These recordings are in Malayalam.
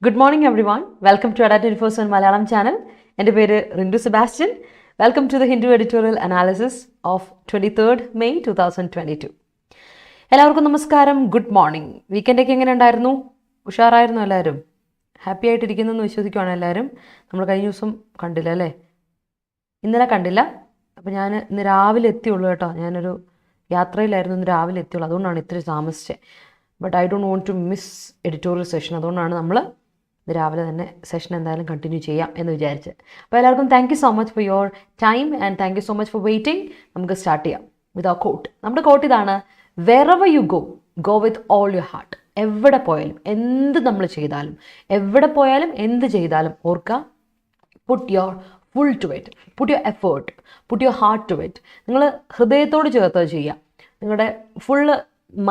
Good morning everyone. Welcome to Adda247 Malayalam channel. എൻ്റെ പേര് Rindu Sebastian. Welcome to the Hindu editorial analysis of 23rd May 2022. എല്ലാവർക്കും നമസ്കാരം. Good morning. വീക്കെൻഡൊക്കെ എങ്ങനെ ഉണ്ടായിരുന്നു? ഉഷാറായിരുന്നു എല്ലാവരും? ഹാപ്പി ആയിട്ടിരിക്കുന്നെന്ന് വിശ്വസിക്കുവാണ് എല്ലാവരും. നമ്മൾ കഴിഞ്ഞ ദിവസം കണ്ടില്ല അല്ലേ? ഇന്നലെ കണ്ടില്ല. അപ്പോൾ ഞാൻ ഇന്ന് രാവിലെ എത്തിയുള്ളൂ കേട്ടോ. ഞാനൊരു യാത്രയിലായിരുന്നു, ഇന്ന് രാവിലെ എത്തിയുള്ളൂ. അതുകൊണ്ടാണ് ഇത്തിരി താമസിച്ചത്. But I don't want to miss editorial session. അതുകൊണ്ടാണ് നമ്മൾ ഇത് രാവിലെ തന്നെ സെഷൻ എന്തായാലും കണ്ടിന്യൂ ചെയ്യാം എന്ന് വിചാരിച്ച്. അപ്പോൾ എല്ലാവർക്കും thank you so much for your time and thank you so much four waiting. നമുക്ക് സ്റ്റാർട്ട് ചെയ്യാം വിത്ത് ആ കോട്ട്. നമ്മുടെ കോട്ട് ഇതാണ്: wherever you go with all your heart. എവിടെ പോയാലും എന്ത് നമ്മൾ ചെയ്താലും, എവിടെ പോയാലും എന്ത് ചെയ്താലും ഓർക്കുക, put your full to it, put your effort, put your heart to it. നിങ്ങൾ ഹൃദയത്തോട് ചേർത്ത് ചെയ്യുക, നിങ്ങളുടെ ഫുള്ള്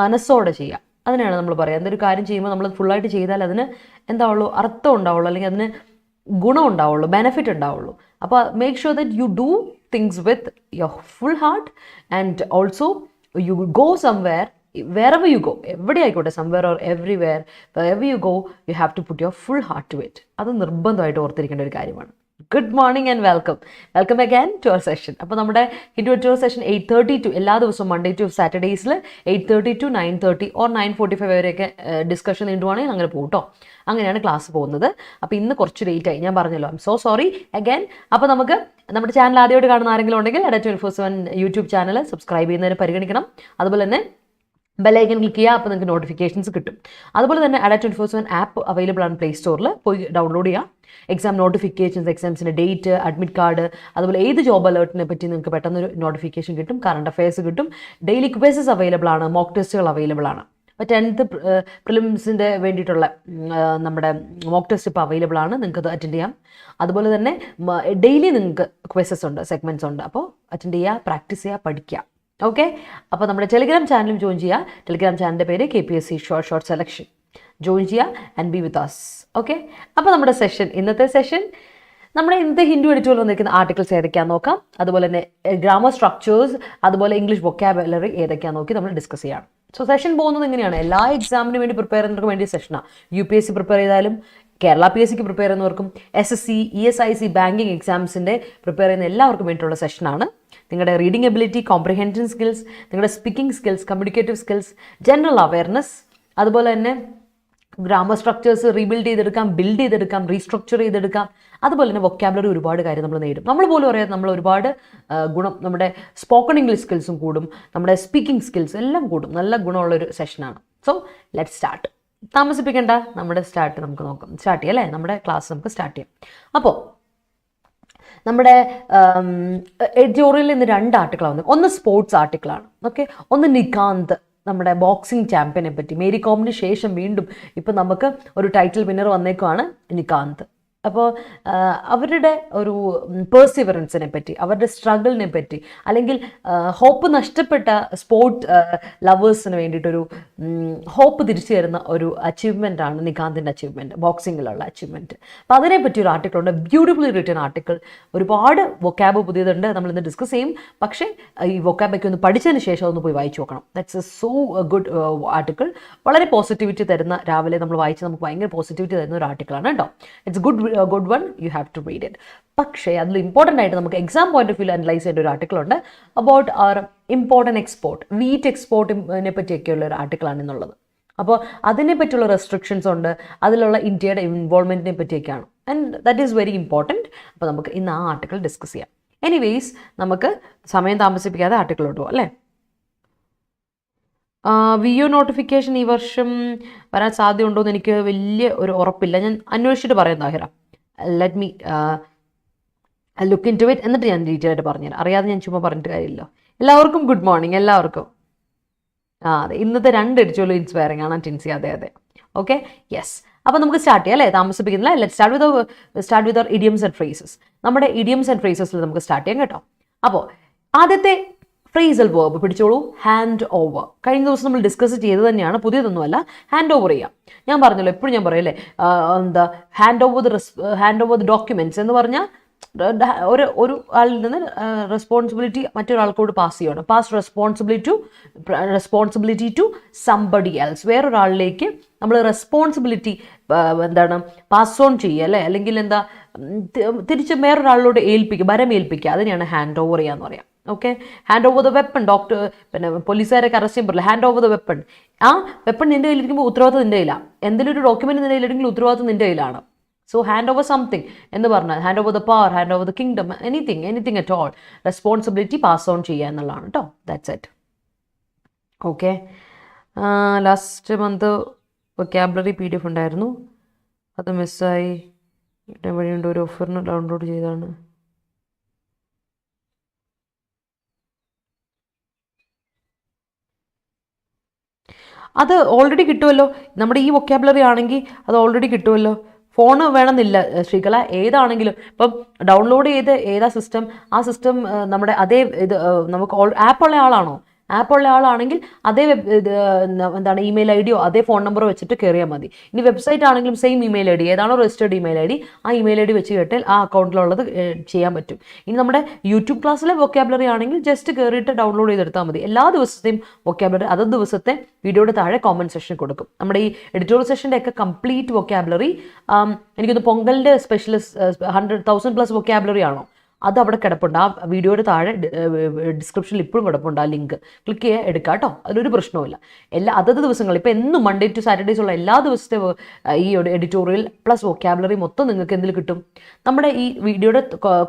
മനസ്സോടെ ചെയ്യുക. അതിനാണ് നമ്മൾ പറയുക. എന്തൊരു കാര്യം ചെയ്യുമ്പോൾ നമ്മൾ ഫുള്ളായിട്ട് ചെയ്താൽ അതിന് എന്താവുള്ളൂ, അർത്ഥം ഉണ്ടാവുള്ളൂ, അല്ലെങ്കിൽ അതിന് ഗുണം ഉണ്ടാവുള്ളൂ, ബെനിഫിറ്റ് ഉണ്ടാവുള്ളൂ. അപ്പോൾ make sure that you do things with your full heart and also you go somewhere. wherever you go, എവിടെ ആയിക്കോട്ടെ, somewhere or everywhere, wherever you go, you have to put your full heart to it. അത് നിർബന്ധമായിട്ട് ഓർത്തിരിക്കേണ്ട ഒരു കാര്യമാണ്. Good morning and welcome again to our session. അപ്പോൾ നമ്മുടെ ഹിന്ദു എഡിറ്റോറിയൽ സെഷൻ 8:30 to എല്ലാ ദിവസവും മൺഡേ ടു സാറ്റർഡേയ്സിൽ 8:30 to 9:30 ഓർ 9:45 വരെയൊക്കെ ഡിസ്കഷൻ നീണ്ടുവാണെങ്കിൽ അങ്ങനെ പോകും കേട്ടോ. അങ്ങനെയാണ് ക്ലാസ് പോകുന്നത്. അപ്പോൾ ഇന്ന് കുറച്ച് ലേറ്റ് ആയി, ഞാൻ പറഞ്ഞല്ലോ, I M so sorry again. അപ്പോൾ നമുക്ക് നമ്മുടെ ചാനൽ ആദ്യമായിട്ട് കാണുന്ന ആരെങ്കിലും ഉണ്ടെങ്കിൽ Adda247 യൂട്യൂബ് ചാനൽ സബ്സ്ക്രൈബ് ചെയ്യുന്നതിന് പരിഗണിക്കണം. അതുപോലെ തന്നെ ബെല്ലൈക്കൻ ക്ലിക്ക് ചെയ്യുക, അപ്പോൾ നിങ്ങൾക്ക് നോട്ടിഫിക്കേഷൻസ് കിട്ടും. അതുപോലെ തന്നെ Adda247 ആപ്പ് അവൈലബിൾ ആണ് പ്ലേ സ്റ്റോറിൽ, പോയി ഡൗൺലോഡ് ചെയ്യുക. എക്സാം നോട്ടിഫിക്കേഷൻസ്, എക്സാംസിൻ്റെ ഡേറ്റ്, അഡ്മിറ്റ് കാർഡ്, അതുപോലെ ഏത് ജോബ് അലേർട്ടിനെ പറ്റി നിങ്ങൾക്ക് പെട്ടെന്നൊരു നോട്ടിഫിക്കേഷൻ കിട്ടും. കറണ്ട് അഫയേഴ്സ് കിട്ടും. ഡെയിലി ക്വിസസ് അവൈലബിൾ ആണ്, മോക്ക് ടെസ്റ്റുകൾ അവൈലബിൾ ആണ്. അപ്പോൾ 10th പ്രിലിംസിൻ്റെ വേണ്ടിയിട്ടുള്ള നമ്മുടെ മോക്ക് ടെസ്റ്റ് ഇപ്പോൾ അവൈലബിൾ ആണ്, നിങ്ങൾക്കത് അറ്റൻഡ് ചെയ്യാം. അതുപോലെ തന്നെ ഡെയിലി നിങ്ങൾക്ക് ക്വിസസ് ഉണ്ട്, സെഗ്മെൻറ്റ്സ് ഉണ്ട്. അപ്പോൾ അറ്റൻഡ് ചെയ്യുക, പ്രാക്ടീസ് ചെയ്യുക, പഠിക്കുക. ഓക്കെ. അപ്പോൾ നമ്മുടെ ടെലിഗ്രാം ചാനലും ജോയിൻ ചെയ്യുക. ടെലിഗ്രാം ചാനലിൻ്റെ പേര് KPSC ഷോർട്ട് സെലക്ഷൻ. ജോയിൻ ചെയ്യുക and be with us. Okay. അപ്പോൾ നമ്മുടെ സെഷൻ, ഇന്നത്തെ സെഷൻ നമ്മുടെ ഇന്നത്തെ ഹിന്ദു എഡിറ്റോറിയൽ വന്നിരിക്കുന്ന ആർട്ടിക്കിൾസ് ഏതൊക്കെയാണെന്ന് നോക്കാം. അതുപോലെ തന്നെ ഗ്രാമർ സ്ട്രക്ചേഴ്സ്, അതുപോലെ ഇംഗ്ലീഷ് വൊക്കാബുലറി ഏതൊക്കെയാണെന്ന് നോക്കി നമ്മൾ ഡിസ്കസ് ചെയ്യാം. സോ സെഷൻ പോകുന്നത് ഇങ്ങനെയാണ്. എല്ലാ എക്സാമിന് വേണ്ടി പ്രിപ്പയർ ചെയ്യുന്നവർക്ക് വേണ്ടി സെഷനാണ്. UPSC പ്രിപ്പയർ ചെയ്താലും, കേരള PSC പ്രിപ്പയർ ചെയ്യുന്നവർക്കും, SSC, ESIC ബാങ്കിങ് എക്സാംസിൻ്റെ പ്രിപ്പയർ ചെയ്യുന്ന എല്ലാവർക്കും വേണ്ടിയിട്ടുള്ള സെഷനാണ്. നിങ്ങളുടെ റീഡിംഗ് എബിലിറ്റി, കോംപ്രിഹെൻഷൻ സ്കിൽസ്, നിങ്ങളുടെ speaking skills, communicative skills, general awareness, അതുപോലെ തന്നെ ഗ്രാമർ സ്ട്രക്ചേഴ്സ് റീബിൽഡ് ചെയ്തെടുക്കാം, ബിൽഡ് ചെയ്തെടുക്കാം, റീസ്ട്രക്ചർ ചെയ്തെടുക്കാം. അതുപോലെ തന്നെ വൊക്കാബുലറി ഒരുപാട് കാര്യം നമ്മൾ നേടും. നമ്മൾ പോലും അറിയാതെ നമ്മൾ ഒരുപാട് ഗുണം, നമ്മുടെ സ്പോക്കൺ ഇംഗ്ലീഷ് സ്കിൽസും കൂടും, നമ്മുടെ സ്പീക്കിംഗ് സ്കിൽസ് എല്ലാം കൂടും. നല്ല ഗുണമുള്ളൊരു സെഷനാണ്. So let start. താമസിപ്പിക്കേണ്ട, നമ്മുടെ സ്റ്റാർട്ട് നമുക്ക് നോക്കാം. സ്റ്റാർട്ട് ചെയ്യാം അല്ലേ? നമ്മുടെ ക്ലാസ് നമുക്ക് സ്റ്റാർട്ട് ചെയ്യാം. അപ്പോൾ നമ്മുടെ എഡിറ്റോറിയലിൽ ഇന്ന് 2 ആർട്ടിക്കിളാണ് വന്നത്. ഒന്ന് സ്പോർട്സ് ആർട്ടിക്കിളാണ്, ഓക്കെ. ഒന്ന് നികാന്ത്, നമ്മുടെ ബോക്സിംഗ് ചാമ്പ്യനെ പറ്റി. മേരി കോമിന് ശേഷം വീണ്ടും ഇപ്പം നമുക്ക് ഒരു ടൈറ്റിൽ വിന്നർ വന്നേക്കുവാണ് നികാന്ത്. അപ്പോൾ അവരുടെ ഒരു പേഴ്സിവറൻസിനെ പറ്റി, അവരുടെ സ്ട്രഗിളിനെ പറ്റി, അല്ലെങ്കിൽ ഹോപ്പ് നഷ്ടപ്പെട്ട സ്പോർട്ട് ലവേഴ്സിന് വേണ്ടിയിട്ടൊരു ഹോപ്പ് തിരിച്ചു തരുന്ന ഒരു അച്ചീവ്മെൻ്റാണ് നികാന്തിൻ്റെ അച്ചീവ്മെൻറ്റ്, ബോക്സിങ്ങിലുള്ള അച്ചീവ്മെൻറ്റ്. അപ്പോൾ അതിനെപ്പറ്റി ഒരു ആർട്ടിക്കിളുണ്ട്, ബ്യൂട്ടിഫുള്ളി റിട്ടൺ ആർട്ടിക്കിൾ. ഒരുപാട് വൊക്കാബ് പുതിയതുണ്ട്, നമ്മളിന്ന് ഡിസ്കസ് ചെയ്യും. പക്ഷേ ഈ വൊക്കാബൊക്കെ ഒന്ന് പഠിച്ചതിന് ശേഷം ഒന്ന് പോയി വായിച്ചു നോക്കണം. That's A so good article. വളരെ പോസിറ്റിവിറ്റി തരുന്ന, രാവിലെ നമ്മൾ വായിച്ച് നമുക്ക് ഭയങ്കര പോസിറ്റിവിറ്റി തരുന്ന ഒരു ആർട്ടിക്കിളാണ് കേട്ടോ. It's good one, you have to read it. പക്ഷേ അതിൽ ഇമ്പോർട്ടൻ്റ് ആയിട്ട് നമുക്ക് exam point of view analyse ചെയ്യേണ്ട ഒരു ആർട്ടിക്കിൾ ഉണ്ട്, about our important export, wheat എക്സ്പോർട്ടിനെ പറ്റിയൊക്കെയുള്ള ഒരു ആർട്ടിക്കിളാണ് എന്നുള്ളത്. അപ്പോൾ അതിനെ പറ്റിയുള്ള റെസ്ട്രിക്ഷൻസ് ഉണ്ട്, അതിലുള്ള ഇന്ത്യയുടെ ഇൻവോൾവ്മെൻറ്റിനെ പറ്റിയൊക്കെയാണ്. And that is very important. അപ്പോൾ നമുക്ക് ഇന്ന് ആ ആർട്ടിക്കിൾ ഡിസ്കസ് ചെയ്യാം. എനിവേയ്സ്, നമുക്ക് സമയം താമസിപ്പിക്കാതെ ആർട്ടിക്കിളോട്ട് പോകാം അല്ലേ? VO നോട്ടിഫിക്കേഷൻ ഈ വർഷം വരാൻ സാധ്യതയുണ്ടോ എന്ന് എനിക്ക് വലിയ ഒരു ഉറപ്പില്ല. ഞാൻ അന്വേഷിച്ചിട്ട് പറയാം Tahira. Let me look into it, എന്നിട്ട് ഞാൻ ഡീറ്റെയിൽ ആയിട്ട് പറഞ്ഞുതരാം. അറിയാതെ ഞാൻ ചുമ്മാ പറഞ്ഞിട്ട് കാര്യമില്ല. എല്ലാവർക്കും ഗുഡ് മോർണിംഗ്, എല്ലാവർക്കും. അതെ, ഇന്നത്തെ 2 എഡിറ്റോറിയൽ ഇൻസ്പയറിംഗ് ആണ് ടിൻസി. അതെ. Okay, yes. അപ്പോൾ നമുക്ക് സ്റ്റാർട്ട് ചെയ്യാം അല്ലേ? താമസിപ്പിക്കുന്നില്ല. Let start with our idioms and phrases. നമ്മുടെ ഇഡിയംസ് ആൻഡ് ഫ്രേസസിൽ നമുക്ക് സ്റ്റാർട്ട് ചെയ്യാം കേട്ടോ. അപ്പോൾ ആദ്യത്തെ ഫ്രേസൽ വേർബ് പിടിച്ചോളൂ, ഹാൻഡ് ഓവർ. കഴിഞ്ഞ ദിവസം നമ്മൾ ഡിസ്കസ് ചെയ്ത് തന്നെയാണ്, പുതിയതൊന്നുമല്ല. ഹാൻഡ് ഓവർ ചെയ്യാം. ഞാൻ പറഞ്ഞല്ലോ, എപ്പോഴും ഞാൻ പറയല്ലേ, എന്താ ഹാൻഡ് ഓവർ ദ ഡോക്യുമെൻറ്റ്സ് എന്ന് പറഞ്ഞാൽ ഒരു ആളിൽ നിന്ന് റെസ്പോൺസിബിലിറ്റി മറ്റൊരാൾക്കോട് പാസ് ചെയ്യണം. Pass responsibility to somebody else. വേറൊരാളിലേക്ക് നമ്മൾ റെസ്പോൺസിബിലിറ്റി എന്താണ് പാസ് ഓൺ ചെയ്യുക അല്ലേ, അല്ലെങ്കിൽ എന്താ തിരിച്ച് വേറൊരാളിലോട് ഭരമേൽപ്പിക്കുക. അതിനെയാണ് ഹാൻഡ് ഓവർ ചെയ്യാന്ന് പറയാം. Okay, hand over the weapon. Doctor പിന്നെ പോലീസുകാരൊക്കെ അറസ്റ്റ് ചെയ്യുമ്പോൾ ഹാൻഡ് ഓവർ ദ വെപ്പൺ. ആ വെപ്പൺ നിന്റെ കയ്യിലിരിക്കുമ്പോൾ ഉത്തരവാദിത്തം നിന്റെ കയ്യിലാണ്. എന്തെങ്കിലും ഒരു ഡോക്യുമെന്റ് നിന്റെ കയ്യിലിരിക്കുമ്പോൾ ഉത്തരവാദിത്തം നിന്റെ കയ്യിലാണ്. സോ ഹാൻഡ് ഓവർ സംതിങ് എന്ന് പറഞ്ഞാൽ hand over the power, hand over the kingdom, anything at all. Responsibility pass on ചെയ്യുക എന്നുള്ളതാണ് കേട്ടോ. That's it. Okay, last month vocabulary PDF ഉണ്ടായിരുന്നു, അത് മിസ്സായി. വഴിയുണ്ട്, ഒരു ഓഫറിന് ഡൗൺലോഡ് ചെയ്താണ്. അത് ഓൾറെഡി കിട്ടുമല്ലോ. നമ്മുടെ ഈ വൊക്കാബുലറി ആണെങ്കിൽ അത് ഓൾറെഡി കിട്ടുമല്ലോ. ഫോണ് വേണമെന്നില്ല ശ്രീകല, ഏതാണെങ്കിലും. ഇപ്പം ഡൗൺലോഡ് ചെയ്ത് ഏതാ സിസ്റ്റം, ആ സിസ്റ്റം നമ്മുടെ അതേ ഇത് നമുക്ക് ആപ്പുള്ള ആളാണോ, ആപ്പുള്ള ആളാണെങ്കിൽ അതേ എന്താണ് ഇമെയിൽ ID യോ അതേ ഫോൺ നമ്പറോ വെച്ചിട്ട് കയറിയാൽ മതി. ഇനി വെബ്സൈറ്റ് ആണെങ്കിലും സെയിം ഇമെയിൽ ID, ഏതാണോ രജിസ്റ്റേർഡ് ഇമെയിൽ ID, ആ ഇമെയിൽ ID വെച്ച് കേട്ടാൽ ആ അക്കൗണ്ടിലുള്ളത് ചെയ്യാൻ പറ്റും. ഇനി നമ്മുടെ യൂട്യൂബ് ക്ലാസ്സിലെ വൊക്കാബുലറി ആണെങ്കിൽ ജസ്റ്റ് കയറിയിട്ട് ഡൗൺലോഡ് ചെയ്തെടുത്താൽ മതി. എല്ലാ ദിവസത്തെയും വൊക്കാബുലറി അതത് ദിവസത്തെ വീഡിയോയുടെ താഴെ കോമൻറ്റ് സെക്ഷൻ കൊടുക്കും. നമ്മുടെ ഈ എഡിറ്റോറിയൽ സെഷൻ്റെ ഒക്കെ കംപ്ലീറ്റ് വൊക്കാബുലറി, എനിക്കൊന്ന് പൊങ്കലിൻ്റെ സ്പെഷ്യലിസ്റ്റ് 100,000+ വൊക്കാബുലറി ആണോ, അത് അവിടെ കിടപ്പുണ്ട്. ആ വീഡിയോയുടെ താഴെ ഡിസ്ക്രിപ്ഷനിൽ ഇപ്പോഴും കിടപ്പുണ്ട്. ആ ലിങ്ക് ക്ലിക്ക് ചെയ്യുക, എടുക്കുക കേട്ടോ. അതിലൊരു പ്രശ്നവുമില്ല. അതത് ദിവസങ്ങൾ ഇപ്പോൾ എന്നും Monday to Saturdays ഉള്ള എല്ലാ ദിവസത്തെ ഈ എഡിറ്റോറിയൽ പ്ലസ് വൊക്കാബുലറി മൊത്തം നിങ്ങൾക്ക് എന്തിൽ കിട്ടും? നമ്മുടെ ഈ വീഡിയോയുടെ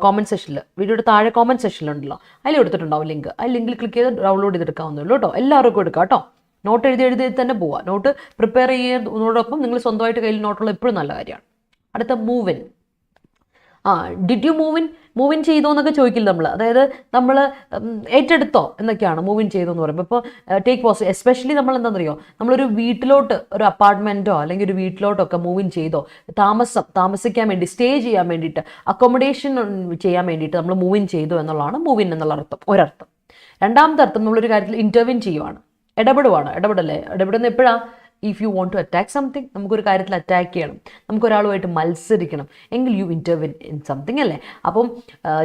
കോമൻറ്റ് സെക്ഷനിൽ, വീഡിയോയുടെ താഴെ കോമൻറ്റ് സെക്ഷനിലുണ്ടല്ലോ, അതിൽ എടുത്തിട്ടുണ്ടാവും ലിങ്ക്. ആ ലിങ്കിൽ ക്ലിക്ക് ചെയ്ത് ഡൗൺലോഡ് ചെയ്തെടുക്കാവുന്നുള്ളൂ കേട്ടോ. എല്ലാവർക്കും എടുക്കാം കേട്ടോ. നോട്ട് എഴുതി തന്നെ പോവുക. നോട്ട് പ്രിപ്പയർ ചെയ്യുന്നതോടൊപ്പം നിങ്ങൾ സ്വന്തമായിട്ട് കയ്യിൽ നോട്ടുള്ള എപ്പോഴും നല്ല കാര്യമാണ്. അടുത്ത മൂവിൻ. ഡിഡ് യു മൂവിൻ ചെയ്തോ എന്നൊക്കെ ചോദിക്കില്ല നമ്മൾ. അതായത് നമ്മൾ ഏറ്റെടുത്തോ എന്നൊക്കെയാണ് മൂവിൻ ചെയ്തോ എന്ന് പറയുമ്പോൾ. ഇപ്പോൾ ടേക്ക് പോസിറ്റീവ്, എസ്പെഷ്യലി നമ്മൾ എന്താണെന്നറിയോ, നമ്മളൊരു വീട്ടിലോട്ട്, ഒരു അപ്പാർട്ട്മെൻറ്റോ അല്ലെങ്കിൽ ഒരു വീട്ടിലോട്ടൊക്കെ മൂവിൻ ചെയ്തോ, താമസിക്കാൻ വേണ്ടി, സ്റ്റേ ചെയ്യാൻ വേണ്ടിയിട്ട്, അക്കോമഡേഷൻ ചെയ്യാൻ വേണ്ടിയിട്ട് നമ്മൾ മൂവിൻ ചെയ്തോ എന്നുള്ളതാണ് മൂവിൻ എന്നുള്ള അർത്ഥം, ഒരർത്ഥം. രണ്ടാമത്തെ അർത്ഥം നമ്മളൊരു കാര്യത്തിൽ ഇൻ്റർവ്യൂ ചെയ്യുവാണ്, ഇടപെടല്ലേ. ഇടപെടുന്ന എപ്പോഴാണ്? If you want to attack something, നമുക്കൊരു കാര്യത്തിൽ അറ്റാക്ക് ചെയ്യണം, നമുക്കൊരാളുമായിട്ട് മത്സരിക്കണം എങ്കിൽ യു ഇൻ്റർവെൻ ഇൻ സംതിങ് അല്ലേ. അപ്പം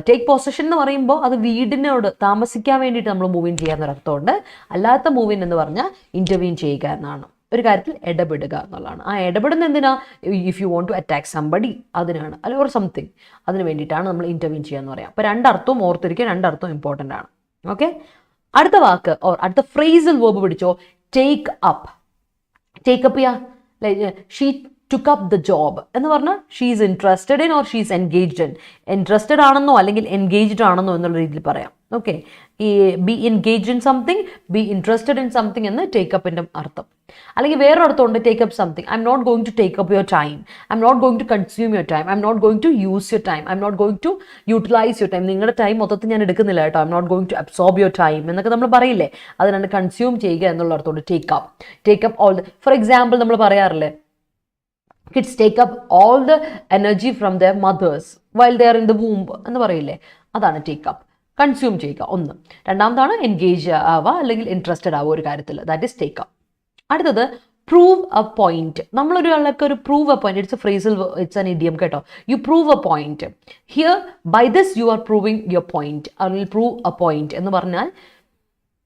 ടേക്ക് പൊസഷൻ എന്ന് പറയുമ്പോൾ അത് വീടിനോട് താമസിക്കാൻ വേണ്ടിയിട്ട് നമ്മൾ മൂവിൻ ചെയ്യാന്നൊരർത്ഥമുണ്ട്. അല്ലാത്ത മൂവിൻ എന്ന് പറഞ്ഞാൽ ഇൻ്റർവ്യൂൻ ചെയ്യുക എന്നാണ്, ഒരു കാര്യത്തിൽ ഇടപെടുക എന്നുള്ളതാണ്. ആ ഇടപെടുന്ന എന്തിനാ? If you want to attack somebody, അതിനാണ്, അല്ലെങ്കിൽ ഒരു സംതിങ്, അതിന് വേണ്ടിയിട്ടാണ് നമ്മൾ ഇൻ്റർവ്യൂൻ ചെയ്യുക എന്ന് പറയാം. അപ്പോൾ രണ്ടർത്ഥവും ഓർത്തിരിക്കുക, രണ്ടർത്ഥവും ഇമ്പോർട്ടൻ്റ് ആണ്. ഓക്കെ, അടുത്ത വാക്ക് അടുത്ത ഫ്രേസൽ വേർബ് പിടിച്ചോ, ടേക്ക് അപ്പ്. ടേക്ക് അപ്പ് ചെയ്യാ, she took up the job എന്ന് പറഞ്ഞാൽ she is interested in or she is engaged in. Interested ആണെന്നോ അല്ലെങ്കിൽ എൻഗേജ്ഡ് ആണെന്നോ എന്നുള്ള രീതിയിൽ പറയാം. ഓക്കെ, ഈ be engaged in something, be interested in something എന്ന് ടേക്കപ്പിൻ്റെ അർത്ഥം. അല്ലെങ്കിൽ വേറെ അർത്ഥമുണ്ട് take up something. I'm not going to take up your time, I'm not going to consume your time, I'm not going to use your time, I'm not going to utilise your time. നിങ്ങളുടെ ടൈം മൊത്തത്തിൽ ഞാൻ എടുക്കുന്നില്ല കേട്ടോ. I'm not going to absorb your time എന്നൊക്കെ നമ്മൾ പറയില്ലേ, അതിനാണ് കൺസ്യൂം ചെയ്യുക എന്നുള്ള അർത്ഥമുണ്ട് take up all the. For example നമ്മൾ പറയാറില്ലേ, kids take up all the energy from their mothers while they are in the womb എന്ന് പറയില്ലേ, അതാണ് ടേക്ക് അപ്പ്. കൺസ്യൂം ചെയ്യുക ഒന്ന്. രണ്ടാമതാണ് എൻഗേജ് ആവുക അല്ലെങ്കിൽ ഇൻട്രസ്റ്റഡ് ആവുക ഒരു കാര്യത്തിൽ, ദാറ്റ് ഈസ് ടേക്ക് അപ്പ്. അടുത്തത് പ്രൂവ് എ പോയിന്റ്. നമ്മളൊരാളൊക്കെ ഒരു prove a point, it's a phrasal, it's an idiom കേട്ടോ. You prove a point. Here by this you are proving your point, അല്ലെങ്കിൽ പ്രൂവ് എ പോയിന്റ് എന്ന് പറഞ്ഞാൽ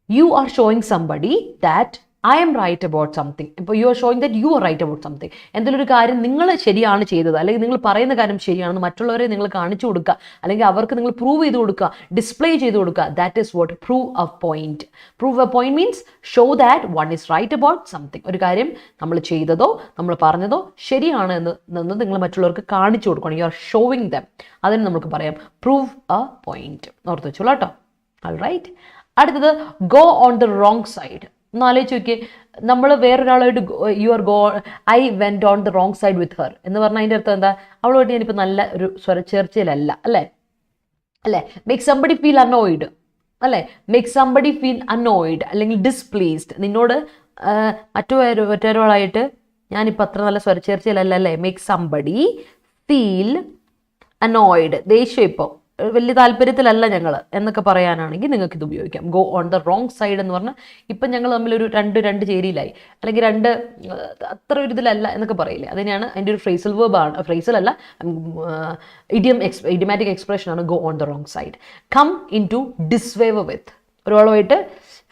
you are showing somebody that I am right about something. ഇപ്പോൾ you are showing that you are right about something. എന്തെങ്കിലും ഒരു കാര്യം നിങ്ങൾ ശരിയാണ് ചെയ്തത്, അല്ലെങ്കിൽ നിങ്ങൾ പറയുന്ന കാര്യം ശരിയാണെന്ന് മറ്റുള്ളവരെ നിങ്ങൾ കാണിച്ചു കൊടുക്കുക, അല്ലെങ്കിൽ അവർക്ക് നിങ്ങൾ പ്രൂവ് ചെയ്ത് കൊടുക്കുക, ഡിസ്പ്ലേ ചെയ്ത് കൊടുക്കുക. That is what prove a point. Prove a point means show that one is right about something. ഒരു കാര്യം നമ്മൾ ചെയ്തതോ നമ്മൾ പറഞ്ഞതോ ശരിയാണ് എന്ന് നിങ്ങൾ മറ്റുള്ളവർക്ക് കാണിച്ചു കൊടുക്കണം. You are showing them. അതിന് നമുക്ക് പറയാം പ്രൂവ് എ പോയിന്റ്. ഓർത്ത് വെച്ചോളൂ കേട്ടോ. All right. അടുത്തത് go on the wrong side. ഒന്ന് ആലോചിച്ച് നോക്കിയേ, നമ്മൾ വേറൊരാളായിട്ട് I went on the wrong side with her എന്ന് പറഞ്ഞാൽ അതിൻ്റെ അർത്ഥം എന്താ? അവളുമായിട്ട് ഞാനിപ്പോൾ നല്ല ഒരു ചേർച്ചയിലല്ല അല്ലേ. മേക്ക് സംബഡി ഫീൽ അനോയിഡ് അല്ലേ, മേക്ക് സംബഡി ഫീൽ അനോയിഡ് അല്ലെങ്കിൽ ഡിസ്പ്ലേസ്ഡ്. നിന്നോട് മറ്റൊരാളായിട്ട് ഞാനിപ്പോൾ അത്ര നല്ല സ്വരച്ചേർച്ചയിലല്ല അല്ലേ. മേക്ക് സംബഡി ഫീൽ അനോയിഡ്, ദേഷ്യം ഇപ്പോൾ വലിയ താല്പര്യത്തിലല്ല ഞങ്ങൾ എന്നൊക്കെ പറയാനാണെങ്കിൽ നിങ്ങൾക്ക് ഇത് ഉപയോഗിക്കാം. Go on the wrong side എന്ന് പറഞ്ഞാൽ ഇപ്പം ഞങ്ങൾ തമ്മിലൊരു രണ്ട് ചേരിയിലായി, അല്ലെങ്കിൽ അത്ര ഒരു ഇതിലല്ല എന്നൊക്കെ പറയില്ലേ, അതിനെയാണ് അതിൻ്റെ ഒരു ഫ്രേസൽ വേർബാണ്. ഫ്രേസലല്ല, ഇഡിയമാറ്റിക് എക്സ്പ്രഷനാണ് go on the wrong side. Come into disfavour with, ഒരാളുമായിട്ട്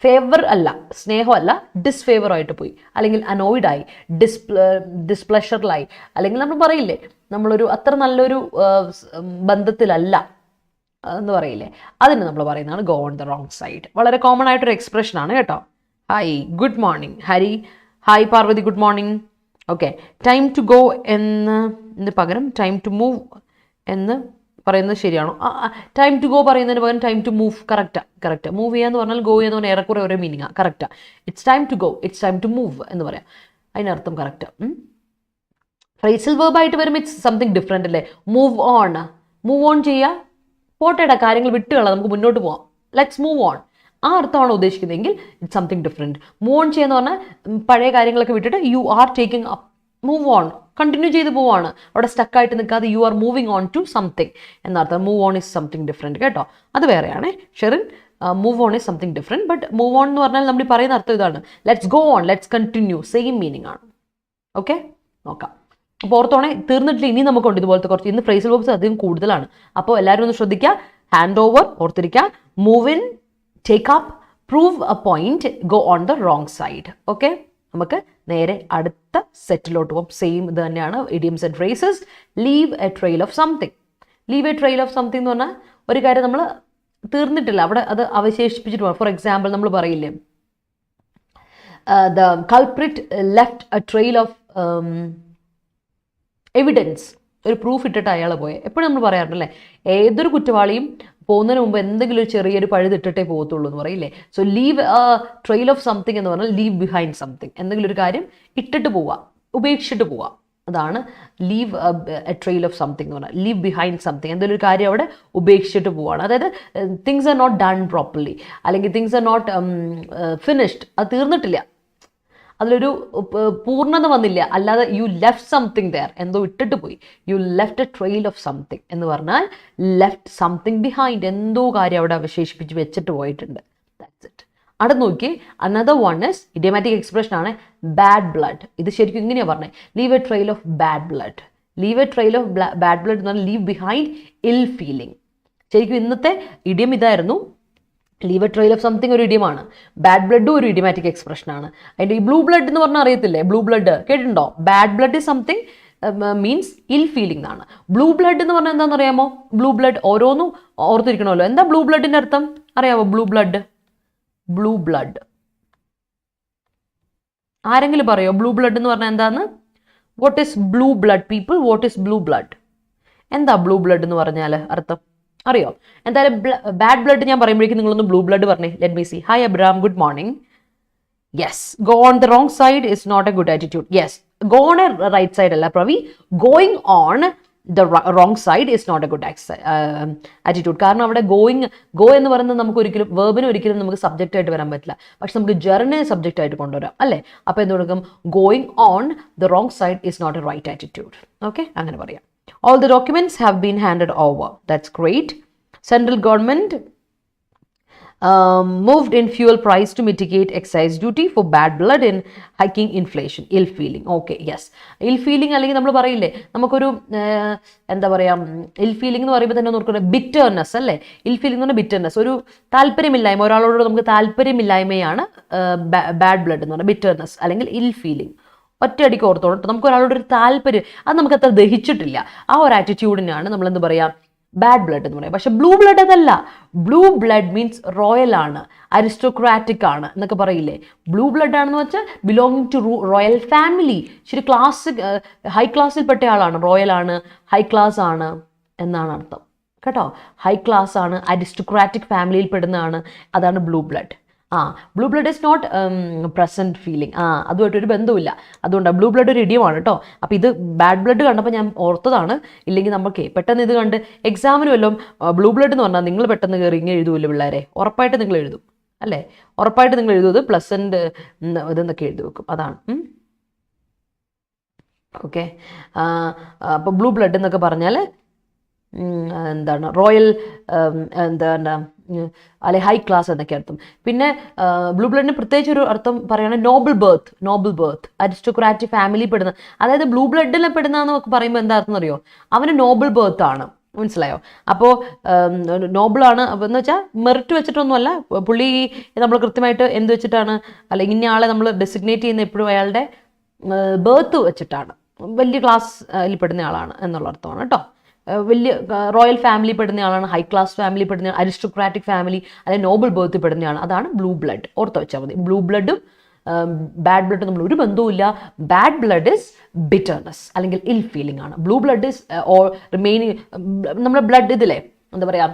ഫേവർ അല്ല, സ്നേഹമല്ല, ഡിസ്ഫേവറായിട്ട് പോയി, അല്ലെങ്കിൽ അനോയിഡായി, ഡിസ്പ്ലഷറിലായി, അല്ലെങ്കിൽ നമ്മൾ പറയില്ലേ നമ്മളൊരു അത്ര നല്ലൊരു ബന്ധത്തിലല്ല എന്ന് പറയില്ലേ, അതിന് നമ്മൾ പറയുന്നതാണ് go on the wrong side. വളരെ കോമൺ ആയിട്ടൊരു എക്സ്പ്രഷനാണ് കേട്ടോ. Hi good morning Hari, hi Parvati good morning. Okay, time to go എന്ന് പകരം ടൈം ടു മൂവ് എന്ന് പറയുന്നത് ശരിയാണോ? ടൈം ടു ഗോ പറയുന്നതിന് പകരം time to move. Correct. Move ചെയ്യാന്ന് പറഞ്ഞാൽ ഗോ എന്ന് പറഞ്ഞാൽ ഏറെക്കുറെ ഒരേ മീനിങ്ങാണ്. കറക്റ്റാ. It's time to go, it's time to move എന്ന് പറയാം. അതിനർത്ഥം കറക്റ്റ്. ഫ്രേസൽ വേർബായിട്ട് വരുമ്പോൾ ഇറ്റ്സ് സംതിങ് ഡിഫറെൻ്റ് അല്ലേ. മൂവ് ഓൺ ചെയ്യുക, പോട്ടേടാ കാര്യങ്ങൾ വിട്ടുകളാം, നമുക്ക് മുന്നോട്ട് പോവാം, ലെറ്റ്സ് മൂവ് ഓൺ, ആ അർത്ഥമാണ് ഉദ്ദേശിക്കുന്നതെങ്കിൽ it's something different. Move on ചെയ്യാന്ന് പറഞ്ഞാൽ പഴയ കാര്യങ്ങളൊക്കെ വിട്ടിട്ട് you are taking up, move on, continue ചെയ്ത് പോവാണ്, അവിടെ സ്റ്റക്കായിട്ട് നിൽക്കാതെ you are moving on to something എന്നർത്ഥം. Move on is something different കേട്ടോ, അത് വേറെയാണ്. Sherin, move on is something different, but move on എന്ന് പറഞ്ഞാൽ നമ്മൾ പറയുന്ന അർത്ഥം ഇതാണ്, let's go on, let's continue, same meaning ആണ്. ഓക്കെ, നോക്കാം. അപ്പോൾ ഓർത്തോണേ, തീർന്നിട്ടില്ല, ഇനി നമുക്കുണ്ട് ഇതുപോലത്തെ കുറച്ച്. ഇന്ന് ഫ്രേസൽ വേർബ്സ് അധികം കൂടുതലാണ്, അപ്പോൾ എല്ലാവരും ഒന്ന് ശ്രദ്ധിക്കുക. ഹാൻഡ് ഓവർ ഓർത്തിരിക്കുക, move in, take up, prove a point, go on the wrong side. Okay, നമുക്ക് നേരെ അടുത്ത സെറ്റിലോട്ട് പോകും. സെയിം ഇത് തന്നെയാണ്, idioms and phrases. Leave a trail of something. Leave a trail of something എന്ന് പറഞ്ഞാൽ ഒരു കാര്യം നമ്മൾ തീർന്നിട്ടില്ല, അവിടെ അത് അവശേഷിപ്പിച്ചിട്ട് പോകാം. ഫോർ എക്സാമ്പിൾ നമ്മൾ പറയില്ലേ, the culprit left a trail of evidence, ഒരു പ്രൂഫ് ഇട്ടിട്ട് അയാൾ പോയെ. എപ്പോഴും നമ്മൾ പറയാറുണ്ടല്ലേ, ഏതൊരു കുറ്റവാളിയും പോകുന്നതിന് മുമ്പ് എന്തെങ്കിലും ഒരു ചെറിയൊരു പഴുതിട്ടിട്ടേ പോകത്തുള്ളൂ എന്ന് പറയില്ലേ. So leave a trail of something എന്ന് പറഞ്ഞാൽ ലീവ് ബിഹൈൻഡ് സംതിങ്, എന്തെങ്കിലും ഒരു കാര്യം ഇട്ടിട്ട് പോവുക, ഉപേക്ഷിച്ചിട്ട് പോവുക, അതാണ് leave a trail of something എന്ന് പറഞ്ഞാൽ. ലീവ് ബിഹൈൻഡ് സംതിങ്, എന്തെങ്കിലും ഒരു കാര്യം അവിടെ ഉപേക്ഷിച്ചിട്ട് പോവുകയാണ്. അതായത് things are not done properly, അല്ലെങ്കിൽ തിങ്സ് ആർ നോട്ട് ഫിനിഷ്ഡ്, അത് തീർന്നിട്ടില്ല, അതിലൊരു പൂർണ്ണത വന്നില്ല, അല്ലാതെ യു ലെഫ്റ്റ് സംതിങ് ദെയർ, എന്തോ ഇട്ടിട്ട് പോയി. You left a trail of something എന്ന് പറഞ്ഞാൽ ലെഫ്റ്റ് സംതിങ് ബിഹൈൻഡ്, എന്തോ കാര്യം അവിടെ അവശേഷിപ്പിച്ച് വെച്ചിട്ട് പോയിട്ടുണ്ട്. That's it. അവിടെ നോക്കി, another one is idiomatic expression ആണ് ബാഡ് ബ്ലഡ്. ഇത് ശരിക്കും ഇങ്ങനെയാണ് പറഞ്ഞത്, leave a trail of bad blood. Leave a trail of bad blood എന്ന് പറഞ്ഞാൽ ലീവ് ബിഹൈൻഡ് ഇൽ ഫീലിംഗ്. ശരിക്കും ഇന്നത്തെ ഇഡിയം ഇതായിരുന്നു. Leave a trail of something ഒരു ഇഡിയമാണ്, ബാഡ് ബ്ലഡും ഒരു ഇഡിയമാറ്റിക് എക്സ്പ്രഷനാണ്. അതിൻ്റെ ഈ ബ്ലൂ ബ്ലഡ് എന്ന് പറഞ്ഞാൽ അറിയത്തില്ലേ, ബ്ലൂ ബ്ലഡ് കേട്ടിട്ടുണ്ടോ? Bad blood is something means ഇൽ ഫീലിംഗ് എന്നാണ്. ബ്ലൂ ബ്ലഡ് എന്ന് പറഞ്ഞാൽ എന്താണെന്ന് അറിയാമോ? ബ്ലൂ ബ്ലഡ് ഓരോന്നും ഓർത്തിരിക്കണമല്ലോ. എന്താ ബ്ലൂ ബ്ലഡിൻ്റെ അർത്ഥം അറിയാമോ? ബ്ലൂ ബ്ലഡ് ആരെങ്കിലും പറയോ ബ്ലൂ ബ്ലഡ് എന്ന് പറഞ്ഞാൽ എന്താന്ന്? What is blue blood people, what is blue blood? എന്താ ബ്ലൂ ബ്ലഡ് എന്ന് പറഞ്ഞാൽ അർത്ഥം അറിയോ? എന്തായാലും ബാഡ് ബ്ലഡ് ഞാൻ പറയുമ്പോഴേക്കും നിങ്ങളൊന്ന് ബ്ലൂ ബ്ലഡ് പറഞ്ഞേ. Let me see. Hi Abram, good morning. Yes, go on the wrong side is not a good attitude. Yes, go on a right side അല്ല Pravi, going on the wrong side is not a good attitude. കാരണം അവിടെ ഗോ എന്ന് പറയുന്നത് നമുക്ക് ഒരിക്കലും വേർബിന് ഒരിക്കലും നമുക്ക് സബ്ജക്റ്റ് ആയിട്ട് വരാൻ പറ്റില്ല, പക്ഷെ നമുക്ക് ജേർണിനെ സബ്ജക്റ്റ് ആയിട്ട് കൊണ്ടുവരാം അല്ലേ. അപ്പോൾ എന്ത് കൊടുക്കും? Going on the wrong side is not a right attitude. Okay, അങ്ങനെ പറയാം. All the documents have been handed over. That's great. Central government moved in fuel price to mitigate excise duty for bad blood in hiking inflation. Ill feeling. Okay, yes. Ill feeling അല്ലെങ്കിൽ നമ്മൾ പറയില്ലേ, നമുക്കൊരു എന്താ പറയുക, ഇൽ ഫീലിംഗ് എന്ന് പറയുമ്പോൾ തന്നെ നോക്കുന്നത് ബിറ്റർനെസ് അല്ലേ. ഇൽ ഫീലിംഗ് എന്ന് പറഞ്ഞാൽ ബിറ്റർനെസ്, ഒരു താല്പര്യമില്ലായ്മ, ഒരാളോട് നമുക്ക് താല്പര്യമില്ലായ്മയാണ് ബാഡ് ബ്ലഡ് എന്ന് പറഞ്ഞാൽ ബിറ്റർനെസ് അല്ലെങ്കിൽ ഇൽ ഫീലിംഗ്. ഒറ്റയടിക്ക് ഓർത്തോളം നമുക്ക് ഒരാളോട് ഒരു താല്പര്യം, അത് നമുക്ക് അത്ര ദഹിച്ചിട്ടില്ല, ആ ഒരു ആറ്റിറ്റ്യൂഡിനാണ് നമ്മൾ എന്ത് പറയാം, ബാഡ് ബ്ലഡ് എന്ന് പറയാം. പക്ഷെ ബ്ലൂ ബ്ലഡ് അതല്ല. ബ്ലൂ ബ്ലഡ് മീൻസ് റോയൽ ആണ്, അരിസ്റ്റോക്രാറ്റിക് ആണ് എന്നൊക്കെ പറയില്ലേ. ബ്ലൂ ബ്ലഡ് ആണെന്ന് വെച്ചാൽ ബിലോങ്ങിങ് ടു റോയൽ ഫാമിലി, ശരി, ഹൈ ക്ലാസ്സിൽ പെട്ട ആളാണ്, റോയൽ ആണ്, ഹൈ ക്ലാസ് ആണ് എന്നാണ് അർത്ഥം കേട്ടോ. ഹൈ ക്ലാസ് ആണ്, അരിസ്റ്റോക്രാറ്റിക് ഫാമിലിയിൽ പെടുന്നതാണ്, അതാണ് blue blood. Blue blood is not present feeling. അതുമായിട്ടൊരു ബന്ധമില്ല, അതുകൊണ്ടാണ് ബ്ലൂ ബ്ലഡ് ഒരു ഇഡിയമാണ് കേട്ടോ. അപ്പോൾ ഇത് ബാഡ് ബ്ലഡ് കണ്ടപ്പോൾ ഞാൻ ഓർത്തതാണ്. ഇല്ലെങ്കിൽ നമുക്ക് പെട്ടെന്ന് ഇത് കണ്ട് എക്സാമിന് വല്ലതും ബ്ലൂ ബ്ലഡ് എന്ന് പറഞ്ഞാൽ നിങ്ങൾ പെട്ടെന്ന് കയറി ഇങ്ങനെ എഴുതുമല്ലോ പിള്ളേരെ, ഉറപ്പായിട്ട് നിങ്ങൾ എഴുതും അല്ലേ, ഉറപ്പായിട്ട് നിങ്ങൾ എഴുതുന്നത് പ്ലസൻറ്റ് ഇതെന്നൊക്കെ എഴുതി വെക്കും, അതാണ്. ഓക്കെ, അപ്പോൾ ബ്ലൂ ബ്ലഡ് എന്നൊക്കെ പറഞ്ഞാൽ എന്താണ് റോയൽ എന്താണ് അല്ലെ ഹൈ ക്ലാസ് എന്നൊക്കെ അർത്ഥം. പിന്നെ ബ്ലൂ ബ്ലഡിന് പ്രത്യേകിച്ച് ഒരു അർത്ഥം പറയുകയാണെങ്കിൽ നോബിൾ ബർത്ത് അരിസ്റ്റോക്രാറ്റിക് ഫാമിലി പെടുന്ന, അതായത് ബ്ലൂ ബ്ലഡിൽ പെടുന്നതെന്നൊക്കെ പറയുമ്പോൾ എന്താ അർത്ഥം അറിയോ, അവന് നോബിൾ ബർത്ത് ആണ്, മനസ്സിലായോ? അപ്പോൾ നോബിളാണ് എന്ന് വെച്ചാൽ മെറിറ്റ് വെച്ചിട്ടൊന്നുമല്ല, പുള്ളി നമ്മൾ കൃത്യമായിട്ട് എന്ത് വെച്ചിട്ടാണ്, അല്ലെങ്കിൽ ഇന്ന ആളെ നമ്മൾ ഡെസിഗ്നേറ്റ് ചെയ്യുന്ന എപ്പോഴും അയാളുടെ ബർത്ത് വെച്ചിട്ടാണ്, വലിയ ക്ലാസ്സിൽ പെടുന്ന ആളാണ് എന്നുള്ള അർത്ഥമാണ് കേട്ടോ. വലിയ റോയൽ ഫാമിലി പെടുന്ന ആളാണ്, ഹൈ ക്ലാസ് ഫാമിലി പെടുന്ന, അരിസ്റ്റോക്രാറ്റിക് ഫാമിലി അല്ലെങ്കിൽ നോബിൾ ബർത്ത് പെടുന്നതാണ്, അതാണ് ബ്ലൂ ബ്ലഡ്. ഓർത്ത് വെച്ചാൽ മതി. ബ്ലൂ ബ്ലഡും ബാഡ് ബ്ലഡും നമ്മൾ ഒരു ബന്ധവുമില്ല. ബാഡ് ബ്ലഡ് ഇസ് ബിറ്റർനെസ് അല്ലെങ്കിൽ ഇൽ ഫീലിംഗ് ആണ്. ബ്ലൂ ബ്ലഡ് ഇസ് റിമൈനിങ് നമ്മുടെ ബ്ലഡ് ഇതിലെ എന്താ പറയുക,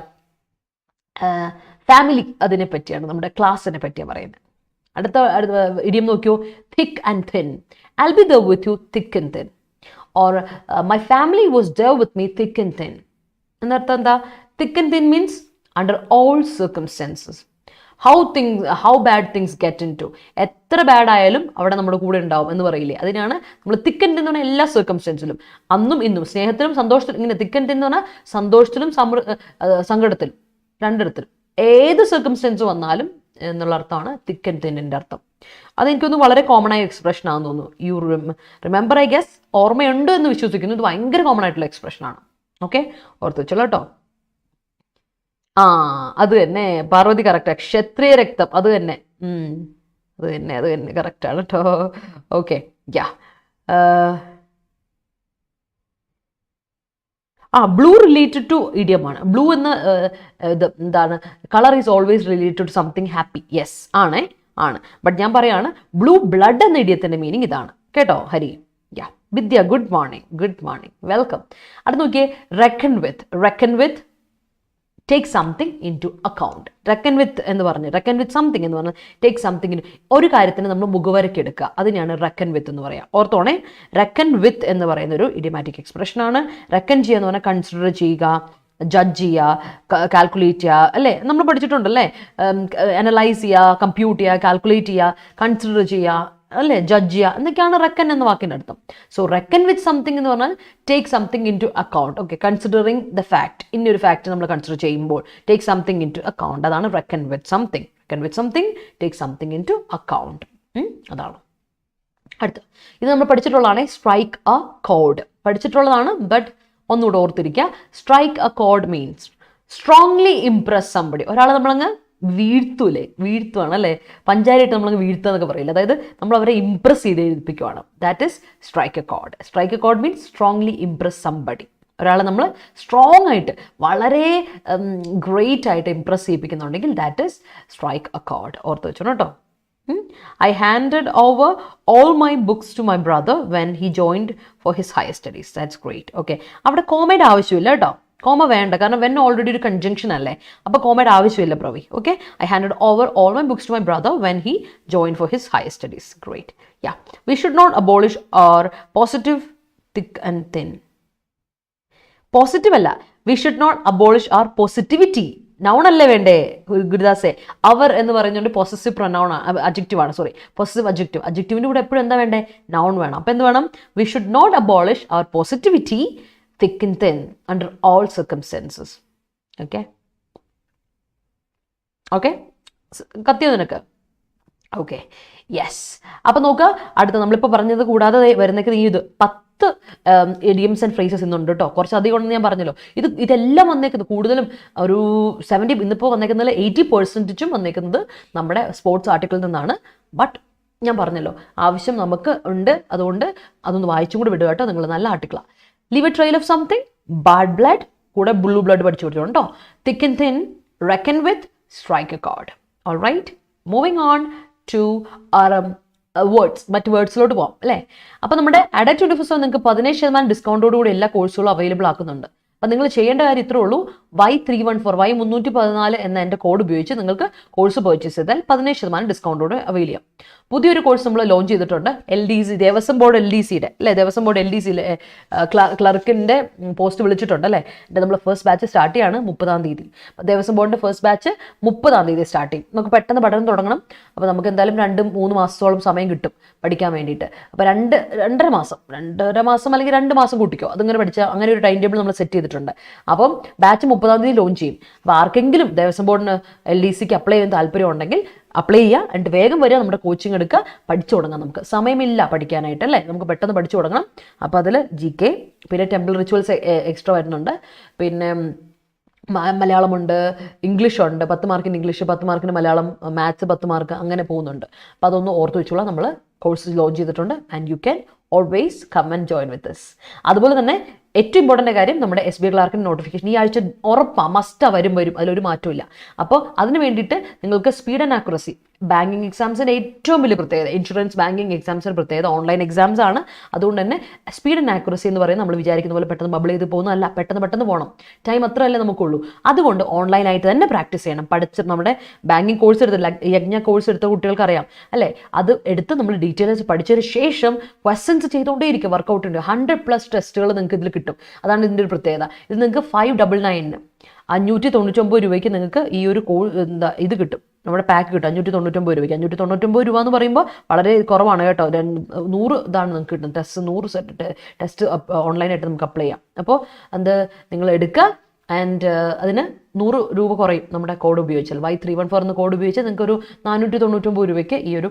ഫാമിലി അതിനെ പറ്റിയാണ്, നമ്മുടെ ക്ലാസ്സിനെ പറ്റിയാണ് പറയുന്നത്. അടുത്ത ഇഡിയം നോക്കിയോ, തിക്ക് and thin. I'll be there with you thick and thin. Or my family was there with me thick and thin. എന്നർത്ഥം എന്താ? Thick and thin means under all circumstances. How bad things get into. എത്ര ബാഡ് ആയാലും അവിടെ നമ്മുടെ കൂടെ ഉണ്ടാവും എന്ന് പറയില്ലേ, അതിനാണ് നമ്മൾ തിക്ക് ആൻഡ് തിൻ എന്ന് പറഞ്ഞാൽ എല്ലാ സർക്കംസ്റ്റൻസിലും, അന്നും ഇന്നും, സ്നേഹത്തിലും സന്തോഷത്തിലും. ഇങ്ങനെ തിക്ക് ആൻഡ് തിൻ എന്ന് പറഞ്ഞാൽ സന്തോഷത്തിലും സങ്കടത്തിലും രണ്ടിടത്തിലും ഏത് സർക്കംസ്റ്റൻസ് വന്നാലും എന്നുള്ള അർത്ഥമാണ് തിക്ക് ആൻഡ് തിന്നിൻ്റെ അർത്ഥം. അതെനിക്കൊന്ന് വളരെ കോമൺ ആയ എക്സ്പ്രഷൻ ആണെന്ന് തോന്നുന്നു. യു റിമെമ്പർ, ഐ ഗെസ്, ഓർമ്മയുണ്ട് എന്ന് വിശ്വസിക്കുന്നു. ഇത് ഭയങ്കര കോമൺ ആയിട്ടുള്ള എക്സ്പ്രഷനാണ്. ഓക്കെ, ഓർത്ത് വെച്ചോളൂ കേട്ടോ. അത് തന്നെ പാർവതി കറക്റ്റാ. ക്ഷത്രിയ രക്തം, അത് തന്നെ കറക്റ്റാണ് കേട്ടോ. Okay, yeah. Blue related to idiom ആണ്. ബ്ലൂ എന്ന ഇത് എന്താണ്, colour is always related to something happy. Yes, ആണ്. ബട്ട് ഞാൻ പറയാണ് ബ്ലൂ ബ്ലഡ് എന്ന ഇഡിയത്തിന്റെ മീനിങ് ഇതാണ് കേട്ടോ. Hari, yeah. Vidya, good morning, welcome. അടുത്ത് നോക്കിയേ, reckon with take something into account. Reckon with something എന്ന് പറഞ്ഞാൽ ടേക്ക് സംതിങ് ഇൻ, ഒരു കാര്യത്തിന് നമ്മൾ മുഖവരയ്ക്ക് എടുക്കുക, അതിനാണ് റെക്കൺ വിത്ത് എന്ന് പറയാം. ഓർത്തോണേ, റെക്കൺ വിത്ത് എന്ന് പറയുന്ന ഒരു ഇഡിയമാറ്റിക് എക്സ്പ്രഷൻ ആണ്. റെക്കൺ ചെയ്യുക എന്ന് പറഞ്ഞാൽ കൺസിഡർ ചെയ്യുക, ജഡ്ജ് ചെയ്യുക, കാൽക്കുലേറ്റ് ചെയ്യുക, അല്ലേ? നമ്മൾ പഠിച്ചിട്ടുണ്ടല്ലേ, അനലൈസ് ചെയ്യുക, കമ്പ്യൂട്ട് ചെയ്യുക, കാൽക്കുലേറ്റ് ചെയ്യുക, കൺസിഡർ ചെയ്യുക, അല്ലേ? ജഡ്ജ് ചെയ്യുക എന്നൊക്കെയാണ് റെക്കൺ എന്ന വാക്കിൻ്റെ അർത്ഥം. സോ റെക്കൺ വിത്ത് സംതിങ് എന്ന് പറഞ്ഞാൽ take something into account. Okay, considering the fact, ഇന്നൊരു ഫാക്ട് നമ്മൾ കൺസിഡർ ചെയ്യുമ്പോൾ take something into account, അതാണ് reckon with something. Take something into account, അതാണ്. അടുത്ത ഇത് നമ്മൾ പഠിച്ചിട്ടുള്ളതാണ്, സ്ട്രൈക്ക് എ കോഡ്. പഠിച്ചിട്ടുള്ളതാണ്, ബട്ട് ഒന്നുകൂടെ ഓർത്തിരിക്കുക. സ്ട്രൈക്ക് എ കോഡ് മീൻസ് സ്ട്രോങ്ലി ഇംപ്രസ് സംബഡി. ഒരാളെ നമ്മളങ്ങ് വീഴ്ത്തുവാണ്, അല്ലേ? പഞ്ചായത്ത് നമ്മളങ്ങ് വീഴ്ത്തുക എന്നൊക്കെ പറയില്ല, അതായത് നമ്മൾ അവരെ ഇംപ്രസ് ചെയ്ത് എഴുതിപ്പിക്കുവാണ്. ദാറ്റ് ഈസ് സ്ട്രൈക്ക് എ കോഡ്. സ്ട്രൈക്ക് എ കോഡ് മീൻസ് സ്ട്രോങ്ലി ഇംപ്രസ് സംബഡി. ഒരാളെ നമ്മൾ സ്ട്രോങ് ആയിട്ട്, വളരെ ഗ്രേറ്റ് ആയിട്ട് ഇംപ്രസ് ചെയ്യിപ്പിക്കുന്നുണ്ടെങ്കിൽ ദാറ്റ് ഈസ് സ്ട്രൈക്ക് എ കോഡ്. ഓർത്ത് വെച്ചോണം കേട്ടോ. I handed over all my books to my brother when he joined for his higher studies. That's great. Okay, അവിടെ കോമയുടെ ആവശ്യമില്ല കേട്ടോ. കോമ വേണ്ട, കാരണം വെൻ ഓൾറെഡി ഒരു കൺജങ്ഷൻ അല്ലേ, അപ്പോൾ കോമയുടെ ആവശ്യമില്ല Pravi. Okay, I handed over all my books to my brother when he joined for his higher studies. Great. Yeah, we should not abolish our positive thick and thin. പോസിറ്റീവ് അല്ല, we should not abolish our positivity. Noun അല്ലേ വേണ്ടേ ഗുരുദാസേ? അവർ എന്ന് പറയുന്നുണ്ട് പോസസീവ് പ്രൊനൗൺ, അഡ്ജക്റ്റീവ് ആണ്, സോറി, പോസസീവ് അഡ്ജക്റ്റീവ്. അഡ്ജക്റ്റീവിൻ്റെ കൂടെ എപ്പോഴും എന്താ വേണ്ടേ? നൗൺ വേണം. അപ്പോൾ എന്ത് വേണം? We should not abolish our positivity thick and thin under all circumstances. Okay, കത്തിയോ നിനക്ക്? Okay, yes. അപ്പം നോക്കുക, അടുത്ത നമ്മളിപ്പോൾ പറഞ്ഞത് കൂടാതെ വരുന്നേക്ക് നീ ഇത് 10 ഇഡിയംസ് ആൻഡ് ഫ്രേസസ് ഇന്നുണ്ട് കേട്ടോ. കുറച്ചധികം ഉണ്ടെന്ന് ഞാൻ പറഞ്ഞല്ലോ. ഇതെല്ലാം വന്നേക്കുന്നത് കൂടുതലും ഒരു 70, ഇന്നിപ്പോൾ വന്നേക്കുന്നത് 80% വന്നേക്കുന്നത് നമ്മുടെ സ്പോർട്സ് ആർട്ടിക്കിളിൽ നിന്നാണ്. ബട്ട് ഞാൻ പറഞ്ഞല്ലോ, ആവശ്യം നമുക്ക് ഉണ്ട്, അതുകൊണ്ട് അതൊന്ന് വായിച്ചും കൂടി വിടുക കേട്ടോ. നിങ്ങൾ നല്ല ആർട്ടിക്കിളാണ്. Leave a trail of something, bad blood, കൂടെ ബ്ലൂ ബ്ലഡ് പഠിച്ചു കൊടുത്തിട്ടുണ്ടോ. Thick and thin, reckon with, strike a കോഡ്. All right, moving on to words. മറ്റ് വേർഡ്സിലോട്ട് പോകാം അല്ലേ. അപ്പോൾ നമ്മുടെ Adda247 നിങ്ങൾക്ക് 17% ഡിസ്കൗണ്ടോടുകൂടി എല്ലാ കോഴ്സുകളും അവൈലബിൾ ആക്കുന്നുണ്ട്. അപ്പം നിങ്ങൾ ചെയ്യേണ്ട കാര്യം ഇത്രേ ഉള്ളൂ, Y314 എന്ന എൻ്റെ കോഡ് ഉപയോഗിച്ച് നിങ്ങൾക്ക് കോഴ്സ് പർച്ചേസ് ചെയ്താൽ 17% ഡിസ്കൗണ്ടോട് അവൈൽ ചെയ്യാം. പുതിയൊരു കോഴ്സ് നമ്മൾ ലോഞ്ച് ചെയ്തിട്ടുണ്ട്, LDC, ദേവസ്വം ബോർഡ് LDCയുടെ അല്ലേ, ദേവസ്വം ബോർഡ് LDCയിലെ ക്ലർക്കിൻ്റെ പോസ്റ്റ് വിളിച്ചിട്ടുണ്ട് അല്ലേ. നമ്മൾ ഫസ്റ്റ് ബാച്ച് സ്റ്റാർട്ട് ചെയ്യാണ് 30-ാം തീയതി. ദേവസ്വം ബോർഡിൻ്റെ ഫസ്റ്റ് ബാച്ച് 30-ാം തീയതി സ്റ്റാർട്ട് ചെയ്യും. നമുക്ക് പെട്ടെന്ന് പഠനം തുടങ്ങണം. അപ്പോൾ നമുക്ക് എന്തായാലും 2-3 മാസത്തോളം സമയം കിട്ടും പഠിക്കാൻ വേണ്ടിയിട്ട്. അപ്പോൾ 2.5 മാസം അല്ലെങ്കിൽ 2 മാസം കൂട്ടിക്കോ, അതിങ്ങനെ പഠിച്ചാൽ അങ്ങനെ ഒരു ടൈം ടേബിൾ നമ്മൾ സെറ്റ് ചെയ്തിട്ടുണ്ട്. ചെയ്തിട്ടുണ്ട്. അപ്പം ബാച്ച് 30-ാം തീയതി ലോഞ്ച് ചെയ്യും. അപ്പോൾ ആർക്കെങ്കിലും ദേവസ്വം ബോർഡിന് LDCക്ക് അപ്ലൈ ചെയ്യാൻ താല്പര്യം ഉണ്ടെങ്കിൽ അപ്ലൈ ചെയ്യുക. എന്നിട്ട് വേഗം വരിക, നമ്മുടെ കോച്ചിങ് എടുക്കുക, പഠിച്ചു തുടങ്ങാം. നമുക്ക് സമയമില്ല പഠിക്കാനായിട്ട് അല്ലേ, നമുക്ക് പെട്ടെന്ന് പഠിച്ചു തുടങ്ങണം. അപ്പോൾ അതിൽ GK, പിന്നെ ടെമ്പിൾ റിച്വൽസ് എക്സ്ട്രാ വരുന്നുണ്ട്, പിന്നെ മലയാളമുണ്ട്, ഇംഗ്ലീഷുണ്ട്, 10 മാർക്കിന് ഇംഗ്ലീഷ്, 10 മാർക്കിന് മലയാളം, മാത്സ് 10 മാർക്ക്, അങ്ങനെ പോകുന്നുണ്ട്. അപ്പോൾ അതൊന്ന് ഓർത്ത് വെച്ചോളാം. നമ്മൾ കോഴ്സ് ലോഞ്ച് ചെയ്തിട്ടുണ്ട്. And you can always come and join with us. അതുപോലെ തന്നെ ഏറ്റവും ഇമ്പോർട്ടൻ്റ് കാര്യം, നമ്മുടെ SBI ക്ലാർക്കിൻ്റെ നോട്ടിഫിക്കേഷൻ ഈ ആഴ്ച ഉറപ്പാണ്, മസ്റ്റാണ്, വരും, അതിലൊരു മാറ്റമില്ല. അപ്പോൾ അതിന് വേണ്ടിയിട്ട് നിങ്ങൾക്ക് സ്പീഡ് ആൻഡ് ആക്യുറസി, ബാങ്കിങ് എക്സാംസിൻ്റെ ഏറ്റവും വലിയ പ്രത്യേകത, ഇൻഷുറൻസ് ബാങ്കിങ് എക്സാംസിൻ്റെ പ്രത്യേകത ഓൺലൈൻ എക്സാംസ് ആണ്. അതുകൊണ്ട് തന്നെ സ്പീഡ് ആൻഡ് ആക്യുറസി എന്ന് പറയുന്നത് നമ്മൾ വിചാരിക്കുന്ന പോലെ പെട്ടെന്ന് ബബിൾ ചെയ്ത് പോകുന്നതല്ല, പെട്ടെന്ന് പോകണം. ടൈം അത്രയല്ലേ നമുക്കുള്ളൂ. അതുകൊണ്ട് ഓൺലൈനായിട്ട് തന്നെ പ്രാക്ടീസ് ചെയ്യണം. നമ്മുടെ ബാങ്കിങ് കോഴ്സ് എടുത്ത, യജ്ഞ കോഴ്സ് എടുത്ത കുട്ടികൾക്ക് അറിയാം അല്ലേ, അത് എടുത്ത് നമ്മൾ ഡീറ്റെയിൽസ് പഠിച്ചതിന് ശേഷം ക്വസ്റ്റ്യൻസ് ചെയ്തുകൊണ്ടേയിരിക്കും. വർക്കൗട്ടുണ്ട് 100+ ടെസ്റ്റുകൾ നിങ്ങൾക്ക് ഇതിൽ കിട്ടും. അതാണ് ഇതിൻ്റെ ഒരു പ്രത്യേകത. ഇത് നിങ്ങൾക്ക് 599 599 രൂപയ്ക്ക് നിങ്ങൾക്ക് ഈ ഒരു ഇത് കിട്ടും, നമ്മുടെ പാക്ക് കിട്ടും. 599 രൂപയ്ക്ക്. 599 രൂപ എന്ന് പറയുമ്പോൾ വളരെ കുറവാണ് കേട്ടോ. 100 ഇതാണ് നിങ്ങൾക്ക് കിട്ടുന്നത്. 100 സെറ്റ് ടെസ്റ്റ് ഓൺലൈനായിട്ട് നമുക്ക് അപ്ലൈ ചെയ്യാം. അപ്പോൾ അത് നിങ്ങൾ എടുക്കുക. ആൻഡ് അതിന് 100 രൂപ കുറയും നമ്മുടെ കോഡ് ഉപയോഗിച്ചാൽ. Y314 എന്ന കോഡ് ഉപയോഗിച്ചാൽ നിങ്ങൾക്ക് ഒരു 499 രൂപയ്ക്ക് ഈ ഒരു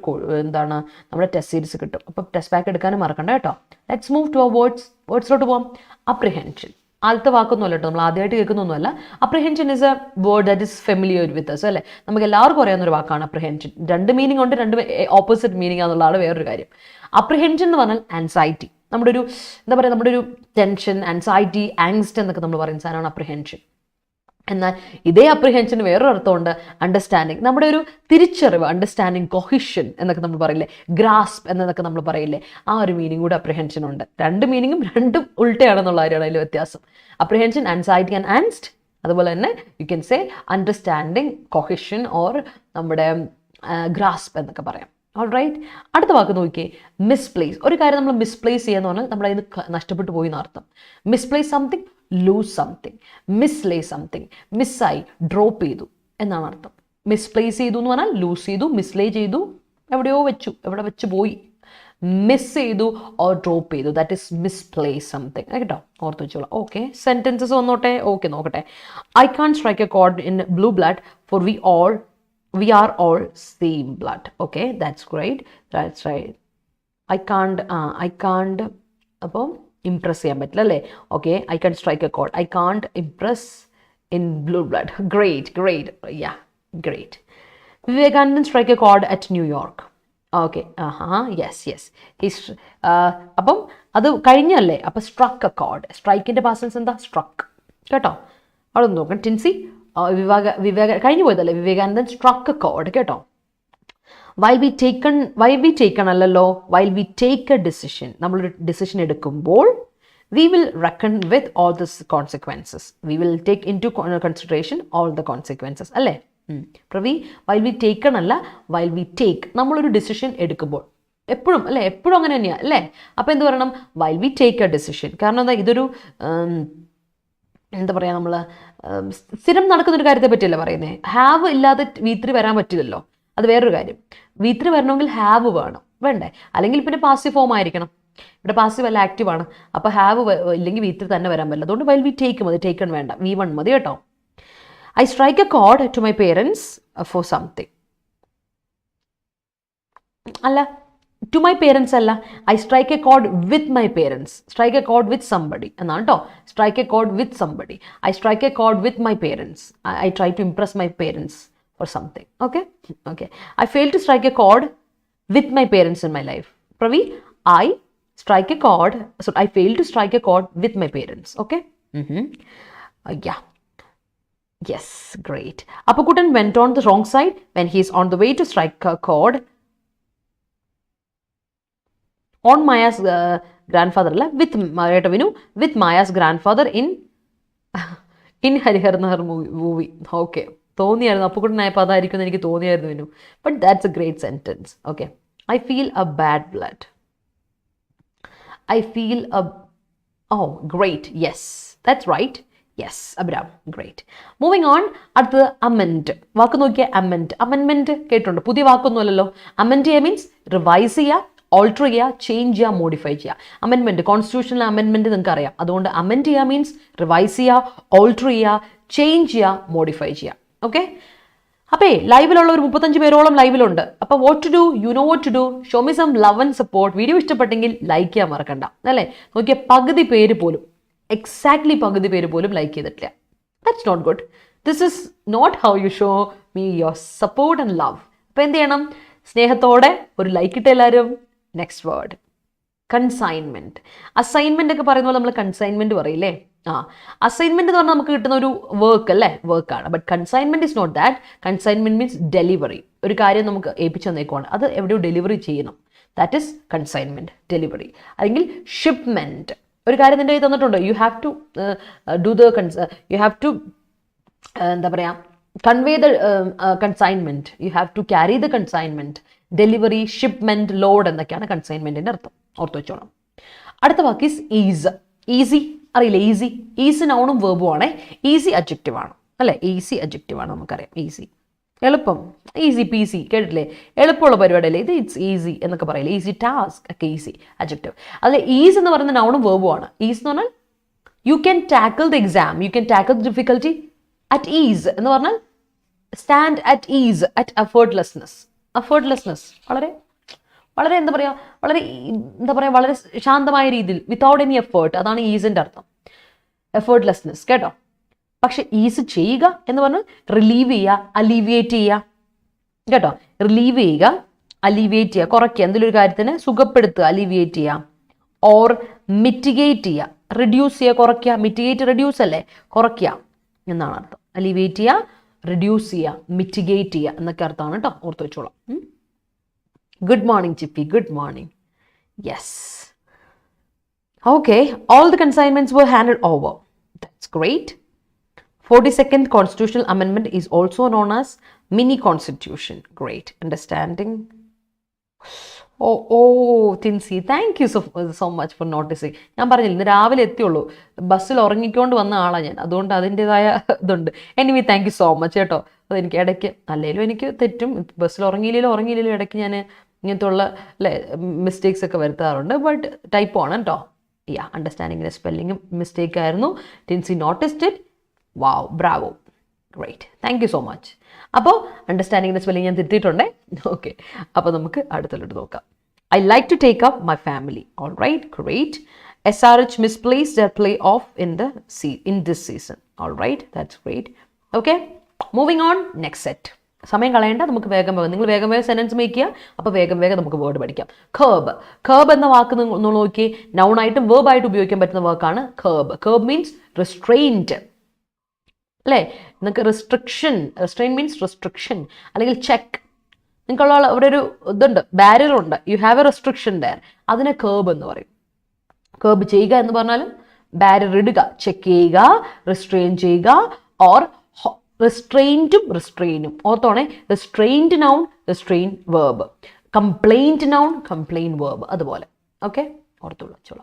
നമ്മുടെ ടെസ്റ്റ് സീരീസ് കിട്ടും. അപ്പോൾ ടെസ്റ്റ് പാക്ക് എടുക്കാനും മറക്കണ്ട കേട്ടോ. ലെറ്റ്സ് മൂവ് ടു വേർഡ്സിലോട്ട് പോകാം. അപ്രിഹെൻഷൻ ആദ്യത്തെ വാക്കൊന്നുമല്ല കേട്ടോ, നമ്മൾ ആദ്യമായിട്ട് കേൾക്കുന്നൊന്നുമല്ല. Apprehension is a word that is familiar with us അല്ലേ. നമുക്ക് എല്ലാവർക്കും അറിയാവുന്നൊരു വാക്കാണ് അപ്രിഹെൻഷൻ. 2 മീനിങ് ഉണ്ട്, 2 ഓപ്പോസിറ്റ് മീനിങ് ആണെന്നുള്ളതാണ് വേറൊരു കാര്യം. അപ്രിഹെൻഷൻ എന്ന് പറഞ്ഞാൽ ആൻസൈറ്റി, നമ്മുടെ ഒരു നമ്മുടെ ഒരു ടെൻഷൻ, ആൻസൈറ്റി, ആങ്സ്റ്റ് എന്നൊക്കെ നമ്മൾ പറയുന്ന സാധനമാണ് അപ്രിഹെൻഷൻ. എന്നാൽ ഇതേ അപ്രിഹെൻഷന് വേറൊരു അർത്ഥമുണ്ട്, അണ്ടർസ്റ്റാൻഡിങ്, നമ്മുടെ ഒരു തിരിച്ചറിവ്, അണ്ടർസ്റ്റാൻഡിങ്, കൊഹിഷൻ എന്നൊക്കെ നമ്മൾ പറയില്ലേ, ഗ്രാസ്പ് എന്നതൊക്കെ നമ്മൾ പറയില്ലേ, ആ ഒരു മീനിങ് കൂടെ അപ്രിഹെൻഷൻ ഉണ്ട്. 2 മീനിങ്ങും 2 ഉൾട്ടയാണെന്നുള്ള കാര്യമാണ് അതിൽ വ്യത്യാസം. Apprehension, anxiety and angst. അതുപോലെ തന്നെ you can say understanding, cohesion or നമ്മുടെ ഗ്രാസ്പ് എന്നൊക്കെ പറയാം. ഓൾറൈറ്റ്, അടുത്ത വാക്ക് നോക്കിയേ, മിസ്പ്ലേസ്. ഒരു കാര്യം നമ്മൾ മിസ്പ്ലേസ് ചെയ്യാന്ന് പറഞ്ഞാൽ നമ്മൾ അതിന് നഷ്ടപ്പെട്ടു പോയി എന്നർത്ഥം. Misplace something, lose something, mislay something, മിസ്സായി, ഡ്രോപ്പ് ചെയ്തു എന്നാണ് അർത്ഥം. മിസ്പ്ലേസ് ചെയ്തു എന്ന് പറഞ്ഞാൽ ലൂസ് ചെയ്തു, മിസ്ലേ ചെയ്തു, എവിടെയോ വെച്ചു, എവിടെ വെച്ച് പോയി. മിസ് ചെയ്തു ഓർ ഡ്രോപ്പ് ചെയ്തു, ദാറ്റ് ഇസ് മിസ്പ്ലേസ് സംതിങ് കേട്ടോ, ഓർത്ത് വെച്ചോളാം. ഓക്കെ, സെൻറ്റൻസസ് വന്നോട്ടെ. ഓക്കെ, നോക്കട്ടെ. I can strike a chord in blue blood for we are all same blood. Okay, that's great. That's right. I can't അപ്പോൾ ഇംപ്രസ് ചെയ്യാൻ പറ്റില്ല അല്ലേ. Okay, I can strike a chord, I can't impress in blue blood. Great, yeah, great. Vivekanandan strike a chord at New York. Okay, yes. അപ്പം അത് കഴിഞ്ഞല്ലേ, അപ്പം സ്ട്രക്ക് എ കോർഡ്. സ്ട്രൈക്കിൻ്റെ പാസൻസ് എന്താ, സ്ട്രക്ക് കേട്ടോ. അവിടെ നോക്കണം. ടിൻസി കഴിഞ്ഞു പോയതല്ലേ, വിവേകാനന്ദൻ സ്ട്രക്ക് എ കോർഡ് കേട്ടോ. വൈൽ ബി ടേക്കൺ അല്ലല്ലോ, while be take a decision. നമ്മളൊരു ഡിസിഷൻ എടുക്കുമ്പോൾ we will reckon with all the consequences. We will take into consideration all the consequences അല്ലേ. പ്രവി, വൈൽ ബി ടേക്കൺ അല്ല, വൈൽ ബി ടേക്ക്. നമ്മളൊരു ഡിസിഷൻ എടുക്കുമ്പോൾ എപ്പോഴും അല്ലേ, എപ്പോഴും അങ്ങനെ തന്നെയാണ് അല്ലേ. അപ്പോൾ എന്ത് പറയണം, while be take a decision. കാരണം എന്താ, ഇതൊരു എന്താ പറയുക, നമ്മൾ സ്ഥിരം നടക്കുന്നൊരു കാര്യത്തെ പറ്റിയല്ല പറയുന്നത്. ഹാവ് ഇല്ലാതെ V3 വരാൻ പറ്റില്ലല്ലോ, അത് വേറൊരു കാര്യം. V3 വരണമെങ്കിൽ ഹാവ് വേണ്ടേ, അല്ലെങ്കിൽ പിന്നെ പാസീവ് ഫോം ആയിരിക്കണം. ഇവിടെ പാസീവ് അല്ല, ആക്റ്റീവ് ആണ്. അപ്പോൾ ഹാവ് ഇല്ലെങ്കിൽ V3 തന്നെ വരാൻ പറ്റില്ല. അതുകൊണ്ട് വൈൽ ബി ടേക്ക് മതി, ടേക്കൺ വേണ്ട, V1 മതി കേട്ടോ. I strike a chord to my parents for something. അല്ല, ടു മൈ പേരൻസ് അല്ല, I strike a chord with my parents. Strike a chord with somebody എന്നാണ് കേട്ടോ. Strike a chord with somebody. I strike a chord with my parents. I try to impress my parents for something. Okay. I fail to strike a chord with my parents in my life. Pravi, I strike a chord, so I failed to strike a chord with my parents. Okay. Yeah. Yes, great. Appakutan went on the wrong side when he is on the way to strike a chord on Maya's grandfather with Maya's grandfather in Hariharnahar movie. Okay. തോന്നിയായിരുന്നു അപ്പുക്കുട്ടനായപ്പോൾ അതായിരിക്കും എനിക്ക് തോന്നിയായിരുന്നു Vinu. But that's a great sentence. Okay. I feel a bad blood. I feel great. Yes, that's right. Yes, Abram, great. Moving on, അടുത്തത് amend. വാക്ക് നോക്കിയാൽ amendment കേട്ടിട്ടുണ്ട്. പുതിയ വാക്കൊന്നുമല്ലല്ലോ. amend means റിവൈസ് ചെയ്യുക, ഓൾട്ടർ ചെയ്യുക, ചേഞ്ച് ചെയ്യുക, മോഡിഫൈ ചെയ്യുക. അമെൻമെൻറ്റ്, കോൺസ്റ്റിറ്റ്യൂഷണൽ അമെൻമെൻറ്റ് നിങ്ങൾക്ക് അറിയാം. അതുകൊണ്ട് അമെൻഡ് ചെയ്യുക മീൻസ് റിവൈസ് ചെയ്യുക, ഓൾട്ടർ ചെയ്യുക, ചേഞ്ച് ചെയ്യുക, മോഡിഫൈ ചെയ്യുക. ഓക്കെ, അപ്പോൾ ലൈവിലുള്ള ഒരു 35 പേരോളം ലൈവിലുണ്ട്. അപ്പോൾ what to do, you know what to do, show me some love and support. Video ഇഷ്ടപ്പെട്ടെങ്കിൽ ലൈക്ക് ചെയ്യാൻ മറക്കണ്ട, അല്ലേ? നോക്കിയ പകുതി പേര് പോലും, എക്സാക്ട്ലി പകുതി പേര് പോലും ലൈക്ക് ചെയ്തിട്ടില്ല. That's not good. This is not how you show me your support and love. അപ്പോൾ എന്ത് ചെയ്യണം? സ്നേഹത്തോടെ ഒരു ലൈക്ക് ഇട്ട് എല്ലാവരും. Next word consignment. അസൈൻമെൻ്റ് ഒക്കെ പറയുന്ന പോലെ നമ്മൾ കൺസൈൻമെൻറ്റ് പറയില്ലേ? അസൈൻമെൻറ്റ് എന്ന് പറഞ്ഞാൽ നമുക്ക് കിട്ടുന്ന ഒരു വർക്ക് അല്ലേ, വർക്കാണ്. But consignment is not that. Consignment means delivery. ഒരു കാര്യം നമുക്ക് ഏൽപ്പിച്ചു തന്നേക്കുവാണ്, അത് എവിടെയോ ഡെലിവറി ചെയ്യണം. That is consignment, delivery. അല്ലെങ്കിൽ ഷിപ്മെൻറ്റ്. ഒരു കാര്യം നിൻ്റെ കയ്യിൽ തന്നിട്ടുണ്ട്, you have to do the you have to എന്താ പറയുക, convey the consignment, you have to carry the consignment. Delivery, shipment, load എന്നൊക്കെയാണ് കൺസൈൻമെൻറ്റിൻ്റെ അർത്ഥം. ഓർത്ത് വെച്ചോണം. അടുത്ത വാക്ക് ഈസ് ഈസ്. ഈസി അറിയില്ലേ? ഈസി. ഈസ് നൗണും വേർബും ആണേ. ഈസി അഡ്ജക്റ്റീവ് ആണ്, അല്ലേ? ഈസി അഡ്ജക്റ്റീവ് ആണ്, നമുക്കറിയാം. ഈസി, എളുപ്പം. ഈസി പീസി കേട്ടിട്ടില്ലേ? എളുപ്പമുള്ള പരിപാടിയല്ലേ ഇത്? ഇറ്റ്സ് ഈസി എന്നൊക്കെ പറയില്ലേ? ഈസി ടാസ്ക് ഒക്കെ ഈസി അഡ്ജക്റ്റീവ്. അതിൽ ഈസ് എന്ന് പറയുന്ന നൗണും വേർബും ആണ്. ഈസ് എന്ന് പറഞ്ഞാൽ you can tackle the exam, you can tackle the difficulty at is എന്ന് പറഞ്ഞാൽ സ്റ്റാൻഡ് അറ്റ് ഈസ്, അറ്റ് എഫേർട്ട്ലെസ്നെസ്. എഫേർട്ട്ലെസ്നെസ് വളരെ വളരെ എന്താ പറയുക, വളരെ ശാന്തമായ രീതിയിൽ, വിത്തൗട്ട് എനി എഫേർട്ട്. അതാണ് ഈസിൻ്റെ അർത്ഥം, എഫേർട്ട്ലെസ്നെസ്. കേട്ടോ? പക്ഷെ ഈസ് ചെയ്യുക എന്ന് പറഞ്ഞാൽ റിലീവ് ചെയ്യുക, അലീവിയേറ്റ് ചെയ്യുക. കേട്ടോ? റിലീവ് ചെയ്യുക, അലീവിയേറ്റ് ചെയ്യുക, കുറയ്ക്കുക, എന്തെങ്കിലും ഒരു കാര്യത്തിന് സുഖപ്പെടുത്തുക, അലീവിയേറ്റ് ചെയ്യുക. ഓർ മിറ്റിഗേറ്റ് ചെയ്യുക, റിഡ്യൂസ് ചെയ്യുക, കുറയ്ക്കുക. മിറ്റിഗേറ്റ് റിഡ്യൂസ് അല്ലേ, കുറയ്ക്കുക എന്നാണ് അർത്ഥം. അലീവിയേറ്റ് ചെയ്യുക, റിഡ്യൂസ് ചെയ്യുക, മിറ്റിഗേറ്റ് ചെയ്യുക എന്നൊക്കെ അർത്ഥമാണ് കേട്ടോ. ഓർത്ത് വെച്ചോളാം. Good morning, Chippy. Good morning. Yes. Okay. All the consignments were handed over. That's great. 42nd Constitutional Amendment is also known as Mini Constitution. Great. Understanding. Tinsy. Thank you so much for noticing. ഞാൻ പറഞ്ഞില്ല, ഇന്ന് രാവിലെ എത്തിയുള്ളൂ. ബസ്സിൽ ഉറങ്ങിക്കൊണ്ട് വന്ന ആളാണ് ഞാൻ. അതുകൊണ്ട് അതിൻ്റെതായ ഇതുണ്ട്. Anyway thank you so much കേട്ടോ. അതെനിക്ക് ഇടയ്ക്ക് അല്ലെങ്കിലും എനിക്ക് തെറ്റും. ബസ്സിൽ ഉറങ്ങിയില്ലെങ്കിലും ഇടയ്ക്ക് ഞാൻ ഇങ്ങനത്തെ ഉള്ള അല്ലേ മിസ്റ്റേക്സ് ഒക്കെ വരുത്താറുണ്ട്. ബട്ട് ടൈപ്പ് ആണ് കേട്ടോ. അണ്ടർസ്റ്റാൻഡിങ്ങിൻ്റെ സ്പെല്ലിങ്ങും മിസ്റ്റേക്ക് ആയിരുന്നു. Tincy noticed it. Wow, Bravo, great, thank you so much. അപ്പോൾ അണ്ടർസ്റ്റാൻഡിങ്ങിൻ്റെ സ്പെല്ലിങ് ഞാൻ തിരുത്തിയിട്ടുണ്ടേ. ഓക്കെ, അപ്പോൾ നമുക്ക് അടുത്തോട്ട് നോക്കാം. I like to take up my family. All right, great. SRH misplaced their play off in this season. All right, that's great. Okay, moving on, next set. സമയം കളയേണ്ട, നമുക്ക് വേഗം നിങ്ങൾ വേഗം സെൻറ്റൻസ് മേക്ക് ചെയ്യുക. അപ്പോൾ വേഗം നമുക്ക് വേർഡ് പഠിക്കാം. കർബ്. കർബ് എന്ന വാക്ക് നിങ്ങൾ നോക്കി, നൗണായിട്ടും വേർബായിട്ട് ഉപയോഗിക്കാൻ പറ്റുന്ന വാക്കാണ് കർബ്. കർബ് മീൻസ് റിസ്ട്രെയിൻറ്റ് അല്ലേ? നിങ്ങൾക്ക് റിസ്ട്രെയിൻ മീൻസ് റെസ്ട്രിക്ഷൻ അല്ലെങ്കിൽ ചെക്ക്. നിങ്ങൾക്കുള്ള അവിടെ ഒരു ഇതുണ്ട്, ബാരിയർ ഉണ്ട്, you have a restriction there, അതിനെ കർബ് എന്ന് പറയും. കർബ് ചെയ്യുക എന്ന് പറഞ്ഞാലും ബാരിയർ ഇടുക, ചെക്ക് ചെയ്യുക, റിസ്ട്രെയിൻ ചെയ്യുക. ഓർ റിസ്ട്രെയിനും ഓർത്തോണേ. Restraint noun, restrain verb. Complaint noun, complain verb. അതുപോലെ. ഓക്കെ, ഓർത്തുള്ള ചോള.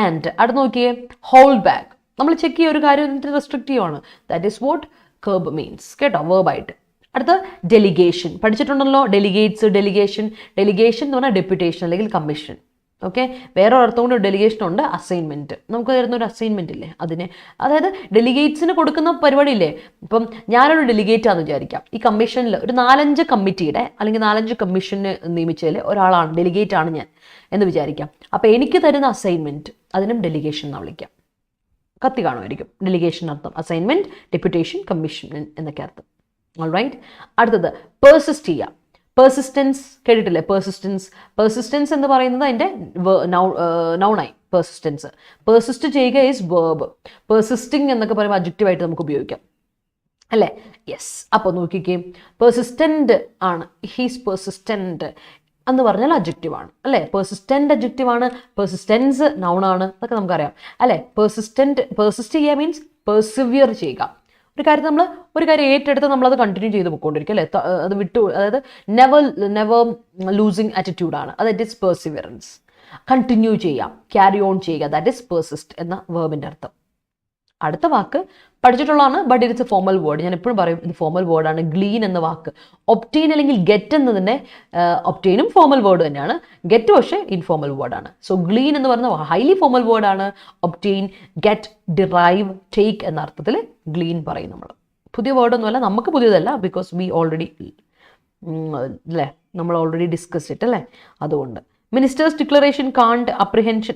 ആൻഡ് അടുത്ത് നോക്കിയേ, ഹോൾഡ് ബാക്ക്. നമ്മൾ ചെക്ക് ചെയ്യുക ഒരു കാര്യം റെസ്ട്രിക്റ്റ് ചെയ്യുവാണ്. That is what curb means. കേട്ടോ? വേർബായിട്ട്. അടുത്ത ഡെലിഗേഷൻ പഠിച്ചിട്ടുണ്ടല്ലോ. ഡെലിഗേറ്റ്സ്, ഡെലിഗേഷൻ എന്ന് പറഞ്ഞാൽ ഡെപ്യൂട്ടേഷൻ അല്ലെങ്കിൽ കമ്മീഷൻ. ഓക്കെ, വേറെ അർത്ഥം കൊണ്ട് ഡെലിഗേഷൻ ഉണ്ട്. അസൈൻമെൻറ്റ്, നമുക്ക് തരുന്ന ഒരു അസൈൻമെൻറ്റ് ഇല്ലേ അതിനെ, അതായത് ഡെലിഗേറ്റ്സിന് കൊടുക്കുന്ന പരിപാടി ഇല്ലേ. ഇപ്പം ഞാനൊരു ഡെലിഗേറ്റ് ആണെന്ന് വിചാരിക്കാം. ഈ കമ്മീഷനിൽ ഒരു 4-5 കമ്മിറ്റിയുടെ അല്ലെങ്കിൽ 4-5 കമ്മീഷന് നിയമിച്ചതിൽ ഒരാളാണ്, ഡെലിഗേറ്റ് ആണ് ഞാൻ എന്ന് വിചാരിക്കാം. അപ്പോൾ എനിക്ക് തരുന്ന അസൈൻമെൻറ്റ് അതിനും ഡെലിഗേഷൻ എന്നാണ് വിളിക്കാം. കത്തി കാണുമായിരിക്കും ഡെലിഗേഷൻ അർത്ഥം. അസൈൻമെൻറ്റ്, ഡെപ്യൂട്ടേഷൻ, കമ്മീഷൻ എന്നൊക്കെ അർത്ഥം. All right. അടുത്തത് പെർസിസ്റ്റ് ചെയ്യുക. പെർസിസ്റ്റൻസ് കേട്ടിട്ടില്ലേ? പെർസിസ്റ്റൻസ് എന്ന് പറയുന്നത് അതിൻ്റെ നൗണായി. പെർസിസ്റ്റ് ചെയ്യുക ഈസ് വേർബ്. പെർസിസ്റ്റിംഗ് എന്നൊക്കെ പറയുമ്പോൾ അഡ്ജക്റ്റീവായിട്ട് നമുക്ക് ഉപയോഗിക്കാം അല്ലേ? യെസ്. അപ്പോൾ നോക്കിക്കേ, പെർസിസ്റ്റൻ്റ് ആണ്. ഹീസ് പെർസിസ്റ്റൻ്റ് എന്ന് പറഞ്ഞാൽ അഡ്ജക്റ്റീവാണ് അല്ലേ? പെർസിസ്റ്റൻ്റ് അഡ്ജക്റ്റീവാണ്. പെർസിസ്റ്റൻസ് നൗണാണ്. അതൊക്കെ നമുക്കറിയാം അല്ലേ? പെർസിസ്റ്റ് ചെയ്യുക മീൻസ് പെർസിവിയർ ചെയ്യുക. ഒരു കാര്യം ഏറ്റെടുത്ത് നമ്മളത് കണ്ടിന്യൂ ചെയ്ത് പോയിക്കൊണ്ടിരിക്കും അല്ലേ? അത് അതായത് നെവർ ലൂസിങ് ആറ്റിറ്റ്യൂഡാണ്. അത് ഇറ്റ് ഇസ് പെർസിവിയറൻസ്. കണ്ടിന്യൂ ചെയ്യാം, ക്യാരി ഓൺ ചെയ്യുക, ദാറ്റ് ഇസ് പെർസിസ്റ്റ് എന്ന വേർബിൻ്റെ അർത്ഥം. അടുത്ത വാക്ക് പഠിച്ചിട്ടുള്ളതാണ്, but it's a formal word. ഞാൻ എപ്പോഴും പറയും ഇത് ഫോമൽ വേർഡാണ്. ഗ്ലീൻ എന്ന വാക്ക്, ഒബ്റ്റെയിൻ അല്ലെങ്കിൽ ഗെറ്റ് എന്നതിൻ്റെ ഒബ്റ്റെയിനും ഫോമൽ വേർഡ് തന്നെയാണ്, ഗെറ്റ് പക്ഷേ ഇൻഫോമൽ വേർഡാണ്. സോ ഗ്ലീൻ എന്ന് പറയുന്നത് ഹൈലി ഫോമൽ വേർഡാണ്. ഒബ്റ്റെയിൻ, ഗെറ്റ്, ഡിറൈവ്, ടേക്ക് എന്ന അർത്ഥത്തിൽ ഗ്ലീൻ പറയും നമ്മൾ. പുതിയ വേർഡൊന്നുമല്ല, നമുക്ക് പുതിയതല്ല, ബിക്കോസ് വി ഓൾറെഡി അല്ലേ, നമ്മൾ ഓൾറെഡി ഡിസ്കസ് ഇട്ട് അല്ലേ, അതുകൊണ്ട്. മിനിസ്റ്റേഴ്സ് ഡിക്ലറേഷൻ കാണ്ട് അപ്രിഹെൻഷൻ,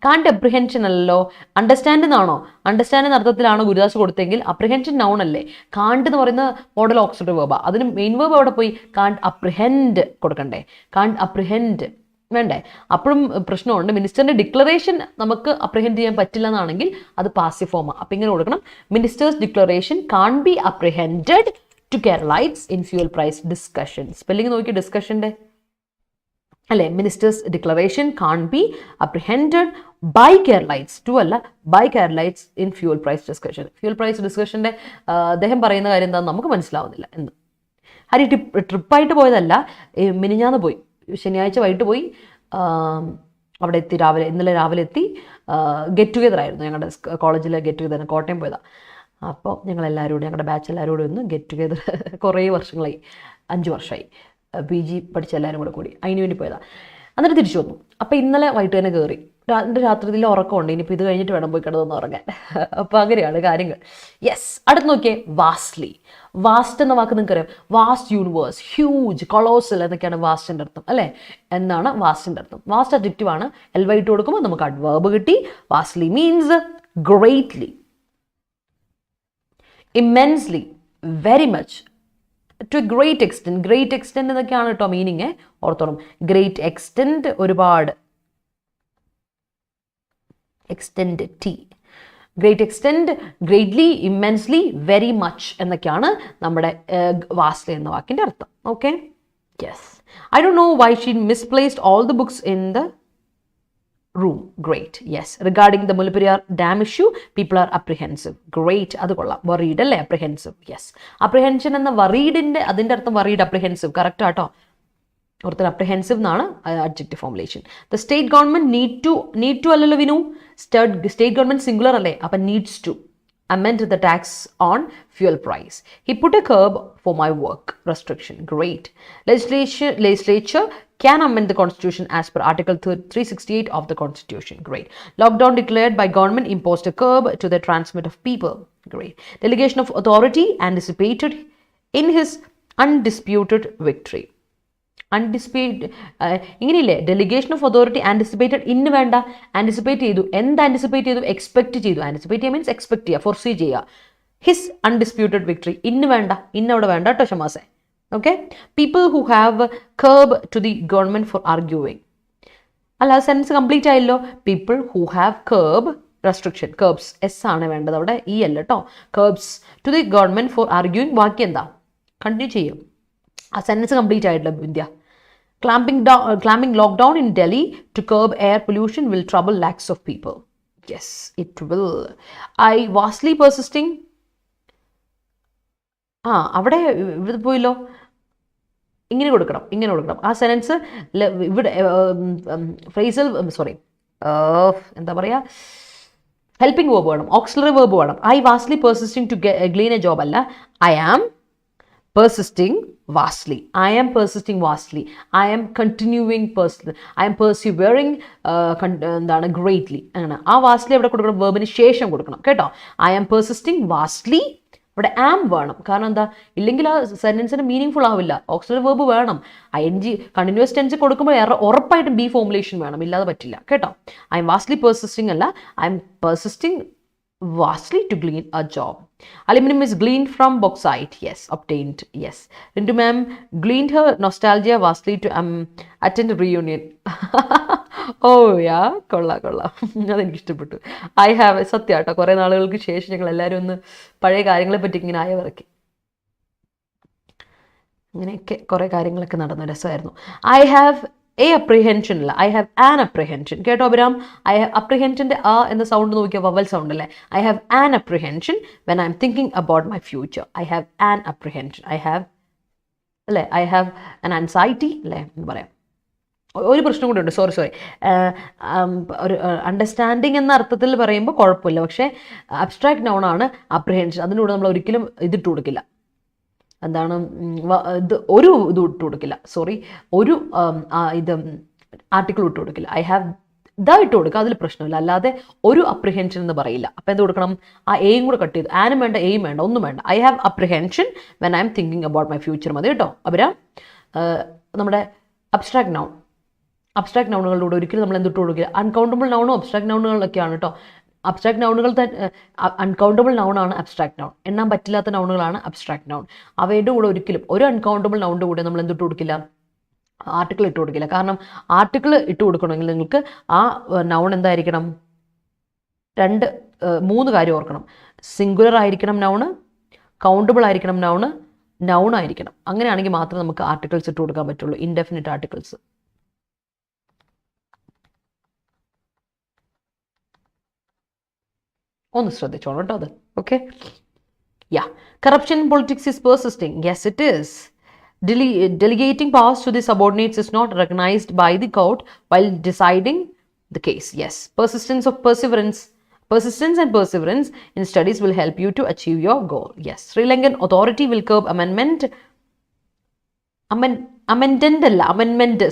കാണ്ട് അപ്രിഹെൻഷൻ അല്ലല്ലോ, അണ്ടർസ്റ്റാൻഡ് എന്നാണോ, അണ്ടർസ്റ്റാൻഡ് എന്ന അർത്ഥത്തിലാണോ ഗുരുദാസ് കൊടുത്തെങ്കിൽ അപ്രിഹെൻഷൻ നൗൺ അല്ലേ. കാണ്ട് എന്ന് പറയുന്ന മോഡൽ ഓക്സിലറി വേർബാ, അതിന് മെയിൻ വേർബ് അവിടെ പോയി കാണ്ട് അപ്രിഹെൻഡ് കൊടുക്കണ്ടേ, കാണ്ട് അപ്രിഹെൻഡ് വേണ്ടേ. അപ്പോഴും പ്രശ്നമുണ്ട്. മിനിസ്റ്ററിൻ്റെ ഡിക്ലറേഷൻ നമുക്ക് അപ്രിഹെൻഡ് ചെയ്യാൻ പറ്റില്ല എന്നാണെങ്കിൽ അത് പാസീവ് ഫോമാണ്. അപ്പം ഇങ്ങനെ കൊടുക്കണം, ministers declaration can be apprehended to Keralites in fuel price discussion. Spelling നോക്കി ഡിസ്കഷൻ്റെ അല്ലേ. Ministers declaration can be apprehended by Keralites, to അല്ല, by Keralites in fuel price discussion. Fuel price ഡിസ്കഷൻ്റെ അദ്ദേഹം പറയുന്ന കാര്യം എന്താണെന്ന് നമുക്ക് മനസ്സിലാവുന്നില്ല എന്ന്. ഹരി ട്രിപ്പായിട്ട് പോയതല്ല, മിനിഞ്ഞാന്ന് പോയി, ശനിയാഴ്ച വൈകിട്ട് പോയി, അവിടെ എത്തി, ഇന്നലെ രാവിലെ എത്തി. ഗെറ്റ് ടുഗെദർ ആയിരുന്നു ഞങ്ങളുടെ കോളേജിലെ ഗെറ്റ് ടുഗെദർ, കോട്ടയം പോയതാണ്. അപ്പോൾ ഞങ്ങളെല്ലാവരും കൂടി, ഞങ്ങളുടെ ബാച്ച് എല്ലാവരും കൂടി ഒന്ന് ഗെറ്റ് ടുഗെദർ, കുറേ വർഷങ്ങളായി, 5 വർഷമായി PG പഠിച്ച എല്ലാവരും കൂടി അതിന് വേണ്ടി പോയതാണ്. എന്നിട്ട് തിരിച്ചു വന്നു. അപ്പോൾ ഇന്നലെ വൈകിട്ട് തന്നെ കയറി, രാത്രിയിൽ ഉറക്കമുണ്ട്, ഇനിയിപ്പോൾ ഇത് കഴിഞ്ഞിട്ട് വേണം പോയി കിടന്നൊന്ന് ഉറങ്ങാൻ. അപ്പോൾ അങ്ങനെയാണ് കാര്യങ്ങൾ. യെസ്, അടുത്ത് നോക്കിയേ, വാസ്റ്റ്ലി. വാസ്റ്റ് എന്ന വാക്ക് നിങ്ങൾക്കറിയാം, വാസ്റ്റ് യൂണിവേഴ്സ്, ഹ്യൂജ്, കൊളോസൽ എന്നൊക്കെയാണ് വാസ്റ്റിൻ്റെ അർത്ഥം അല്ലേ, എന്നാണ് വാസ്റ്റിൻ്റെ അർത്ഥം. വാസ്റ്റ് അഡ്ജക്റ്റീവ് ആണ്, LY ഇട്ട് കൊടുക്കുമ്പോൾ നമുക്ക് അഡ്വേർബ് കിട്ടി. Vastly means greatly, immensely, very much, to a great extent. Great extent എന്നൊക്കെയാണ് കേട്ടോ മീനിങ്, ഓർത്തോണം. ഗ്രേറ്റ് എക്സ്റ്റെൻറ്റ്, ഒരുപാട്, extent T. Great extent, greatly, immensely, very much എന്നൊക്കെയാണ് നമ്മുടെ വാസ്റ്റ്ലി എന്ന വാക്കിൻ്റെ അർത്ഥം. Okay, yes. I don't know why she misplaced all the books in the room. Great. Yes. Regarding the Mullaperiyar dam issue, people are apprehensive. Great. അത് കൊള്ളാം. Worried അല്ലേ, apprehensive. Yes. Apprehension എന്ന worriedൻ്റെ അതിൻ്റെ അർത്ഥം worried, apprehensive. കറക്റ്റ് ആട്ടോ. ഓർത്തൻ apprehensive എന്നാണ് adjective formulation. The state government need to അല്ലല്ലോ വിനു, state government singular അല്ലേ, അപ്പം needs to amend the tax on fuel price. He put a curb for my work restriction. Great. Legislature can amend the constitution as per article 368 of the constitution. Great. Lockdown declared by government imposed a curb to the transmit of people. Great. Delegation of authority anticipated in his undisputed victory. ഇങ്ങനെയില്ലേ, ഡെലിഗേഷൻ ഓഫ് അതോറിറ്റി ആൻറ്റിസിപ്പേറ്റഡ്, ഇന്ന് വേണ്ട, ആൻറ്റിസിപ്പേറ്റ് ചെയ്തു. എന്ത് ആൻറ്റിസിപ്പേറ്റ് ചെയ്തു? എക്സ്പെക്ട് ചെയ്തു. ആൻറ്റിസിപ്പേറ്റ് ചെയ്യുക മീൻസ് എക്സ്പെക്ട് ചെയ്യുക, ഫോർസീ ചെയ്യുക. ഹിസ് അൺഡിസ്പ്യൂട്ടഡ് വിക്ടറി, ഇന്ന് വേണ്ട, ഇന്നവിടെ വേണ്ട കേട്ടോ ഷമാസെ. Okay. People who have curb to the government for arguing. അല്ല, സെൻറ്റൻസ് കംപ്ലീറ്റ് ആയല്ലോ. People who have curb, restriction, curbs, S ആണ് വേണ്ടത് അവിടെ, ഇ അല്ല കേട്ടോ. Curbs to the government for arguing. ബാക്കി എന്താ, കണ്ടിന്യൂ ചെയ്യും. ആ സെൻറ്റൻസ് കംപ്ലീറ്റ് ആയിട്ടില്ല വിദ്യ. Clamping lockdown in Delhi to curb air pollution will trouble lakhs of people. Yes, it will. I vastly persisting. അവിടെ ഇവിടെ പോയല്ലോ, ഇങ്ങനെ കൊടുക്കണം. ആ സെൻറ്റൻസ് ഇവിടെ ഫ്രേസൽ, സോറി, എന്താ പറയുക, ഹെൽപ്പിംഗ് വേർബ് വേണം, ഓക്സിലറി വേർബ് വേണം. I vastly persisting to gain a job അല്ല, I am persisting vastly. I am persisting vastly. I am continuing I am persevering എന്താണ് greatly. അങ്ങനെ ആ വാസ്റ്റ്ലി അവിടെ കൊടുക്കണം, വേർബിന് ശേഷം കൊടുക്കണം കേട്ടോ. I am persisting vastly, ഇവിടെ ആം വേണം. കാരണം എന്താ, ഇല്ലെങ്കിൽ ആ സെൻറ്റൻസിന് മീനിങ് ഫുൾ ആവില്ല. ഓക്സിലറി വേർബ് വേണം. ING കണ്ടിന്യൂസ് ടെൻസ് കൊടുക്കുമ്പോൾ ഉറപ്പായിട്ടും ബി ഫോർമുലേഷൻ വേണം, ഇല്ലാതെ പറ്റില്ല കേട്ടോ. I am vastly persisting അല്ല, I am persisting vastly to glean a job. Aluminum is gleaned from bauxite. Yes. Obtained. Yes. Rindu ma'am gleaned her nostalgia vastly to attend a reunion. Oh yeah, കൊള്ളാം. അതെനിക്ക് ഇഷ്ടപ്പെട്ടു. ഐ ഹാവ്, സത്യമാട്ടോ, കുറേ നാളുകൾക്ക് ശേഷം ഞങ്ങൾ എല്ലാവരും ഒന്ന് പഴയ കാര്യങ്ങളെ പറ്റി ഇങ്ങനെ ആയവരൊക്കെ, അങ്ങനെയൊക്കെ കുറേ കാര്യങ്ങളൊക്കെ നടന്നു, രസമായിരുന്നു. ഐ ഹാവ് എ അപ്രിഹെൻഷൻ അല്ല, ഐ ഹാവ് ആൻ അപ്രിഹെൻഷൻ. കേട്ടോ അഭിരാം, ഐ ഹാവ് അപ്രിഹെൻഷൻ്റെ ആ എന്ന സൗണ്ട് നോക്കിയാൽ വവൽ സൗണ്ട് അല്ലേ. I have an apprehension when I M thinking about my future. I have an apprehension. I have അല്ലേ, ഐ ഹാവ് ആൻ ആൻസൈറ്റി അല്ലേ എന്ന് പറയാം. ഒരു പ്രശ്നം കൂടി ഉണ്ട്, സോറി ഒരു അണ്ടർസ്റ്റാൻഡിങ് എന്ന അർത്ഥത്തിൽ പറയുമ്പോൾ കുഴപ്പമില്ല. പക്ഷേ അബ്സ്ട്രാക്ട് നൗൺ ആണ് അപ്രിഹെൻഷൻ. അതിനൂടെ നമ്മൾ ഒരിക്കലും ഇതിട്ട് കൊടുക്കില്ല, എന്താണ് ഒരു ഇത് ഇട്ട് കൊടുക്കില്ല, ഒരു ഇത് ആർട്ടിക്കിൾ ഇട്ട് കൊടുക്കില്ല. ഐ ഹാവ് ഇട്ട് കൊടുക്കുക, അതിൽ പ്രശ്നമില്ല. അല്ലാതെ ഒരു അപ്രിഹെൻഷൻ എന്ന് പറയില്ല. അപ്പം എന്ത് കൊടുക്കണം? ആ എയും കൂടെ കട്ട് ചെയ്ത്, ആനും വേണ്ട എയും വേണ്ട ഒന്നും വേണ്ട. I have apprehension when I M thinking about my future മതി കേട്ടോ. അവരാ നമ്മുടെ അബ്സ്ട്രാക്ട് നൗണുകളിലൂടെ ഒരിക്കലും നമ്മൾ എന്തിട്ട് കൊടുക്കില്ല. അൺകൗണ്ടബിൾ നൗണും അബ്സ്ട്രാക്ട് നൗണുകളിലൊക്കെയാണ് കേട്ടോ. അബ്സ്ട്രാക്ട് നൗണുകൾ തന്നെ അൺകൗണ്ടബിൾ നൗണാണ് അബ്സ്ട്രാക്ട് നൗൺ. എണ്ണാൻ പറ്റില്ലാത്ത നൗണുകളാണ് അബ്സ്ട്രാക്ട് നൗൺ. അവയുടെ കൂടെ ഒരിക്കലും ഒരു അൺകൗണ്ടബിൾ നൗണിൻ്റെ കൂടെ നമ്മൾ എന്തിട്ട് കൊടുക്കില്ല? ആർട്ടിക്കിൾ ഇട്ട് കൊടുക്കില്ല. കാരണം ആർട്ടിക്കിൾ ഇട്ട് കൊടുക്കണമെങ്കിൽ നിങ്ങൾക്ക് ആ നൗൺ എന്തായിരിക്കണം? 3 കാര്യം ഓർക്കണം. സിംഗുലർ ആയിരിക്കണം നൗണ്, കൗണ്ടബിൾ ആയിരിക്കണം നൗൺ ആയിരിക്കണം. അങ്ങനെയാണെങ്കിൽ മാത്രമേ നമുക്ക് ആർട്ടിക്കിൾസ് ഇട്ട് കൊടുക്കാൻ പറ്റുള്ളൂ, ഇൻഡെഫിനിറ്റ് ആർട്ടിക്കിൾസ്. ഒന്ന് ശ്രദ്ധിച്ചോളൂ കേട്ടോ അത്. Okay, corruption in politics is persisting. Yes, it is. Delegating powers to the subordinates is not recognized by the court while deciding the case. Yes, persistence and perseverance in studies will help you to achieve your goal. Yes, Sri Lankan authority will curb amendment.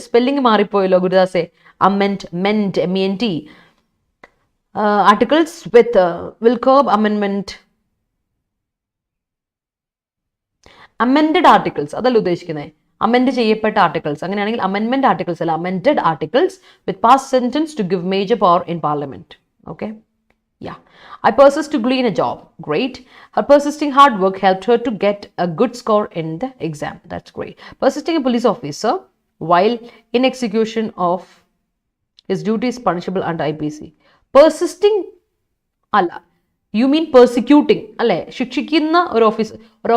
Spelling മാറിപ്പോയല്ലോ ഗുരുദാസേ. amendment MENT articles with will curb amended articles അതല്ല ഉദ്ദേശിക്കുന്നത്, അമെൻഡ് ചെയ്യപ്പെട്ട ആർട്ടിക്കിൾസ്. അങ്ങനെയാണെങ്കിൽ അമെൻമെന്റ് ആർട്ടിക്കിൾസ് അല്ല, amended articles with past sentence to give major power in parliament. Okay, I persist to glean a job. Great. Her persisting hard work helped her to get a good score in the exam. That's great. Persisting a police officer while in execution of his duty is punishable under IPC. Persisting അല്ല, യു മീൻ പെർസിക്യൂട്ടിങ് അല്ലേ? ശിക്ഷിക്കുന്ന ഒരു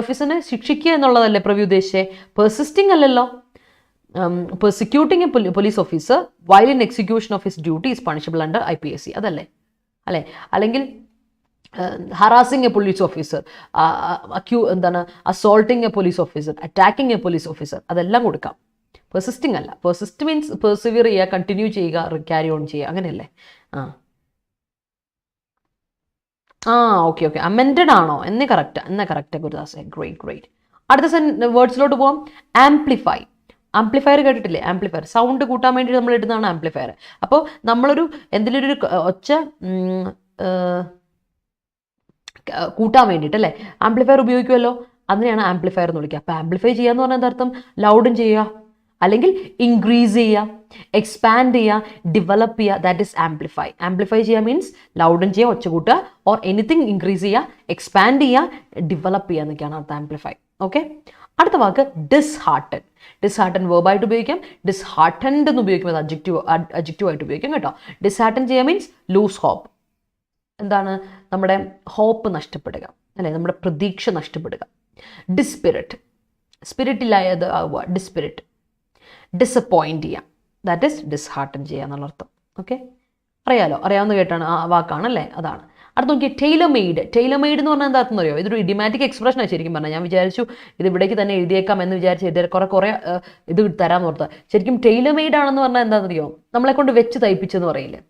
ഓഫീസറിനെ ശിക്ഷിക്കുക എന്നുള്ളതല്ലേ പ്രവി ഉദ്ദേശിച്ചേ? പെർസിസ്റ്റിംഗ് അല്ലല്ലോ. Persecuting A police officer while in execution of his duty is punishable under IPSC. അതല്ലേ? അല്ലെങ്കിൽ harassing A police officer, assaulting A police officer, attacking A police officer, അതെല്ലാം കൊടുക്കാം. പെർസിസ്റ്റിംഗ് അല്ല. പെർസിസ്റ്റ് മീൻസ് പെർസിവിയർ ചെയ്യുക, കണ്ടിന്യൂ ചെയ്യുക, ക്യാരി ഓൺ ചെയ്യുക, അങ്ങനെയല്ലേ? ഓക്കെ. അമെൻഡഡ് ആണോ? എന്നേ കറക്റ്റ് ഗുരുദാസേ. ഗ്രേറ്റ്. അടുത്ത വേർഡ്സിലോട്ട് പോവാം. ആംപ്ലിഫയർ കേട്ടിട്ടില്ലേ? ആംപ്ലിഫയർ സൗണ്ട് കൂട്ടാൻ വേണ്ടി നമ്മൾ ഇടുന്നതാണ് ആംപ്ലിഫയർ. അപ്പോൾ നമ്മളൊരു എന്തെങ്കിലും ഒരു ഒച്ച കൂട്ടാൻ വേണ്ടിയിട്ടല്ലേ ആംപ്ലിഫയർ ഉപയോഗിക്കുമല്ലോ, അതിനെയാണ് ആംപ്ലിഫയർ എന്ന് വിളിക്കുക. അപ്പോൾ ആംപ്ലിഫൈ ചെയ്യാന്ന് പറഞ്ഞാൽ എന്താ അർത്ഥം? ലൗഡും ചെയ്യുക, അല്ലെങ്കിൽ ഇൻക്രീസ് ചെയ്യുക, എക്സ്പാൻഡ് ചെയ്യുക, ഡെവലപ്പ് ചെയ്യുക. That is amplify. ആംപ്ലിഫൈ ചെയ്യുക മീൻസ് ലൗഡൻ ചെയ്യുക, ഒച്ച കൂട്ടുക, ഓർ എനിത്തിങ് ഇൻക്രീസ് ചെയ്യുക, എക്സ്പാൻഡ് ചെയ്യുക, ഡെവലപ്പ് ചെയ്യുക എന്നൊക്കെയാണ് അർത്ഥം ആംപ്ലിഫൈ. ഓക്കെ, അടുത്ത വാക്ക് ഡിസ്ഹാർട്ടൻ വേർബായിട്ട് ഉപയോഗിക്കാം. ഡിസ്ഹാർട്ടൻഡ് എന്ന് ഉപയോഗിക്കുന്നത് അഡ്ജക്റ്റീവ് ആയിട്ട് ഉപയോഗിക്കാം കേട്ടോ. ഡിസ്ഹാർട്ടൻ ചെയ്യുക മീൻസ് ലൂസ് ഹോപ്പ്. എന്താണ്? നമ്മുടെ ഹോപ്പ് നഷ്ടപ്പെടുക അല്ലെ, നമ്മുടെ പ്രതീക്ഷ നഷ്ടപ്പെടുക. സ്പിരിറ്റില്ലായത് ആവുക, ഡിസ്പിരിറ്റ്. ഡിസപ്പോയിൻറ്റ് ചെയ്യുക, ദാറ്റ് ഈസ് ഡിസ്ഹാർട്ടൻ ചെയ്യുക എന്നുള്ള അർത്ഥം. ഓക്കെ, അറിയാവുന്ന കേട്ടാണ് ആ വാക്കാണല്ലേ, അതാണ്. അടുത്ത് നോക്കിയാൽ ടൈലർ മെയ്ഡ് എന്ന് പറഞ്ഞാൽ എന്താ അർത്ഥം അറിയോ? ഇതൊരു ഇഡിമാറ്റിക് എക്സ്പ്രഷനാണ് ശരിക്കും പറഞ്ഞാൽ. ഞാൻ വിചാരിച്ചു ഇത് ഇവിടേക്ക് തന്നെ എഴുതിയേക്കാം എന്ന് വിചാരിച്ച് എഴുതിയ കുറേ ഇത് തരാമെന്ന് ഓർത്താൽ. ശരിക്കും ടൈലർ മെയ്ഡ് ആണെന്ന് പറഞ്ഞാൽ എന്താണെന്നറിയോ? നമ്മളെ കൊണ്ട് വെച്ച് തയ്പ്പിച്ചെന്ന് പറയില്ലേ?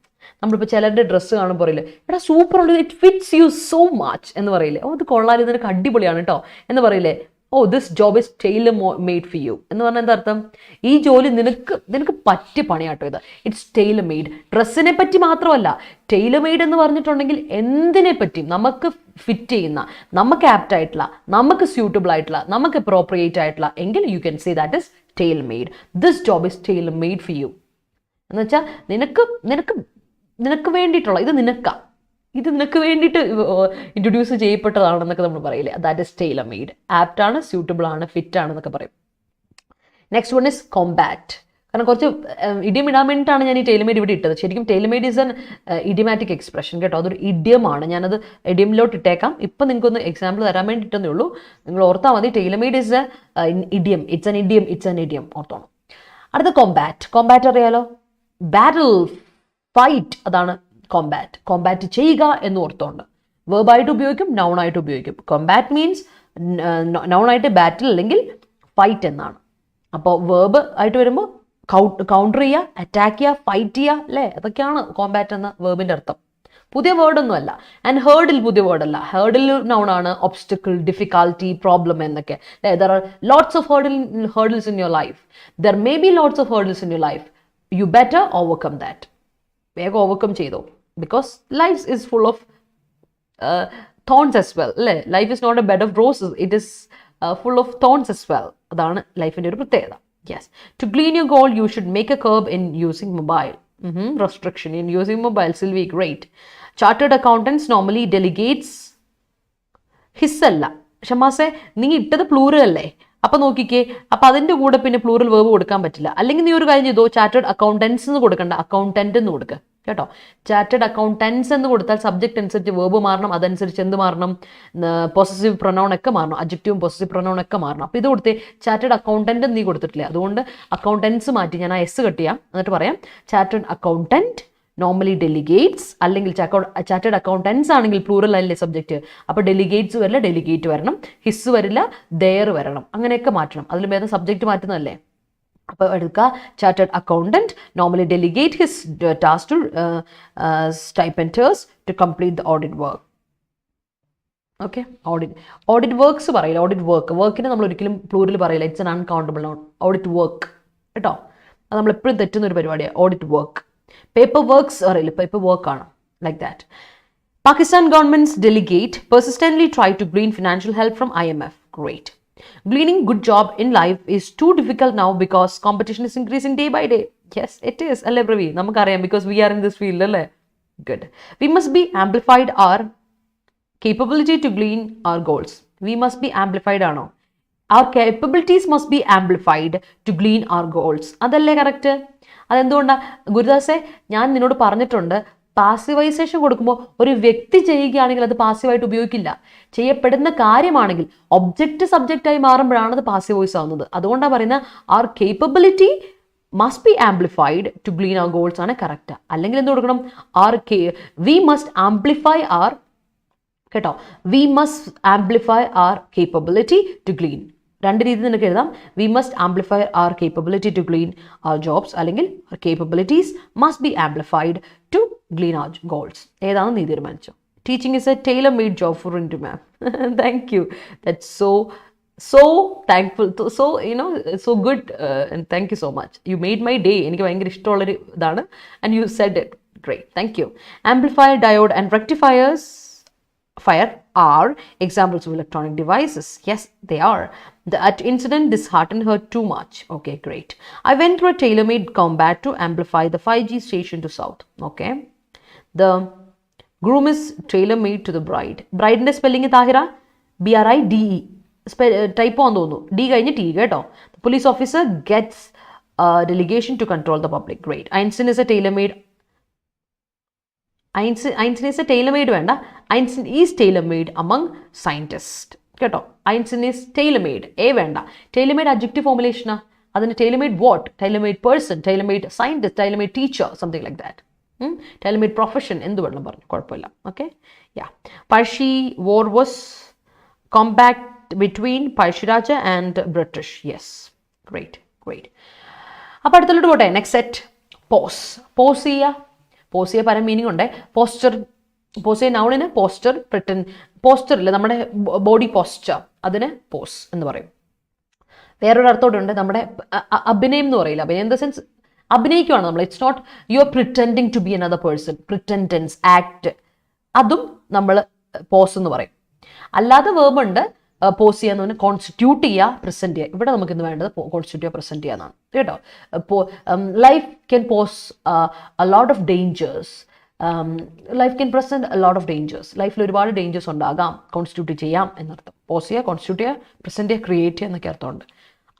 നമ്മളിപ്പോൾ ചിലരുടെ ഡ്രസ്സ് കാണുമ്പോൾ പറയില്ലേ, എടാ സൂപ്പർ ഉണ്ട്, it fits you so much എന്ന് പറയില്ലേ? ഇത് കൊള്ളാൻ, ഇതിനൊക്കെ അടിപൊളിയാണ് കേട്ടോ എന്ന് പറയില്ലേ? This job is tailor made for you എന്ന് പറഞ്ഞാൽ എന്താ അർത്ഥം? ഈ ജോലി നിനക്ക് പറ്റിയ പണിയാട്ടോ ഇത്, ഇറ്റ്സ് ടൈലർ മെയ്ഡ്. ഡ്രസ്സിനെ പറ്റി മാത്രമല്ല, ടൈലർ മെയ്ഡ് എന്ന് പറഞ്ഞിട്ടുണ്ടെങ്കിൽ എന്തിനെ പറ്റിയും നമുക്ക് ഫിറ്റ് ചെയ്യുന്ന, നമുക്ക് ആപ്റ്റ് ആയിട്ടുള്ള, നമുക്ക് സ്യൂട്ടബിൾ ആയിട്ടുള്ള, നമുക്ക് അപ്രോപ്രിയേറ്റ് ആയിട്ടുള്ള എങ്കിൽ U can say that is tailor made. This job is tailor made for you എന്ന് വെച്ചാൽ നിനക്ക് വേണ്ടിയിട്ടുള്ള, ഇത് നിനക്ക് വേണ്ടിയിട്ട് ഇൻട്രൊഡ്യൂസ് ചെയ്യപ്പെട്ടതാണെന്നൊക്കെ നമ്മൾ പറയില്ലേ? That is tailor made. Apt ആണ്, സ്യൂട്ടബിൾ ആണ്, ഫിറ്റ് ആണെന്നൊക്കെ പറയും. Next one is compact. കാരണം കുറച്ച് ഇഡിയം ഇടാൻ വേണ്ടിയിട്ടാണ് ഞാൻ ഈ ടൈലർ മെയ്ഡ് ഇവിടെ ഇട്ടത്. ശരിക്കും Taylor made is N idiomatic expression കേട്ടോ. അതൊരു ഇഡിയമാണ്. ഞാനത് ഇഡിയമിലോട്ട് ഇട്ടേക്കാം. ഇപ്പം നിങ്ങൾക്കൊന്ന് എക്സാമ്പിൾ തരാൻ വേണ്ടിയിട്ടേ ഉള്ളൂ. നിങ്ങൾ ഓർത്താൽ മതി, tailor made is a idiom. It's an idiom ഓർത്തോണം. അടുത്ത കോമ്പാറ്റ് അറിയാലോ? ബാറ്റിൽ, ഫൈറ്റ്, അതാണ് കോമ്പാറ്റ് ചെയ്യുക എന്ന് ഓർത്തോണ്ട്. വേർബായിട്ട് ഉപയോഗിക്കും, നൗണായിട്ട് ഉപയോഗിക്കും. കോമ്പാറ്റ് മീൻസ് നൗണായിട്ട് ബാറ്റിൽ അല്ലെങ്കിൽ ഫൈറ്റ് എന്നാണ്. അപ്പോൾ വേർബ് ആയിട്ട് വരുമ്പോൾ കൗണ്ടർ ചെയ്യുക, അറ്റാക്ക് ചെയ്യുക, ഫൈറ്റ് ചെയ്യുക, അല്ലേ? അതൊക്കെയാണ് കോമ്പാറ്റ് എന്ന വേർബിൻ്റെ അർത്ഥം. പുതിയ വേർഡൊന്നും അല്ല. ആൻഡ് ഹേർഡിൽ പുതിയ വേർഡല്ല. ഹേർഡിൽ നൗണാണ് ഒബ്സ്റ്റക്കിൾ, ഡിഫിക്കൽട്ടി, പ്രോബ്ലം എന്നൊക്കെ. There are lots of hurdles in your life. There may be lots of hurdles in your life. You better overcome that. വേഗം ഓവർകം ചെയ്തോ. Because life is full of thorns as well, അല്ലേ? Life is not a bed of roses, it is full of thorns as well. അതാണ് ലൈഫിൻ്റെ ഒരു പ്രത്യേകത. Yes. To glean your goal you should make A curb in using mobile. Restriction in using mobile. Sylvie, great. Chartered accountants normally delegates his അല്ല. ഷമാസെ, നീ ഇട്ടത് പ്ലൂറൽ അല്ലേ? അപ്പം നോക്കിക്കേ, അപ്പം അതിൻ്റെ കൂടെ പിന്നെ പ്ലൂറൽ വേർബ് കൊടുക്കാൻ പറ്റില്ല. അല്ലെങ്കിൽ നീ ഒരു കാര്യം ചെയ്തോ, ചാർട്ടേഡ് അക്കൗണ്ടൻസ് എന്ന് കൊടുക്കണ്ട, അക്കൗണ്ടന്റ് എന്ന് കൊടുക്കുക കേട്ടോ. ചാർട്ടേഡ് അക്കൗണ്ടൻസ് എന്ന് കൊടുത്താൽ സബ്ജക്റ്റ് അനുസരിച്ച് വേർബ് മാറണം, അതനുസരിച്ച് എന്ത് മാറണം, പൊസസീവ് പ്രൊനൗൺ ഒക്കെ മാറണം, അഡ്ജക്റ്റീവും പൊസസീവ് പ്രൊനൗൺ ഒക്കെ മാറണം. അപ്പോൾ ഇത് കൊടുത്തേ ചാർട്ടേഡ് അക്കൗണ്ടന്റ് നീ കൊടുത്തിട്ടില്ല, അതുകൊണ്ട് അക്കൗണ്ടൻസ് മാറ്റി ഞാൻ ആ എസ് കട്ട് ചെയ്യാം. എന്നിട്ട് പറയാം ചാർട്ടേഡ് അക്കൗണ്ടന്റ് നോർമലി ഡെലിഗേറ്റ്സ്, അല്ലെങ്കിൽ ചാർട്ടേഡ് അക്കൗണ്ടൻസ് ആണെങ്കിൽ പ്ലൂറൽ അല്ലേ സബ്ജക്റ്റ്, അപ്പോൾ ഡെലിഗേറ്റ്സ് വരില്ല, ഡെലിഗേറ്റ് വരണം, ഹിസ് വരില്ല, ദെയർ വരണം, അങ്ങനെയൊക്കെ മാറ്റണം. അതിൽ ഭേദം സബ്ജക്റ്റ് മാറ്റുന്നതല്ലേ. അപ്പോൾ എടുക്കുക, chartered accountant normally delegate his task to stipenders to complete the audit work. Okay, audit works പറയില്ല, ഓഡിറ്റ് വർക്കിനെ നമ്മൾ ഒരിക്കലും പ്ലൂറിൽ പറയില്ല, it's an uncountable noun. Audit work കേട്ടോ, അത് നമ്മളെപ്പോഴും തെറ്റുന്ന ഒരു പരിപാടിയാണ് ഓഡിറ്റ് വർക്ക്. പേപ്പർ വർക്ക്സ് അറിയില്ല, പേപ്പർ വർക്കാണ്, like that. Pakistan government's delegate persistently tried to glean financial help from IMF. Great. Gleaning good job in life is too difficult now because competition is increasing day by day. Yes, it is. Alle Pravi, namakariam, because we are in this field, alle. Good. We must be amplified our capability to glean our goals. We must be amplified ano. Our capabilities must be amplified to glean our goals. Adalle correct? അതെന്തുകൊണ്ടാണ് ഗുരുദാസെ? ഞാൻ നിന്നോട് പറഞ്ഞിട്ടുണ്ട്, പാസിവൈസേഷൻ കൊടുക്കുമ്പോൾ ഒരു വ്യക്തി ചെയ്യുകയാണെങ്കിൽ അത് പാസീവായിട്ട് ഉപയോഗിക്കില്ല. ചെയ്യപ്പെടുന്ന കാര്യമാണെങ്കിൽ ഒബ്ജക്റ്റ് സബ്ജക്റ്റായി മാറുമ്പോഴാണ് അത് പാസീവ് വോയിസ് ആവുന്നത്. അതുകൊണ്ടാണ് പറയുന്നത് our capability must be amplified to glean our goals ആണ് കറക്റ്റ്. അല്ലെങ്കിൽ എന്ത് കൊടുക്കണം? വി മസ്റ്റ് ആംപ്ലിഫൈ ആർ, കേട്ടോ, we must amplify our capability to glean. രണ്ട് രീതിയിൽ നിനക്ക് എഴുതാം. We must amplify our capability to glean our jobs, അല്ലെങ്കിൽ our capabilities must be amplified to glean our goals. ഏതാണെന്ന് നീ തീരുമാനിച്ചോ. Teaching is a tailor made job for Rindu ma'am. Thank you. That's so thankful, so so good, and thank you so much. You made my day. എനിക്ക് ഭയങ്കര ഇഷ്ടമുള്ളൊരു ഇതാണ്, and you said it great. Thank you. Amplifier, diode and rectifiers fire are examples of electronic devices. Yes, they are. That incident disheartened her too much. Okay, great. I went through a tailor-made combat to amplify the 5G station to south. Okay. The groom is tailor-made to the bride. Bride ന്റെ സ്പെല്ലിംഗ് താഹിര BRIDE. ടൈപ്പ് ആണെന്ന് തോന്നുന്നു, ഡി കഴിഞ്ഞ് ടി കേട്ടോ. The police officer gets a delegation to control the public. Great. Einstein is a tailor-made. Einstein is a tailor-made വേണ്ട, Einstein is tailor-made among scientists കേട്ടോ. Einstein is tailor-made, വേണ്ട. tailor-made adjective ഫോർമുലേഷനാ. അതിന് tailor-made what? tailor-made person, tailor-made scientist, tailor-made teacher, something like that. tailor-made profession എന്ത് വേണം പറഞ്ഞു, കുഴപ്പമില്ല. Okay, yeah. Pazhassi war was combat between Pazhassi Raja and British. Yes, great. അപ്പോൾ അടുത്തോട്ട് പോട്ടെ. Next set pose. പോസ് ചെയ്യാൻ പല മീനിങ് ഉണ്ട്. പോസ് ചെയ്യ നൗണിന് പോസ്റ്റർ, പോസ്റ്റർ ഇല്ല, നമ്മുടെ ബോഡി പോസ്ചർ, അതിന് പോസ് എന്ന് പറയും. വേറൊരു അർത്ഥമുണ്ട്, നമ്മുടെ അഭിനയം എന്ന് പറയില്ല. അഭിനയം ഇൻ ദ സെൻസ് അഭിനയിക്കുകയാണ് നമ്മൾ. It's not you are pretending to be another person, pretendance, act, അതും നമ്മൾ പോസ് എന്ന് പറയും. അല്ലാതെ വേർബ് ഉണ്ട് പോസ് ചെയ്യാന്ന് പറഞ്ഞാൽ കോൺസ്റ്റിറ്റ്യൂട്ട് ചെയ്യുക, പ്രസന്റ് ചെയ്യുക. ഇവിടെ നമുക്ക് ഇന്ന് വേണ്ടത് കോൺസ്റ്റിറ്റ്യൂട്ട് ചെയ്യുക, പ്രസന്റ് ചെയ്യാന്നാണ് കേട്ടോ. Life can pose a lot of dangers. Life can present a lot of dangers. ലൈഫിൽ ഒരുപാട് ഡേഞ്ചേഴ്സ് ഉണ്ടാകാം, കോൺസ്റ്റിറ്റ്യൂട്ട് ചെയ്യാം എന്നർത്ഥം. പോസ് ചെയ്യുക, കോൺസ്റ്റിറ്റ്യൂട്ട് ചെയ്യുക, പ്രസന്റ് ചെയ്യുക, ക്രിയേറ്റ് ചെയ്യുക എന്നൊക്കെ അർത്ഥമുണ്ട്.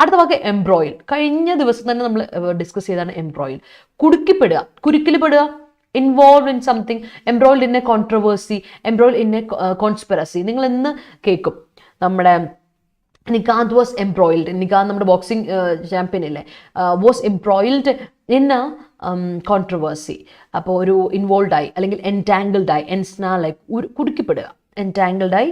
അടുത്ത വാക്ക് എംബ്രോയിൽ. കഴിഞ്ഞ ദിവസം തന്നെ നമ്മൾ ഡിസ്കസ് ചെയ്താണ് എംബ്രോയിൽ. കുരുക്കിൽപ്പെടുക, involve in something, embroiled in a controversy, embroiled in a conspiracy. നിങ്ങൾ ഇന്ന് കേൾക്കും നമ്മുടെ നികാന്ത് വാസ് എംബ്രോയിൽഡ്. നികാന്ത് നമ്മുടെ ബോക്സിംഗ് ചാമ്പ്യൻ ഇല്ലേ, was embroiled in a controversy. അപ്പോൾ ഒരു ഇൻവോൾവ് ആയി, അല്ലെങ്കിൽ എൻറ്റാങ്കിൾഡ് ആയി, എൻസ്നാലായി, കുടുക്കിപ്പെടുക. എൻറ്റാങ്കിൾഡ് ആയി,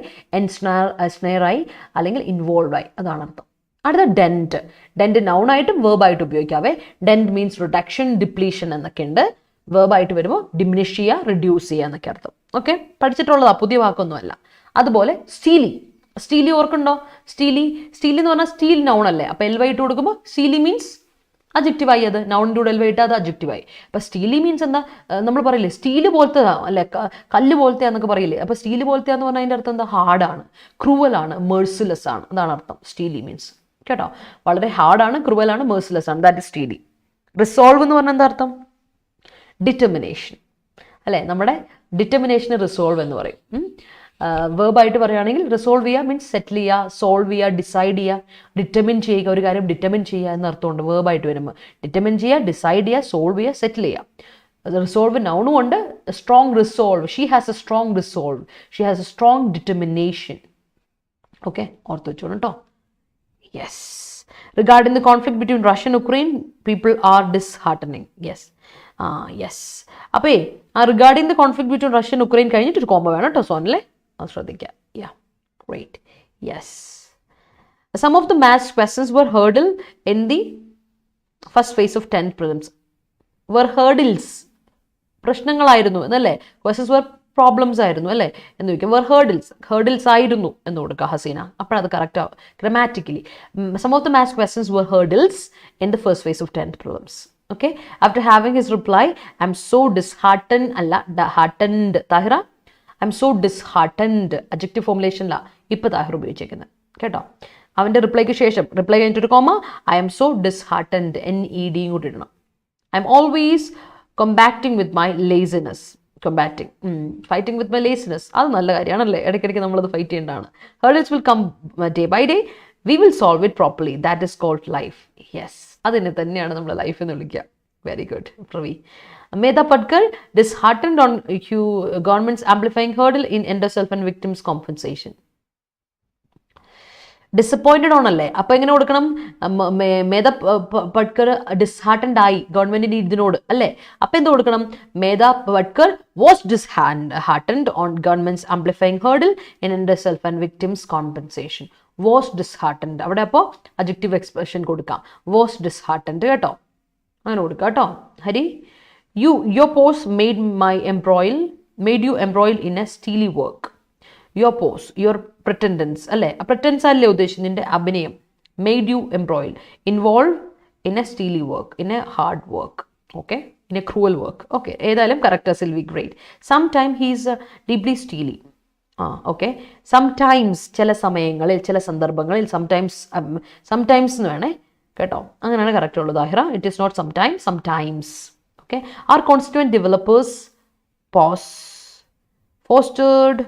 സ്നെയറായി, അല്ലെങ്കിൽ ഇൻവോൾവ് ആയി, അതാണ് അർത്ഥം. അടുത്ത ഡെൻറ്റ്. ഡെൻറ്റ് നൗണായിട്ടും വേർബായിട്ട് ഉപയോഗിക്കാവേ. ഡെൻറ്റ് മീൻസ് റിഡക്ഷൻ, ഡിപ്ലീഷൻ എന്നൊക്കെ ഉണ്ട്. വേർബായിട്ട് വരുമ്പോൾ ഡിമിനിഷ് ചെയ്യുക, റിഡ്യൂസ് ചെയ്യുക എന്നൊക്കെ അർത്ഥം. ഓക്കെ, പഠിച്ചിട്ടുള്ളതാ, പുതിയ വാക്കൊന്നുമല്ല. അതുപോലെ സ്റ്റീലി. സ്റ്റീലി ഓർക്കുണ്ടോ? സ്റ്റീലി എന്ന് പറഞ്ഞാൽ സ്റ്റീൽ നൗൺ അല്ലേ? അപ്പോൾ എൽ വൈ ഇട്ട് കൊടുക്കുമ്പോൾ സ്റ്റീലി മീൻസ് അഡ്ജക്റ്റീവായി. അത് നൗണിൻ്റെ കൂടെ എൽ വൈ ഇട്ട് അത് അഡ്ജക്റ്റീവായി. അപ്പോൾ സ്റ്റീലി മീൻസ് എന്താ? നമ്മൾ പറയില്ലേ സ്റ്റീല് പോലത്തെ അല്ലെ, കല്ല് പോലത്തെ എന്നൊക്കെ പറയില്ലേ? അപ്പോൾ സ്റ്റീല് പോലത്തെ എന്ന് പറഞ്ഞാൽ അതിൻ്റെ അർത്ഥം എന്താ? ഹാർഡാണ്, ക്രൂവലാണ്, മേഴ്സിലെസ് ആണ്. അതാണ് അർത്ഥം സ്റ്റീലി മീൻസ്. കേട്ടോ, വളരെ ഹാർഡാണ്, ക്രൂവലാണ്, മേഴ്സിലെസ് ആണ്. That is Steely. റിസോൾവ് എന്ന് പറഞ്ഞാൽ എന്താ അർത്ഥം? ഡിറ്റർമിനേഷൻ അല്ലേ? നമ്മുടെ ഡിറ്റർമിനേഷന് റിസോൾവ് എന്ന് പറയും. വേർബായിട്ട് പറയുകയാണെങ്കിൽ റിസോൾവ് ചെയ്യുക മീൻസ് സെറ്റിൽ ചെയ്യുക, സോൾവ് ചെയ്യുക, ഡിസൈഡ് ചെയ്യുക, ഡിറ്റർമിൻ ചെയ്യുക, ഒരു കാര്യം ഡിറ്റർമിൻ ചെയ്യുക എന്ന അർത്ഥമുണ്ട് വേർബായിട്ട് വരുമ്പോൾ. ഡിറ്റർമിൻ ചെയ്യുക, ഡിസൈഡ് ചെയ്യുക, സോൾവ് ചെയ്യുക, സെറ്റിൽ ചെയ്യുക. റിസോൾവ് നൗണും ഉണ്ട്. Strong resolve, she has A strong resolve, she has A strong determination. Okay, ഓർത്ത് വെച്ചോളൂ കേട്ടോ. Yes. Regarding the conflict between Russia and Ukraine, people are disheartening. Yes. Yes. അപ്പോൾ regarding the conflict between Russia and Ukraine കഴിഞ്ഞിട്ട് ഒരു കോംബോ വേണം കേട്ടോ സോനല്ലേ, അത് ശ്രദ്ധിക്കുക. Yeah, great. Yes. Some of the maths questions were hurdle in the first phase of 10th prelims. were hurdles, പ്രശ്നങ്ങളായിരുന്നു എന്നല്ലേ? ക്വസ്റ്റൻസ് were പ്രോബ്ലംസ് ആയിരുന്നു അല്ലേ എന്ന് ചോദിക്കാം. വേർ ഹേർഡിൽസ് ആയിരുന്നു എന്ന് കൊടുക്കുക ഹസീന, അപ്പോഴത് കറക്റ്റ് ആവും grammatically. Some of the maths questions were hurdles in the first phase of 10th prelims. Okay, after having his reply, I'm so disheartened, heartened, Tahira, I'm so disheartened, adjective formulation la ഇപ്പൊ താഹിർ ഉപയോഗിച്ചേക്കുന്നത് കേട്ടോ. അവൻ്റെ റിപ്ലൈക്ക് ശേഷം റിപ്ലൈ കഴിഞ്ഞിട്ടൊരു comma, I'm so disheartened, NED കൂടി ഇടണം. I'm always combating with my laziness. Fighting with my laziness, അത് നല്ല കാര്യമാണല്ലേ, ഇടയ്ക്കിടയ്ക്ക് നമ്മളത് ഫൈറ്റ് ചെയ്യേണ്ടതാണ്. Hurdles will come day by day, we will solve it properly, that is called life. Yes, അതിനെ തന്നെയാണ് നമ്മൾ ലൈഫ് എന്ന് വിളിക്കുക. Very good Pravi. Medha Padkar, disheartened on government's amplifying hurdle in end-of-self and victims compensation. Disappointed ഓണല്ലേ, അപ്പോൾ എങ്ങനെ കൊടുക്കണം? മേധ പട്കർ ഡിസ്ഹാർട്ടൻഡ് ആയി ഗവൺമെന്റിന്റെ ഇതിനോട് അല്ലേ, അപ്പം എന്ത് കൊടുക്കണം? Medha Patkar was disheartened on governments amplifying hurdle in ender self and victims compensation. Was disheartened, അവിടെ അപ്പോൾ അഡ്ജക്റ്റീവ് എക്സ്പ്രഷൻ കൊടുക്കാം. വാസ് ഡിസ്ഹാർട്ടൻഡ് കേട്ടോ, അങ്ങനെ കൊടുക്കാം കേട്ടോ. Hari, your post made you embroil in a steely work. Your pose, your pretendance അല്ലേ, പ്രിറ്റൻസ് അല്ലേ ഉദ്ദേശിച്ചത്, നിന്റെ അഭിനയം. Made you embroil, involve in a steely work, in a hard work, okay, in a cruel work. Okay, ഏതായാലും correct Silvy, great. Some time he's deeply steely. Okay, sometimes, ചില സമയങ്ങളിൽ, ചില സന്ദർഭങ്ങളിൽ, സംടൈംസ് എന്ന് വേണേ കേട്ടോ, അങ്ങനെയാണ് കറക്റ്റ് ഉള്ളത് Dahira. It is not sometimes. Okay, our constituent developers fostered.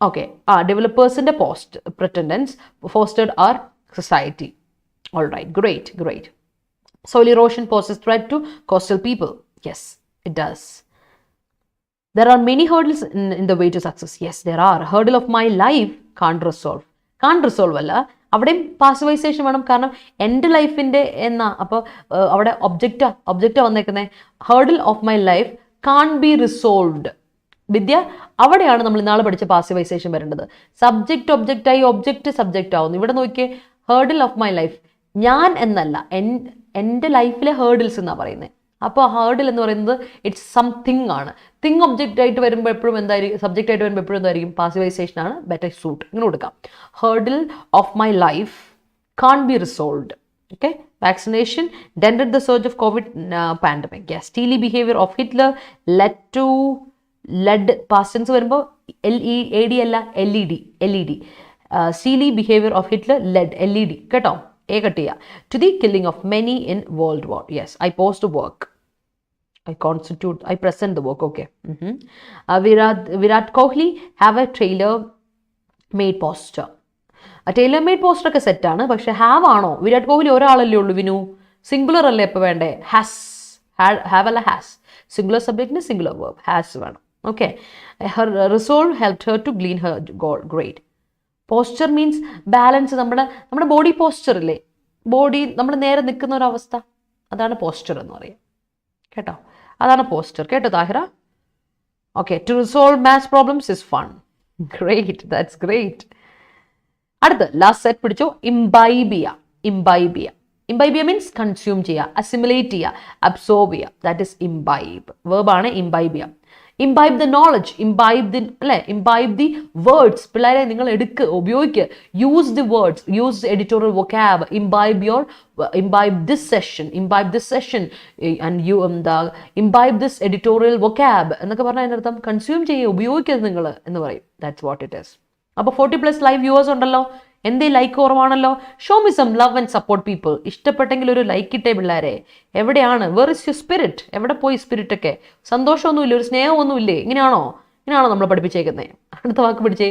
Okay, ഡെവലപ്പേഴ്സിൻ്റെ pretendants fostered our society. All right, great. Soil erosion poses threat to coastal people. Yes, it does. There are many hurdles in the way to success. Yes, there are. Hurdle of my life can't resolve അല്ല, അവിടെയും പാസിവൈസേഷൻ വേണം, കാരണം എൻ്റെ ലൈഫിൻ്റെ അപ്പോൾ അവിടെ ഒബ്ജക്റ്റാ വന്നേക്കുന്നത്. Hurdle of my life can be resolved. Vidya, അവിടെയാണ് നമ്മൾ ഇന്നാളെ പഠിച്ച പാസിവൈസേഷൻ വരേണ്ടത്. സബ്ജക്റ്റ് ഒബ്ജക്റ്റായി, ഒബ്ജക്റ്റ് സബ്ജക്റ്റ് ആവുന്നു. ഇവിടെ നോക്കിയേ, ഹേർഡിൽ ഓഫ് മൈ ലൈഫ്, ഞാൻ എന്നല്ല, എൻ്റെ ലൈഫിലെ ഹേർഡിൽസ് എന്നാണ് പറയുന്നത്. അപ്പോൾ ഹേർഡിൽ എന്ന് പറയുന്നത് ഇറ്റ്സ് സംതിങ് ആണ്. തിങ് ഒബ്ജക്റ്റ് ആയിട്ട് വരുമ്പോൾ എപ്പോഴും എന്തായിരിക്കും, സബ്ജക്റ്റ് ആയിട്ട് വരുമ്പോൾ എപ്പോഴും എന്തായിരിക്കും, പാസിവൈസേഷൻ ആണ് ബെറ്റർ സൂട്ട്. ഇങ്ങനെ കൊടുക്കാം. Hurdle of my life can be resolved. Okay, vaccination dented the surge of COVID pandemic. Yes, steely behavior of Hitler led past tense വരുമ്പോൾ LEAD അല്ല, LED. Steely behavior of Hitler led, LED കേട്ടോ, A കട്ട് ചെയ്യുക, to the killing of many in World War. Yes, I post the work, I present the work. Okay. Virat Kohli have a tailor made poster. Taylor made poster ഒക്കെ സെറ്റാണ്, പക്ഷെ ഹാവ് ആണോ? വിരാട് കോഹ്ലി ഒരാളല്ലേ ഉള്ളൂ വിനു, സിംഗുലർ അല്ലേ ഇപ്പോൾ വേണ്ടേ? ഹാവ് അല്ല ഹാസ്. സിംഗുലർ സബ്ജക്റ്റിന് സിംഗുലർ വേർബ് ഹാസ് വേണം. Okay, her resolve help her to glean her goal. Great. Posture means balance, നമ്മുടെ ബോഡി പോസ്ചർ ഇല്ലേ, ബോഡി നമ്മൾ നേരെ നിൽക്കുന്ന ഒരവസ്ഥ, അതാണ് പോസ്ചർ എന്ന് പറയുക കേട്ടോ, അതാണ് പോസ്ചർ കേട്ടോ Tahira. Okay, to resolve maths problems is fun. Great, that's great. അടുത്ത് ലാസ്റ്റ് സെറ്റ് പിടിച്ചോ, ഇംബൈബ് ചെയ്യുക. ഇംബൈബ് ചെയ്യുക. ഇംബൈബ് ചെയ്യുക മീൻസ് കൺസ്യൂം ചെയ്യുക, അസിമുലേറ്റ് ചെയ്യുക, അബ്സോർബ് ചെയ്യുക. That is imbibe. വേർബാണ് ഇംബൈബ് ചെയ്യുക. Imbibe the knowledge, imbibe the അല്ലെ, ഇംബൈബ് ദി വേർഡ്സ്. പിള്ളേരെ നിങ്ങൾ എടുക്കുക, ഉപയോഗിക്കുക. Use the words, use editorial vocab. Imbibe this session, imbibe this session and you imbibe this editorial vocab എന്നൊക്കെ പറഞ്ഞാൽ അതിൻ്റെ അർത്ഥം കൺസ്യൂം ചെയ്യുക, ഉപയോഗിക്കുക നിങ്ങൾ എന്ന് പറയും. That's what it is. അപ്പോൾ 40+ ലൈവ് വ്യൂവേഴ്സ് ഉണ്ടല്ലോ, എന്തേ ലൈക്ക് കുറവാണല്ലോ? Show me some love and support people. ഇഷ്ടപ്പെട്ടെങ്കിൽ ഒരു ലൈക്ക് ഇട്ടേ പിള്ളേരെ. എവിടെയാണ് വേർ ഇസ് യുവർ സ്പിരിറ്റ്? എവിടെ പോയി സ്പിരിറ്റ് ഒക്കെ? സന്തോഷമൊന്നുമില്ല, ഒരു സ്നേഹമൊന്നുമില്ലേ? ഇങ്ങനെയാണോ നമ്മൾ പഠിപ്പിച്ചേക്കുന്നത്? അടുത്ത വാക്ക് പിടിച്ചേ,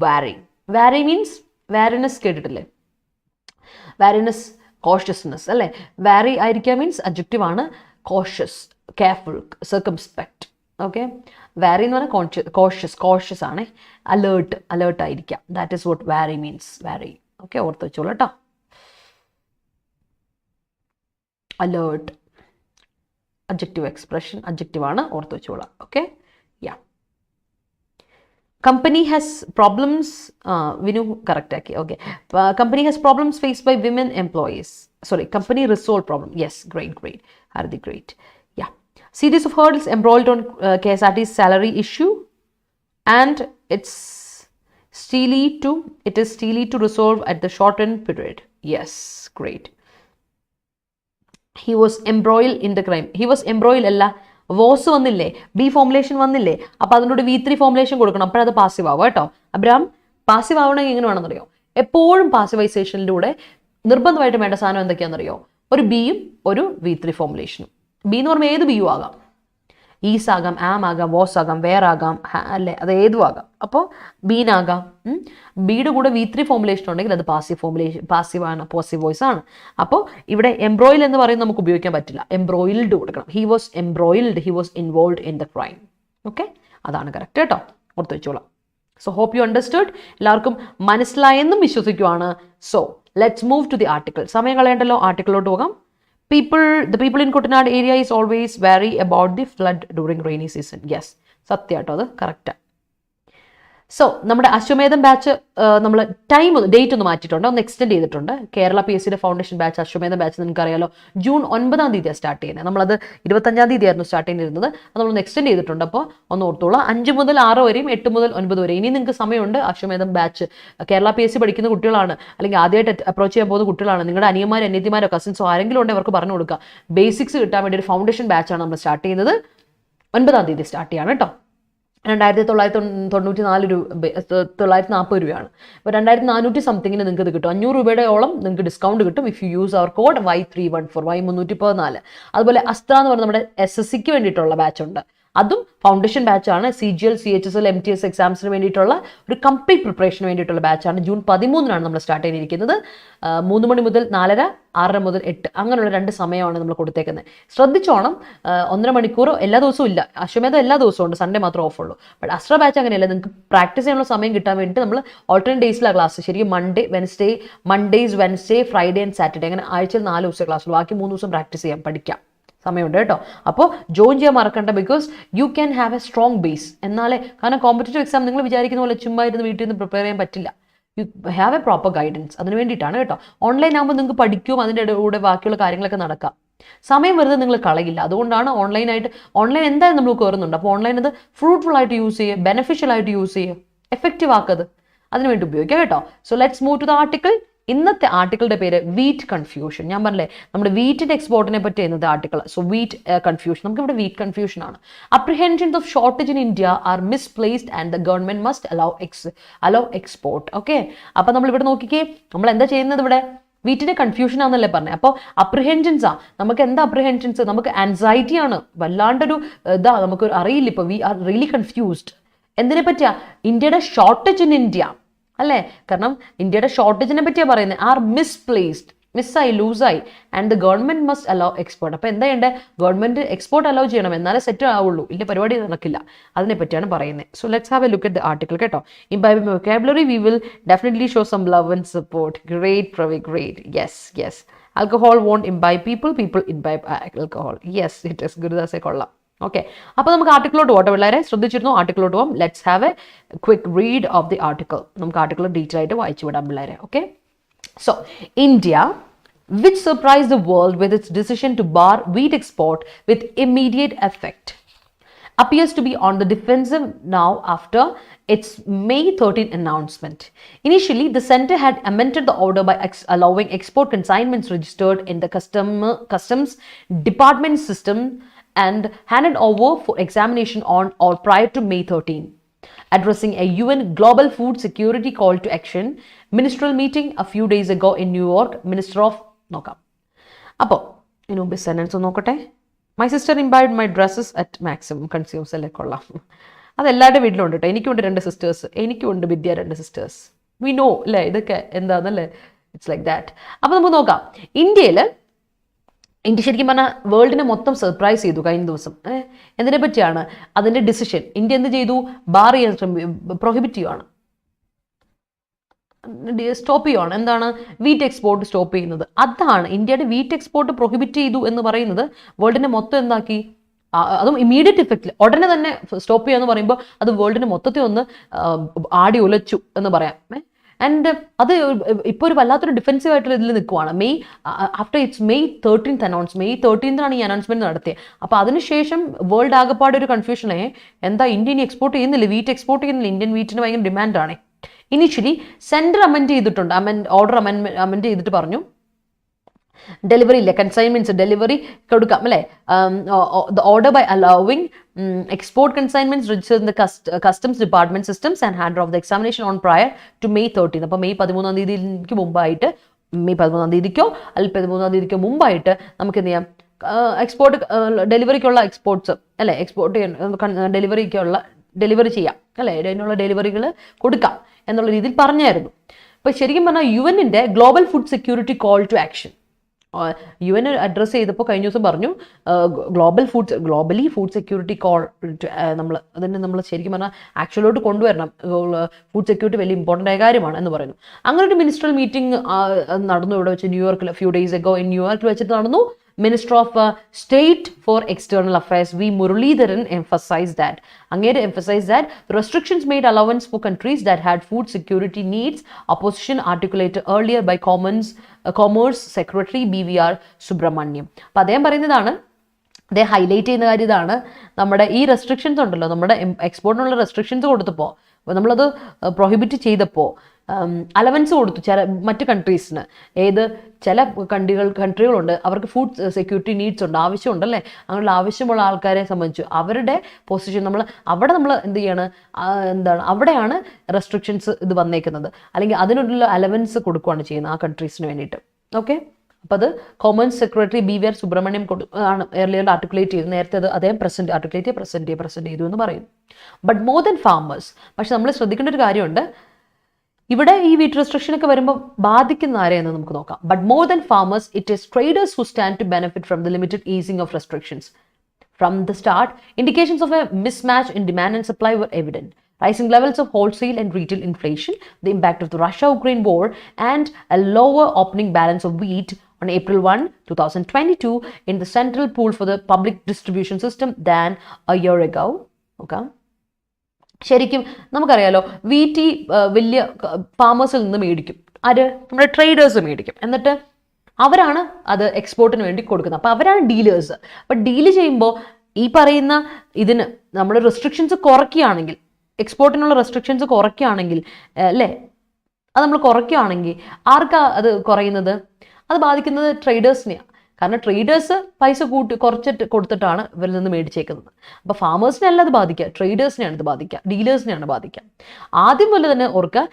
വാരി. വാരി മീൻസ് വാരിനെസ് കേട്ടിട്ടില്ലേ? വാരിനെസ് കോഷ്യസ്നെസ് അല്ലേ? വാരി ആയിരിക്കുക മീൻസ് അഡ്ജക്റ്റീവ് ആണ്. Cautious, careful, circumspect. Okay, wary എന്ന് പറഞ്ഞാൽ കോഷ്യസ് ആണ്. അലേർട്ട് ആയിരിക്കാം. That is what wary means. Wary. Okay, ഓർത്ത് വെച്ചോളൂ കേട്ടോ. അലേർട്ട് അഡ്ജക്റ്റീവ് എക്സ്പ്രഷൻ, അഡ്ജക്റ്റീവ് ആണ്, ഓർത്ത് വെച്ചോളാം. Okay, yeah. Company has problems. Vinu correct ആക്കി. Okay, company has problems faced by women employees. Sorry, company resolve problem. Yes, great. Hardi, great. Yeah. Series of hurdles embroiled on KSRT's salary issue, and it is steely to resolve at the shortened period. Yes, great. He was embroiled in the crime. He was embroiled അല്ല, വോസ് വന്നില്ലേ, ബി ഫോമുലേഷൻ വന്നില്ലേ, അപ്പോൾ അതിനോട് V3 ഫോമുലേഷൻ കൊടുക്കണം, അപ്പോഴത് പാസീവ് ആവുക കേട്ടോ. അബ്രാം, പാസീവ് ആവണമെങ്കിൽ എങ്ങനെ വേണമെന്നറിയോ? എപ്പോഴും പാസിവൈസേഷനിലൂടെ നിർബന്ധമായിട്ട് വേണ്ട സാധനം എന്തൊക്കെയാണെന്നറിയോ? ഒരു ബിയും ഒരു V3 ഫോമുലേഷനും. ബി എന്ന് പറയുമ്പോൾ ഏത് ബിയും ആകാം, ഈസ് ആകാം, ആം ആകാം, വോസ് ആകാം, വേർ ആകാം, അല്ലേ, അത് ഏതും ആകാം. അപ്പോൾ ബീനാകാം. ബിയുടെ കൂടെ V3 ഫോമുലേഷൻ ഉണ്ടെങ്കിൽ അത് പാസീവ് വോയിസ് ആണ്. അപ്പോൾ ഇവിടെ എംബ്രോയിൽ എന്ന് പറയുന്നത് നമുക്ക് ഉപയോഗിക്കാൻ പറ്റില്ല, എംബ്രോയിൽഡ് കൊടുക്കണം. He was embroiled, he was involve in the crime. Okay, അതാണ് കറക്റ്റ് കേട്ടോ, ഓർത്ത് വെച്ചോളാം. So hope you understood. എല്ലാവർക്കും മനസ്സിലായെന്നും വിശ്വസിക്കുവാണ്. So let's move to the article. സമയം കളയണ്ടല്ലോ, ആർട്ടിക്കിളിലോട്ട് പോകാം. The people in Kuttanad area is always wary about the flood during rainy season. Yes, സത്യാട്ടോ, അത് കറക്റ്റ്. സോ നമ്മുടെ അശ്വമേധം ബാച്ച് നമ്മൾ ഡേറ്റ് ഒന്ന് മാറ്റിയിട്ടുണ്ട്, ഒന്ന് എക്സ്റ്റെൻഡ് ചെയ്തിട്ടുണ്ട്. കേരള PSCയുടെ ഫൗണ്ടേഷൻ ബാച്ച്, അശ്വമേധം ബാച്ച് നിങ്ങൾക്കറിയാലോ, ജൂൺ 9-ാം തീയതിയാണ് സ്റ്റാർട്ട് ചെയ്യുന്നത്. നമ്മളത് 25-ാം തീയതിയായിരുന്നു സ്റ്റാർട്ട് ചെയ്തിരുന്നത്. അത് നമ്മളൊന്ന് എക്സ്റ്റെൻഡ് ചെയ്തിട്ടുണ്ട്. അപ്പോൾ ഒന്ന് ഓർത്തോളൂ, 5 മുതൽ 6 വരെയും 8 മുതൽ 9 വരെ ഇനി നിങ്ങൾക്ക് സമയമുണ്ട്. അശ്വമേധം ബാച്ച് കേരള PSC പഠിക്കുന്ന കുട്ടികളാണ്, അല്ലെങ്കിൽ ആദ്യമായിട്ട് അപ്രോച്ച് ചെയ്യാൻ പോകുന്ന കുട്ടികളാണ്, നിങ്ങളുടെ അനിയന്മാരോ അനിയത്തിമാരോ കസിൻസോ ആരെങ്കിലും ഉണ്ടെങ്കിൽ അവർക്ക് പറഞ്ഞു കൊടുക്കുക. ബേസിക്സ് കിട്ടാൻ വേണ്ടി ഒരു ഫൗണ്ടേഷൻ ബാച്ചാണ് നമ്മൾ സ്റ്റാർട്ട് ചെയ്യുന്നത്. 9-ാം തീയതി സ്റ്റാർട്ട് ചെയ്യാണ് കേട്ടോ. 2994 രൂപ, 940 രൂപയാണ്. അപ്പോൾ 2400 സംതിങ്ങിന് നിങ്ങൾക്ക് ഇത് കിട്ടും. 500 രൂപയോളം നിങ്ങൾക്ക് ഡിസ്കൗണ്ട് കിട്ടും if you use our code Y314, Y314. അതുപോലെ അസ്ത്ര എന്ന് പറഞ്ഞാൽ നമ്മുടെ SSCക്ക് വേണ്ടിയിട്ടുള്ള ബാച്ച് ഉണ്ട്, അതും ഫൗണ്ടേഷൻ ബാച്ചാണ്. CGL, CHSL, MTS എക്സാംസിന് വേണ്ടിയിട്ടുള്ള ഒരു കംപ്ലീറ്റ് പ്രിപ്പറേഷന് വേണ്ടിയിട്ടുള്ള ബാച്ചാണ്. ജൂൺ 13-നാണ് നമ്മൾ സ്റ്റാർട്ട് ചെയ്തിരിക്കുന്നത്. 3 മണി മുതൽ 4:30, 6:30 മുതൽ 8, അങ്ങനെയുള്ള 2 സമയമാണ് നമ്മൾ കൊടുത്തേക്കുന്നത്. ശ്രദ്ധിച്ചോണം, 1.5 മണിക്കൂറോ എല്ലാ ദിവസവും ഇല്ല. അശ്വമേധം എല്ലാ ദിവസവും ഉണ്ട്, സൺഡേ മാത്രമേ ഓഫ് ഉള്ളൂ. ബട്ട് അസ്ട്ര ബാച്ച് അങ്ങനെയല്ല, നിങ്ങൾക്ക് പ്രാക്ടീസ് ചെയ്യാനുള്ള സമയം കിട്ടാൻ വേണ്ടിയിട്ട് നമ്മൾ ഓൾട്ടർനേറ്റ് ഡേയ്സിലാണ് ക്ലാസ്. ശരിക്കും Mondays, Wednesday, Friday and Saturday, അങ്ങനെ ആഴ്ചയിൽ 4 ദിവസം ക്ലാസ് ഉള്ളൂ. ബാക്കി 3 ദിവസം പ്രാക്ടീസ് ചെയ്യാം, പഠിക്കാം, സമയമുണ്ട് കേട്ടോ. അപ്പോൾ ജോയിൻ ചെയ്യാൻ മറക്കണ്ട, because you can have A strong base. എന്നാലേ, കാരണം കോമ്പറ്റേറ്റീവ് എക്സാം നിങ്ങൾ വിചാരിക്കുന്ന പോലെ ചുമ്മാ ഇരുന്ന് വീട്ടിൽ നിന്ന് പ്രിപ്പയർ ചെയ്യാൻ പറ്റില്ല. U have A proper guidance. അതിന് വേണ്ടിയിട്ടാണ് കേട്ടോ. ഓൺലൈൻ ആകുമ്പോൾ നിങ്ങൾക്ക് പഠിക്കും, അതിൻ്റെ കൂടെ ബാക്കിയുള്ള കാര്യങ്ങളൊക്കെ നടക്കാം. സമയം വെറുതെ നിങ്ങൾ കളയില്ല. അതുകൊണ്ടാണ് ഓൺലൈൻ എന്തായാലും നമ്മൾ കയറുന്നുണ്ട്. അപ്പോൾ ഓൺലൈൻ അത് ഫ്രൂട്ട്ഫുൾ ആയിട്ട് യൂസ് ചെയ്യുക, ബെനിഫിഷ്യൽ ആയിട്ട് യൂസ് ചെയ്യുക, എഫക്റ്റീവ് ആക്കത്, അതിനുവേണ്ടി ഉപയോഗിക്കാം കേട്ടോ. So let's move to the article. ഇന്നത്തെ ആർട്ടിക്കിളുടെ പേര് വീറ്റ് കൺഫ്യൂഷൻ. ഞാൻ പറഞ്ഞില്ലേ, നമ്മുടെ വീറ്റിന്റെ എക്സ്പോർട്ടിനെ പറ്റി ഇന്നത്തെ ആർട്ടിക്കിൾ. സോ വീറ്റ് കൺഫ്യൂഷൻ, നമുക്ക് ഇവിടെ വീറ്റ് കൺഫ്യൂഷൻ ആണ്. Apprehensions of shortage in India are misplaced and the government must allow export. Okay, അപ്പൊ നമ്മൾ ഇവിടെ നോക്കിക്കേ, നമ്മൾ എന്താ ചെയ്യുന്നത് ഇവിടെ? വീറ്റിന്റെ കൺഫ്യൂഷൻ ആണെന്നല്ലേ പറഞ്ഞത്. അപ്പോൾ അപ്രിഹെൻഷൻസാ, നമുക്ക് എന്താ അപ്രിഹെൻഷൻസ്? നമുക്ക് ആൻസൈറ്റി ആണ്, വല്ലാണ്ടൊരു നമുക്ക് അറിയില്ല. ഇപ്പൊ വി ആർ റിയലി കൺഫ്യൂസ്ഡ്. എന്തിനെ പറ്റിയാ? ഇന്ത്യയുടെ ഷോർട്ടേജ് ഇൻ ഇന്ത്യ അല്ലേ? കാരണം ഇന്ത്യയുടെ ഷോർട്ടേജിനെ പറ്റിയാണ് പറയുന്നത്. ആർ മിസ്പ്ലേസ്ഡ്, മിസ്സായി, ലൂസായി, and the government must allow export. അപ്പോൾ എന്താ ചെയ്യേണ്ടത്? ഗവൺമെന്റ് എക്സ്പോർട്ട് അലോ ചെയ്യണം, എന്നാലേ സെറ്റ് ആവുള്ളൂ, ഇല്ല പരിപാടി നടക്കില്ല. അതിനെ പറ്റിയാണ് പറയുന്നത്. So let's have a look at the article കേട്ടോ. Imbibing vocabulary we will definitely show some love and support. Great Pravi, great. Yes. Alcohol won't imbibe people imbibe alcohol. Yes, it is. ഗുരുദാസെ കൊള്ളാം. ഓക്കെ, അപ്പോൾ നമുക്ക് ആർട്ടിക്കിളോട്ട് പോട്ടെ പിള്ളേരെ, ശ്രദ്ധിച്ചിരുന്നു? ആർട്ടിക്കിളോട്ട് പോകാം. Let's have A quick read of the article. നമുക്ക് ആർട്ടിക്കിൾ ഡീറ്റെയിൽ ആയിട്ട് വായിച്ചു വിടാം പിള്ളേരെ. Okay, so India, which surprised the world with its decision to bar wheat export with immediate effect, appears to be on the defensive now after its May 13 announcement. Initially, the centre had amended the order by allowing export consignments registered in the customs department system and handed over for examination on or prior to May 13. Addressing a UN Global Food Security call to action ministerial meeting a few days ago in New York, Minister of നോക്കാം. അപ്പോൾ ഇതിനു മുമ്പ് സെൻറ്റൻസ് നോക്കട്ടെ. My sister imbibed my dresses at maximum consumes അല്ലേ, കൊള്ളാം. അതെല്ലാവരുടെ വീട്ടിലും ഉണ്ട് കേട്ടോ. എനിക്കുണ്ട് 2 സിസ്റ്റേഴ്സ്, എനിക്കുണ്ട് വിദ്യ 2 സിസ്റ്റേഴ്സ്. വി നോ അല്ലേ ഇതൊക്കെ എന്താണെന്നല്ലേ. It's like that. അപ്പോൾ നമുക്ക് നോക്കാം. ഇന്ത്യ ശരിക്കും പറഞ്ഞാൽ വേൾഡിനെ മൊത്തം സർപ്രൈസ് ചെയ്തു കഴിഞ്ഞ ദിവസം. എന്തിനെ പറ്റിയാണ്? അതിൻ്റെ ഡിസിഷൻ. ഇന്ത്യ എന്ത് ചെയ്തു? ബാർ ചെയ്യാൻ പ്രൊഹിബിറ്റ് ചെയ്യുകയാണ്, സ്റ്റോപ്പ് ചെയ്യുകയാണ്. എന്താണ്? വീറ്റ് എക്സ്പോർട്ട് സ്റ്റോപ്പ് ചെയ്യുന്നത്. അതാണ് ഇന്ത്യയുടെ വീറ്റ് എക്സ്പോർട്ട് പ്രൊഹിബിറ്റ് ചെയ്തു എന്ന് പറയുന്നത് വേൾഡിനെ മൊത്തം എന്താക്കി? അതും ഇമ്മീഡിയറ്റ് ഇഫക്റ്റിൽ ഉടനെ തന്നെ സ്റ്റോപ്പ് ചെയ്യുക എന്ന് പറയുമ്പോൾ അത് വേൾഡിനെ മൊത്തത്തിൽ ഒന്ന് ആടി ഉലച്ചു എന്ന് പറയാം. ആൻഡ് അത് ഇപ്പോൾ ഒരു വല്ലാത്തൊരു ഡിഫെൻസീവ് ആയിട്ടുള്ള ഇതിൽ നിൽക്കുവാണ്. After it's May 13th announce. May 13th ഈ അനൗൺസ്മെന്റ് നടത്തിയത്. അപ്പോൾ അതിനുശേഷം വേൾഡ് ആകെപ്പാടെ ഒരു കൺഫ്യൂഷനെ, എന്താ ഇന്ത്യ ഇനി എക്സ്പോർട്ട് ചെയ്യുന്നില്ല, വീറ്റ് എക്സ്പോർട്ട് ചെയ്യുന്നില്ല, ഇന്ത്യൻ വീറ്റിന് ഭയങ്കര ഡിമാൻഡാണ്. ഇനിഷ്യലി സെൻറ്റർ അമെൻഡ് ചെയ്തിട്ടുണ്ട്, ഓർഡർ അമെൻഡ് ചെയ്തിട്ട് പറഞ്ഞു ഡെലിവറി ഇല്ല, കൺസൈൻമെന്റ്സ് ഡെലിവറി കൊടുക്കാം അല്ലേ. The order by allowing export consignments registered in the customs department systems and handed off the examination on prior to May 13th. അപ്പോൾ May 13-ാം തീയതിക്ക് മുമ്പായിട്ട്, May 13-ാം തീയതിക്കോ അല്ലെങ്കിൽ 13-ാം തീയതിക്കോ മുമ്പായിട്ട് നമുക്ക് എന്ത് ചെയ്യാം? എക്സ്പോർട്ട് ഡെലിവറിക്കുള്ള എക്സ്പോർട്ട്സ് അല്ലേ, എക്സ്പോർട്ട് ചെയ്യാൻ ഡെലിവറി ചെയ്യാം അല്ലേ, അതിനുള്ള ഡെലിവറികൾ കൊടുക്കാം എന്നുള്ള രീതിയിൽ പറഞ്ഞായിരുന്നു. അപ്പോൾ ശരിക്കും പറഞ്ഞാൽ യുഎന്നിൻ്റെ global food security call to action UN address ചെയ്തപ്പോൾ കഴിഞ്ഞ ദിവസം പറഞ്ഞു ഗ്ലോബലി ഫുഡ് സെക്യൂരിറ്റി കോൾ നമ്മൾ ശരിക്കും പറഞ്ഞാൽ ആക്ച്വലോട്ട് കൊണ്ടുവരണം. ഫുഡ് സെക്യൂരിറ്റി വലിയ ഇമ്പോർട്ടൻ്റ് ആയ കാര്യമാണ് എന്ന് പറയുന്നു. അങ്ങനെ ഒരു മിനിസ്ട്രൽ മീറ്റിംഗ് നടന്നു ഇവിടെ വെച്ച് ന്യൂയോർക്കിൽ, ഫ്യൂ ഡേയ്സ് എഗോ ഇൻ ന്യൂയോർക്കിൽ വെച്ചിട്ട് നടന്നു. Minister of State for External Affairs V. Muralidharan emphasized that the restrictions made allowance for countries that had food security needs, a position articulated earlier by Commerce Secretary BVR Subramaniam. അപ്പോൾ അദ്ദേഹം പറയുന്നതാണ്, അദ്ദേഹം ഹൈലൈറ്റ് ചെയ്യുന്ന കാര്യം ഇതാണ്, നമ്മുടെ ഈ റെസ്ട്രിക്ഷൻസ് ഉണ്ടല്ലോ, നമ്മുടെ എക്സ്പോർട്ടിനുള്ള റെസ്ട്രിക്ഷൻസ് കൊടുത്തപ്പോൾ, നമ്മളത് പ്രൊഹിബിറ്റ് ചെയ്തപ്പോൾ അലവൻസ് കൊടുത്തു മറ്റ് കൺട്രീസിന്. ചില കൺട്രികളുണ്ട് അവർക്ക് ഫുഡ് സെക്യൂരിറ്റി നീഡ്സ് ഉണ്ട്, ആവശ്യമുണ്ടല്ലേ, അങ്ങനെയുള്ള ആവശ്യമുള്ള ആൾക്കാരെ സംബന്ധിച്ചു അവരുടെ പൊസിഷൻ നമ്മൾ എന്ത് ചെയ്യാണ്, അവിടെയാണ് റെസ്ട്രിക്ഷൻസ് ഇത് വന്നേക്കുന്നത്, അല്ലെങ്കിൽ അതിനുള്ള അലവൻസ് കൊടുക്കുകയാണ് ചെയ്യുന്നത് ആ കൺട്രീസിന് വേണ്ടിയിട്ട്. ഓക്കെ, അപ്പോൾ അത് കോമേഴ്സ് സെക്രട്ടറി BVR സുബ്രഹ്മണ്യം ആണ് ഏർലിയർ ആർട്ടിക്കുലേറ്റ് ചെയ്തു. നേരത്തെ അത് അദ്ദേഹം പ്രസന്റ് ചെയ്തു എന്ന് പറയുന്നു. ബട്ട് മോർ ദൻ ഫാമേഴ്സ്, പക്ഷെ നമ്മൾ ശ്രദ്ധിക്കേണ്ട ഒരു കാര്യമുണ്ട്, ഇവിടെ ഈ വീറ്റ് റെസ്ട്രിക്ഷൻ ഒക്കെ വരുമ്പോൾ ബാധിക്കുന്ന ആരെയെന്ന് നമുക്ക് നോക്കാം. But more than farmers it is traders who stand to benefit from the limited easing of restrictions. From the start, indications of a mismatch in demand and supply were evident. Rising levels of wholesale and retail inflation, the impact of the Russia-Ukraine war, and a lower opening balance of wheat on April 1, 2022 in the central pool for the public distribution system than a year ago. Okay. ശരിക്കും നമുക്കറിയാലോ, വീറ്റ് വലിയ ഫാമേഴ്സിൽ നിന്ന് മേടിക്കും, നമ്മുടെ ട്രേഡേഴ്സ് മേടിക്കും, എന്നിട്ട് അവരാണ് അത് എക്സ്പോർട്ടിന് വേണ്ടി കൊടുക്കുന്നത്. അപ്പോൾ അവരാണ് ഡീലേഴ്സ്. അപ്പോൾ ഡീല് ചെയ്യുമ്പോൾ ഈ പറയുന്ന ഇതിന് നമ്മൾ റെസ്ട്രിക്ഷൻസ് കുറയ്ക്കുകയാണെങ്കിൽ, എക്സ്പോർട്ടിനുള്ള റെസ്ട്രിക്ഷൻസ് കുറയ്ക്കുകയാണെങ്കിൽ അല്ലേ, അത് നമ്മൾ കുറയ്ക്കുകയാണെങ്കിൽ ആർക്കാ അത് കുറയുന്നത്? അത് ബാധിക്കുന്നത് ട്രേഡേഴ്സിനെയാണ്. കാരണം ട്രേഡേഴ്സ് പൈസ കുറച്ചിട്ട് കൊടുത്തിട്ടാണ് ഇവരിൽ നിന്ന് മേടിച്ചേക്കുന്നത്. അപ്പോൾ ഫാമേഴ്സിനെയല്ല അത് ബാധിക്കുക, ട്രേഡേഴ്സിനെയാണ് ഇത് ബാധിക്കുക, ഡീലേഴ്സിനെയാണ് ബാധിക്കുക. ആദ്യം മുതൽ തന്നെ ഓർക്കുക,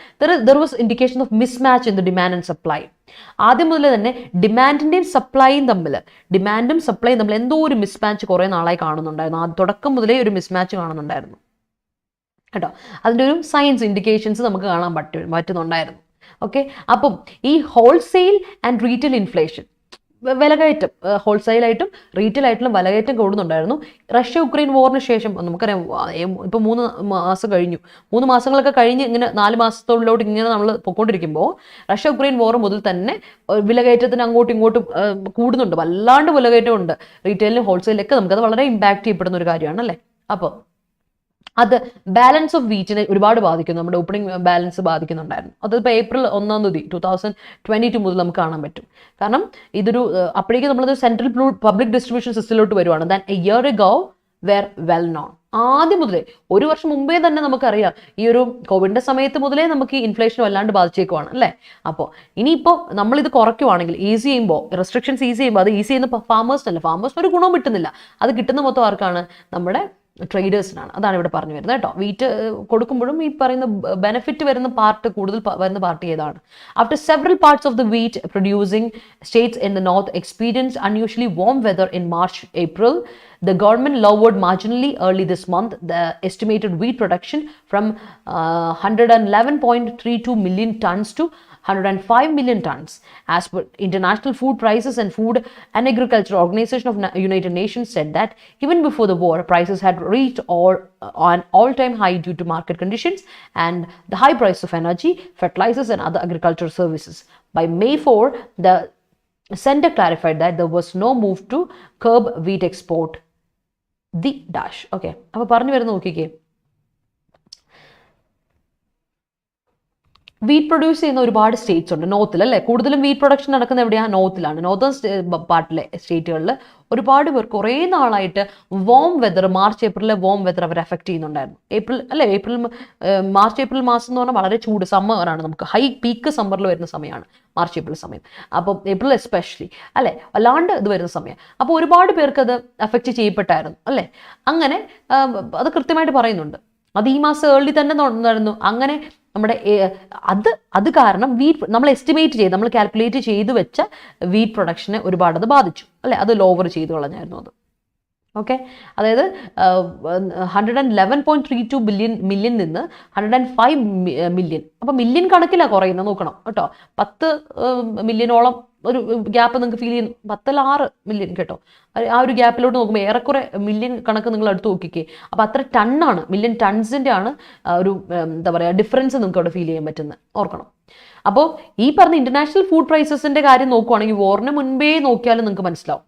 there was indication of mismatch in the demand and supply. ആദ്യം മുതൽ തന്നെ ഡിമാൻഡിൻ്റെയും സപ്ലൈയും തമ്മിൽ എന്തോ ഒരു മിസ്മാച്ച് കുറേ നാളായി കാണുന്നുണ്ടായിരുന്നു. തുടക്കം മുതലേ ഒരു മിസ്മാച്ച് കാണുന്നുണ്ടായിരുന്നു കേട്ടോ. അതിൻ്റെ ഒരു സയൻസ് ഇൻഡിക്കേഷൻസ് നമുക്ക് കാണാൻ പറ്റുന്നുണ്ടായിരുന്നു. ഓക്കെ, അപ്പം ഈ ഹോൾസെയിൽ ആൻഡ് റീറ്റെയിൽ ഇൻഫ്ലേഷൻ, വിലകയറ്റം ഹോൾസെയിലായിട്ടും റീറ്റെയിലായിട്ടും വിലകയറ്റം കൂടുന്നുണ്ടായിരുന്നു. റഷ്യ ഉക്രൈൻ വാറിന് ശേഷം നമുക്കറിയാം ഇപ്പോൾ 3 മാസം കഴിഞ്ഞു. 3 മാസങ്ങളൊക്കെ കഴിഞ്ഞ് ഇങ്ങനെ 4 മാസത്തോളിലോട്ട് ഇങ്ങനെ നമ്മൾ പൊയ്ക്കൊണ്ടിരിക്കുമ്പോൾ റഷ്യ ഉക്രൈൻ വാർ മുതൽ തന്നെ വിലകയറ്റത്തിന് അങ്ങോട്ടും ഇങ്ങോട്ടും കൂടുന്നുണ്ട്. വല്ലാണ്ട് വിലകയറ്റമുണ്ട് റീറ്റെയിലിനും ഹോൾസെയിലൊക്കെ. നമുക്കത് വളരെ ഇമ്പാക്ട് ചെയ്യപ്പെടുന്ന ഒരു കാര്യമാണ് അല്ലേ. അപ്പോൾ അത് ബാലൻസ് ഓഫ് വീറ്റിനെ ഒരുപാട് ബാധിക്കുന്നു. നമ്മുടെ ഓപ്പണിംഗ് ബാലൻസ് ബാധിക്കുന്നുണ്ടായിരുന്നു. അതിപ്പോൾ April 1 2022 മുതൽ നമുക്ക് കാണാൻ പറ്റും. കാരണം ഇതൊരു അപ്പോഴേക്കും നമ്മളത് സെൻട്രൽ പബ്ലിക് ഡിസ്ട്രിബ്യൂഷൻ സിസ്റ്റത്തിലോട്ട് വരുവാണ്. Than a year ago were well known. ആദ്യം മുതലേ 1 വർഷം മുമ്പേ തന്നെ നമുക്കറിയാം ഈ ഒരു കോവിഡിന്റെ സമയത്ത് മുതലേ നമുക്ക് ഈ ഇൻഫ്ലേഷൻ വല്ലാണ്ട് ബാധിച്ചേക്കുവാണ് അല്ലേ. അപ്പോൾ ഇനിയിപ്പോൾ നമ്മളിത് കുറയ്ക്കുവാണെങ്കിൽ, ഈസി ചെയ്യുമ്പോൾ, റെസ്ട്രിക്ഷൻസ് ഈസി ചെയ്യുമ്പോൾ, അത് ഈസി ചെയ്യുന്ന ഫാമേഴ്സിനല്ല. ഫാമേഴ്സിന് ഒരു ഗുണവും കിട്ടുന്നില്ല. അത് കിട്ടുന്ന മൊത്തം ആർക്കാണ്? നമ്മുടെ ട്രേഡേഴ്സിനാണ്. അതാണ് ഇവിടെ പറഞ്ഞു വരുന്നത് കേട്ടോ. വീറ്റ് കൊടുക്കുമ്പോഴും ഈ പറയുന്ന ബെനിഫിറ്റ് വരുന്ന പാർട്ട്, കൂടുതൽ വരുന്ന പാർട്ടി ഏതാണ്? After several parts of the wheat producing States in the north experience unusually warm weather in March, April, the government lowered marginally early this month the estimated wheat production from 111.32 million tons to 105 million tons. As per International Food Prices and Food and Agriculture Organization of United Nations said that even before the war, prices had reached an all-time high due to market conditions and the high price of energy, fertilizers and other agricultural services. By May 4, the center clarified that there was no move to curb wheat export. The dash. Okay. അപ്പോൾ പറഞ്ഞു വരുന്നത് നോക്കിക്കേ. വീറ്റ് പ്രൊഡ്യൂസ് ചെയ്യുന്ന ഒരുപാട് സ്റ്റേറ്റ്സ് ഉണ്ട് നോർത്തിൽ അല്ലേ. കൂടുതലും വീറ്റ് പ്രൊഡക്ഷൻ നടക്കുന്ന എവിടെയാണ്? നോർത്തിലാണ്. നോർത്തേൺ പാർട്ടിലെ സ്റ്റേറ്റുകളിൽ ഒരുപാട് പേർ കുറേ നാളായിട്ട് വോം വെതർ, മാർച്ച് ഏപ്രിലെ വോം വെതർ അവർ എഫക്ട് ചെയ്യുന്നുണ്ടായിരുന്നു. മാർച്ച് ഏപ്രിൽ മാസം എന്ന് പറഞ്ഞാൽ വളരെ ചൂട്, സമ്മറാണ്. നമുക്ക് ഹൈ പീക്ക് സമ്മറിൽ വരുന്ന സമയമാണ് മാർച്ച് ഏപ്രിൽ സമയം. അപ്പം ഏപ്രിൽ എസ്പെഷ്യലി അല്ലേ, അല്ലാണ്ട് ഇത് വരുന്ന സമയം. അപ്പോൾ ഒരുപാട് പേർക്ക് അത് എഫക്റ്റ് ചെയ്യപ്പെട്ടായിരുന്നു അല്ലേ. അങ്ങനെ അത് കൃത്യമായിട്ട് പറയുന്നുണ്ട്. അത് ഈ മാസം ഏർലി തന്നെ നടന്നു. അങ്ങനെ നമ്മുടെ അത് കാരണം വീറ്റ് നമ്മൾ എസ്റ്റിമേറ്റ് ചെയ്ത്, നമ്മൾ കാൽക്കുലേറ്റ് ചെയ്ത് വെച്ച വീറ്റ് പ്രൊഡക്ഷനെ ഒരുപാട് അത് ബാധിച്ചു അല്ലേ. അത് ലോവർ ചെയ്ത് കളഞ്ഞായിരുന്നു അത്. ഓക്കെ, അതായത് 111.32 മില്യൺ നിന്ന് 105 മില്യൺ. അപ്പം മില്യൺ കണക്കിലാണ് കുറയുന്നത്, നോക്കണം കേട്ടോ. 10 മില്യണോളം ഒരു ഗ്യാപ്പ് നിങ്ങൾക്ക് ഫീൽ ചെയ്യുന്നു. 10-6 മില്യൺ കേട്ടോ. ആ ഒരു ഗ്യാപ്പിലോട്ട് നോക്കുമ്പോൾ ഏറെക്കുറെ മില്യൺ കണക്ക് നിങ്ങൾ അടുത്ത് നോക്കിക്കേ. അപ്പോൾ അത്ര ടണ്ണാണ്, മില്യൺ ടൺസിൻ്റെ ആണ് ഒരു എന്താ പറയുക ഡിഫറൻസ് നിങ്ങൾക്ക് അവിടെ ഫീൽ ചെയ്യാൻ പറ്റുന്നത്, ഓർക്കണം. അപ്പോൾ ഈ പറഞ്ഞ ഇന്റർനാഷണൽ ഫുഡ് പ്രൈസസിൻ്റെ കാര്യം നോക്കുവാണെങ്കിൽ വാറിന് മുൻപേ നോക്കിയാലും നിങ്ങൾക്ക് മനസ്സിലാവും.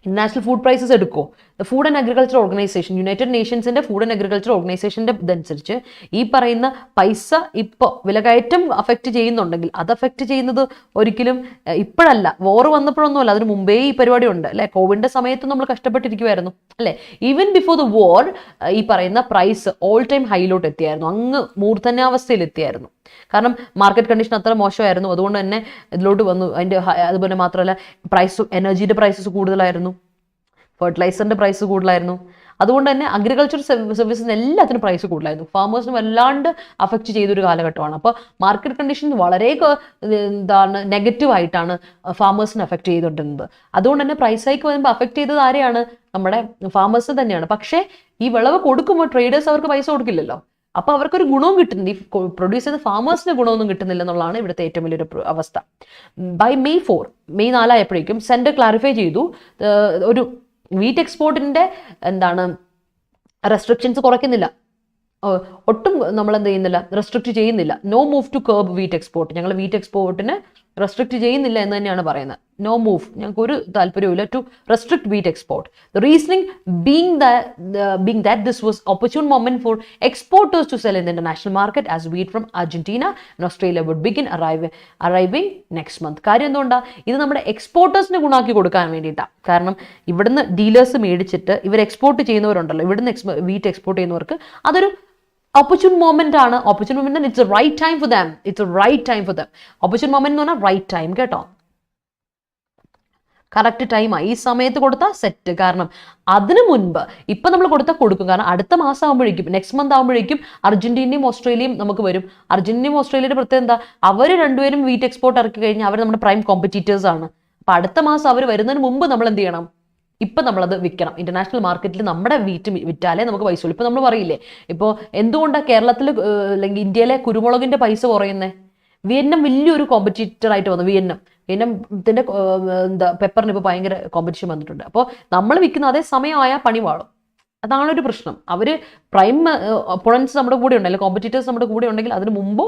ഇന്റർനാഷണൽ ഫുഡ് പ്രൈസസ് എടുക്കോ, food and agriculture organisation, united നേഷൻസിന്റെ ഫുഡ് ആൻഡ് അഗ്രികൾച്ചർ ഓർഗനൈസേഷന്റെ ഇതനുസരിച്ച് ഈ പറയുന്ന പൈസ ഇപ്പോൾ വിലകയറ്റം അഫക്റ്റ് ചെയ്യുന്നുണ്ടെങ്കിൽ അത് അഫക്റ്റ് ചെയ്യുന്നത് ഒരിക്കലും ഇപ്പോഴല്ല, വോർ വന്നപ്പോഴൊന്നുമല്ല, അതിന് മുമ്പേ ഈ പരിപാടി ഉണ്ട് അല്ലെ. കോവിഡിന്റെ സമയത്ത് നമ്മൾ കഷ്ടപ്പെട്ടിരിക്കുമായിരുന്നു അല്ലെ. ഈവൻ ബിഫോർ ദ വോർ ഈ പറയുന്ന പ്രൈസ് ഓൾ ടൈം ഹൈയിലോട്ട് എത്തിയായിരുന്നു, അങ്ങ് മൂർധന്യാവസ്ഥയിൽ എത്തിയായിരുന്നു. കാരണം മാർക്കറ്റ് കണ്ടീഷൻ അത്ര മോശമായിരുന്നു. അതുകൊണ്ട് തന്നെ ഇതിലോട്ട് വന്നു. അതുപോലെ മാത്രമല്ല പ്രൈസ്, എനർജിയുടെ പ്രൈസസ് കൂടുതലായിരുന്നു, ഫെർട്ടിലൈസറിന്റെ പ്രൈസ് കൂടുതലായിരുന്നു. അതുകൊണ്ട് തന്നെ അഗ്രികൾച്ചർ സർവീസസിന് എല്ലാത്തിനും പ്രൈസ് കൂടുതലായിരുന്നു. ഫാമേഴ്സിന് വല്ലാണ്ട് അഫക്റ്റ് ചെയ്തൊരു കാലഘട്ടമാണ്. അപ്പോൾ മാർക്കറ്റ് കണ്ടീഷൻ വളരെ നെഗറ്റീവായിട്ടാണ് ഫാമേഴ്സിന് അഫക്റ്റ് ചെയ്തുകൊണ്ടിരുന്നത്. അതുകൊണ്ട് തന്നെ പ്രൈസ് ഹൈക്ക് വരുമ്പോൾ അഫക്റ്റ് ചെയ്തത് ആരെയാണ്? നമ്മുടെ ഫാമേഴ്സ് തന്നെയാണ്. പക്ഷേ ഈ വിളവ് കൊടുക്കുമ്പോൾ ട്രേഡേഴ്സ് അവർക്ക് പൈസ കൊടുക്കില്ലല്ലോ. അപ്പോൾ അവർക്കൊരു ഗുണവും കിട്ടുന്നില്ല. ഈ പ്രൊഡ്യൂസ് ചെയ്ത ഫാമേഴ്സിന് ഗുണമൊന്നും കിട്ടുന്നില്ല എന്നുള്ളതാണ് ഇവിടുത്തെ ഏറ്റവും വലിയൊരു അവസ്ഥ. ബൈ May 4, May 4 ആയപ്പോഴേക്കും സെൻറ്റർ ക്ലാരിഫൈ ചെയ്തു ഒരു വീറ്റ് എക്സ്പോർട്ടിൻ്റെ റെസ്ട്രിക്ഷൻസ് കുറയ്ക്കുന്നില്ല, ഒട്ടും നമ്മൾ എന്ത് ചെയ്യുന്നില്ല, റെസ്ട്രിക്റ്റ് ചെയ്യുന്നില്ല. No move to curb wheat export. ഞങ്ങൾ വീറ്റ് എക്സ്പോർട്ടിന് റെസ്ട്രിക്റ്റ് ചെയ്യുന്നില്ല എന്ന് തന്നെയാണ് പറയുന്നത്. നോ മൂവ്, ഞങ്ങൾക്ക് ഒരു താല്പര്യമില്ല to restrict wheat export. The reasoning being that this was opportune moment for exporters to sell in the international market as wheat from Argentina and Australia would begin arriving next month. കാര്യം എന്തുകൊണ്ടാണ്? ഇത് നമ്മുടെ എക്സ്പോർട്ടേഴ്സിന് ഗുണാക്കി കൊടുക്കാൻ വേണ്ടിയിട്ടാണ്. കാരണം ഇവിടുന്ന് ഡീലേഴ്സ് മേടിച്ചിട്ട് ഇവർ എക്സ്പോർട്ട് ചെയ്യുന്നവരുണ്ടല്ലോ, ഇവിടുന്ന് വീറ്റ് എക്സ്പോർട്ട് ചെയ്യുന്നവർക്ക് അതൊരു opportune moment ആണ്. opportune moment, it's the right time for them. It's the right time for them. opportune moment എന്ന് പറഞ്ഞാൽ റൈറ്റ് ടൈം കേട്ടോ, കറക്റ്റ് ടൈമാണ്. ഈ സമയത്ത് കൊടുത്താൽ സെറ്റ്. കാരണം അതിനു മുൻപ് ഇപ്പം നമ്മൾ കൊടുക്കും. കാരണം അടുത്ത മാസം ആകുമ്പോഴേക്കും, നെക്സ്റ്റ് മന്ത് ആകുമ്പോഴേക്കും അർജന്റീനയും ഓസ്ട്രേലിയയും നമുക്ക് വരും. അർജന്റീനയും ഓസ്ട്രേലിയയുടെ പ്രത്യേകത എന്താ? അവർ രണ്ടുപേരും വീറ്റ് എക്സ്പോർട്ട് ഇറക്കി കഴിഞ്ഞാൽ അവർ നമ്മുടെ പ്രൈം കോമ്പറ്റീറ്റേഴ്സ് ആണ്. അപ്പം അടുത്ത മാസം അവർ വരുന്നതിന് മുമ്പ് നമ്മൾ എന്ത് ചെയ്യണം? ഇപ്പം നമ്മളത് വിൽക്കണം. ഇന്റർനാഷണൽ മാർക്കറ്റിൽ നമ്മുടെ വീറ്റ് വിറ്റാലേ നമുക്ക് പൈസ ഉള്ളൂ. ഇപ്പം നമ്മൾ പറയില്ലേ, ഇപ്പോൾ എന്തുകൊണ്ടാണ് കേരളത്തിൽ അല്ലെങ്കിൽ ഇന്ത്യയിലെ കുരുമുളകിന്റെ പൈസ കുറയുന്നത്? വിയറ്റ്നാം വലിയൊരു കോമ്പറ്റീറ്റർ ആയിട്ട് വന്നു. വിയറ്റ്നാമത്തിൻ്റെ പെപ്പറിന് ഇപ്പോൾ ഭയങ്കര കോമ്പറ്റീഷൻ വന്നിട്ടുണ്ട്. അപ്പോൾ നമ്മൾ വിൽക്കുന്ന അതേ സമയമായ പണി വാളും. അതാണ് ഒരു പ്രശ്നം. അവർ പ്രൈം ഒപ്പോണൻസ് നമ്മുടെ കൂടെ ഉണ്ടെങ്കിൽ, കോമ്പറ്റീറ്റേഴ്സ് നമ്മുടെ കൂടെ ഉണ്ടെങ്കിൽ അതിന് മുമ്പോ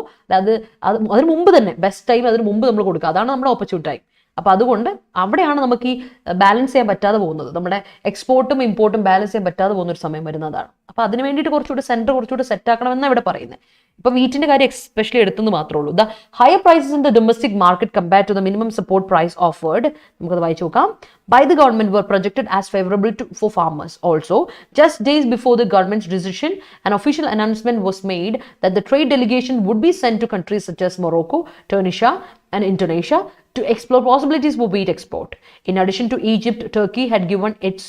അതിന് മുമ്പ് തന്നെ ബെസ്റ്റ് ടൈം അതിന് മുമ്പ് നമ്മൾ കൊടുക്കുക. അതാണ് നമ്മുടെ ഓപ്പർച്യൂണിറ്റി ടൈം. അപ്പോൾ അതുകൊണ്ട് അവിടെയാണ് നമുക്ക് ഈ ബാലൻസ് ചെയ്യാൻ പറ്റാതെ പോകുന്നത്. നമ്മുടെ എക്സ്പോർട്ടും ഇമ്പോർട്ടും ബാലൻസ് ചെയ്യാൻ പറ്റാതെ പോകുന്ന ഒരു സമയം വരുന്നതാണ്. അപ്പോൾ അതിന് വേണ്ടിയിട്ട് കുറച്ചുകൂടി സെൻറ്റർ കുറച്ചുകൂടി സെറ്റ് ആക്കണമെന്നാണ് ഇവിടെ പറയുന്നത്. ഇപ്പോൾ വീറ്റിൻ്റെ കാര്യം എസ്പെഷ്യലി എടുത്തെന്ന് മാത്രമേ ഉള്ളൂ. The higher prices in the domestic market compared to the minimum support price offered, നമുക്കത് വായിച്ചു നോക്കാം. By the government were projected as favorable for farmers. Also, just days before the government's decision, an official announcement was made that the trade delegation would be sent to countries such as Morocco, Tunisia, and Indonesia to explore possibilities for wheat export. In addition to Egypt, Turkey had given its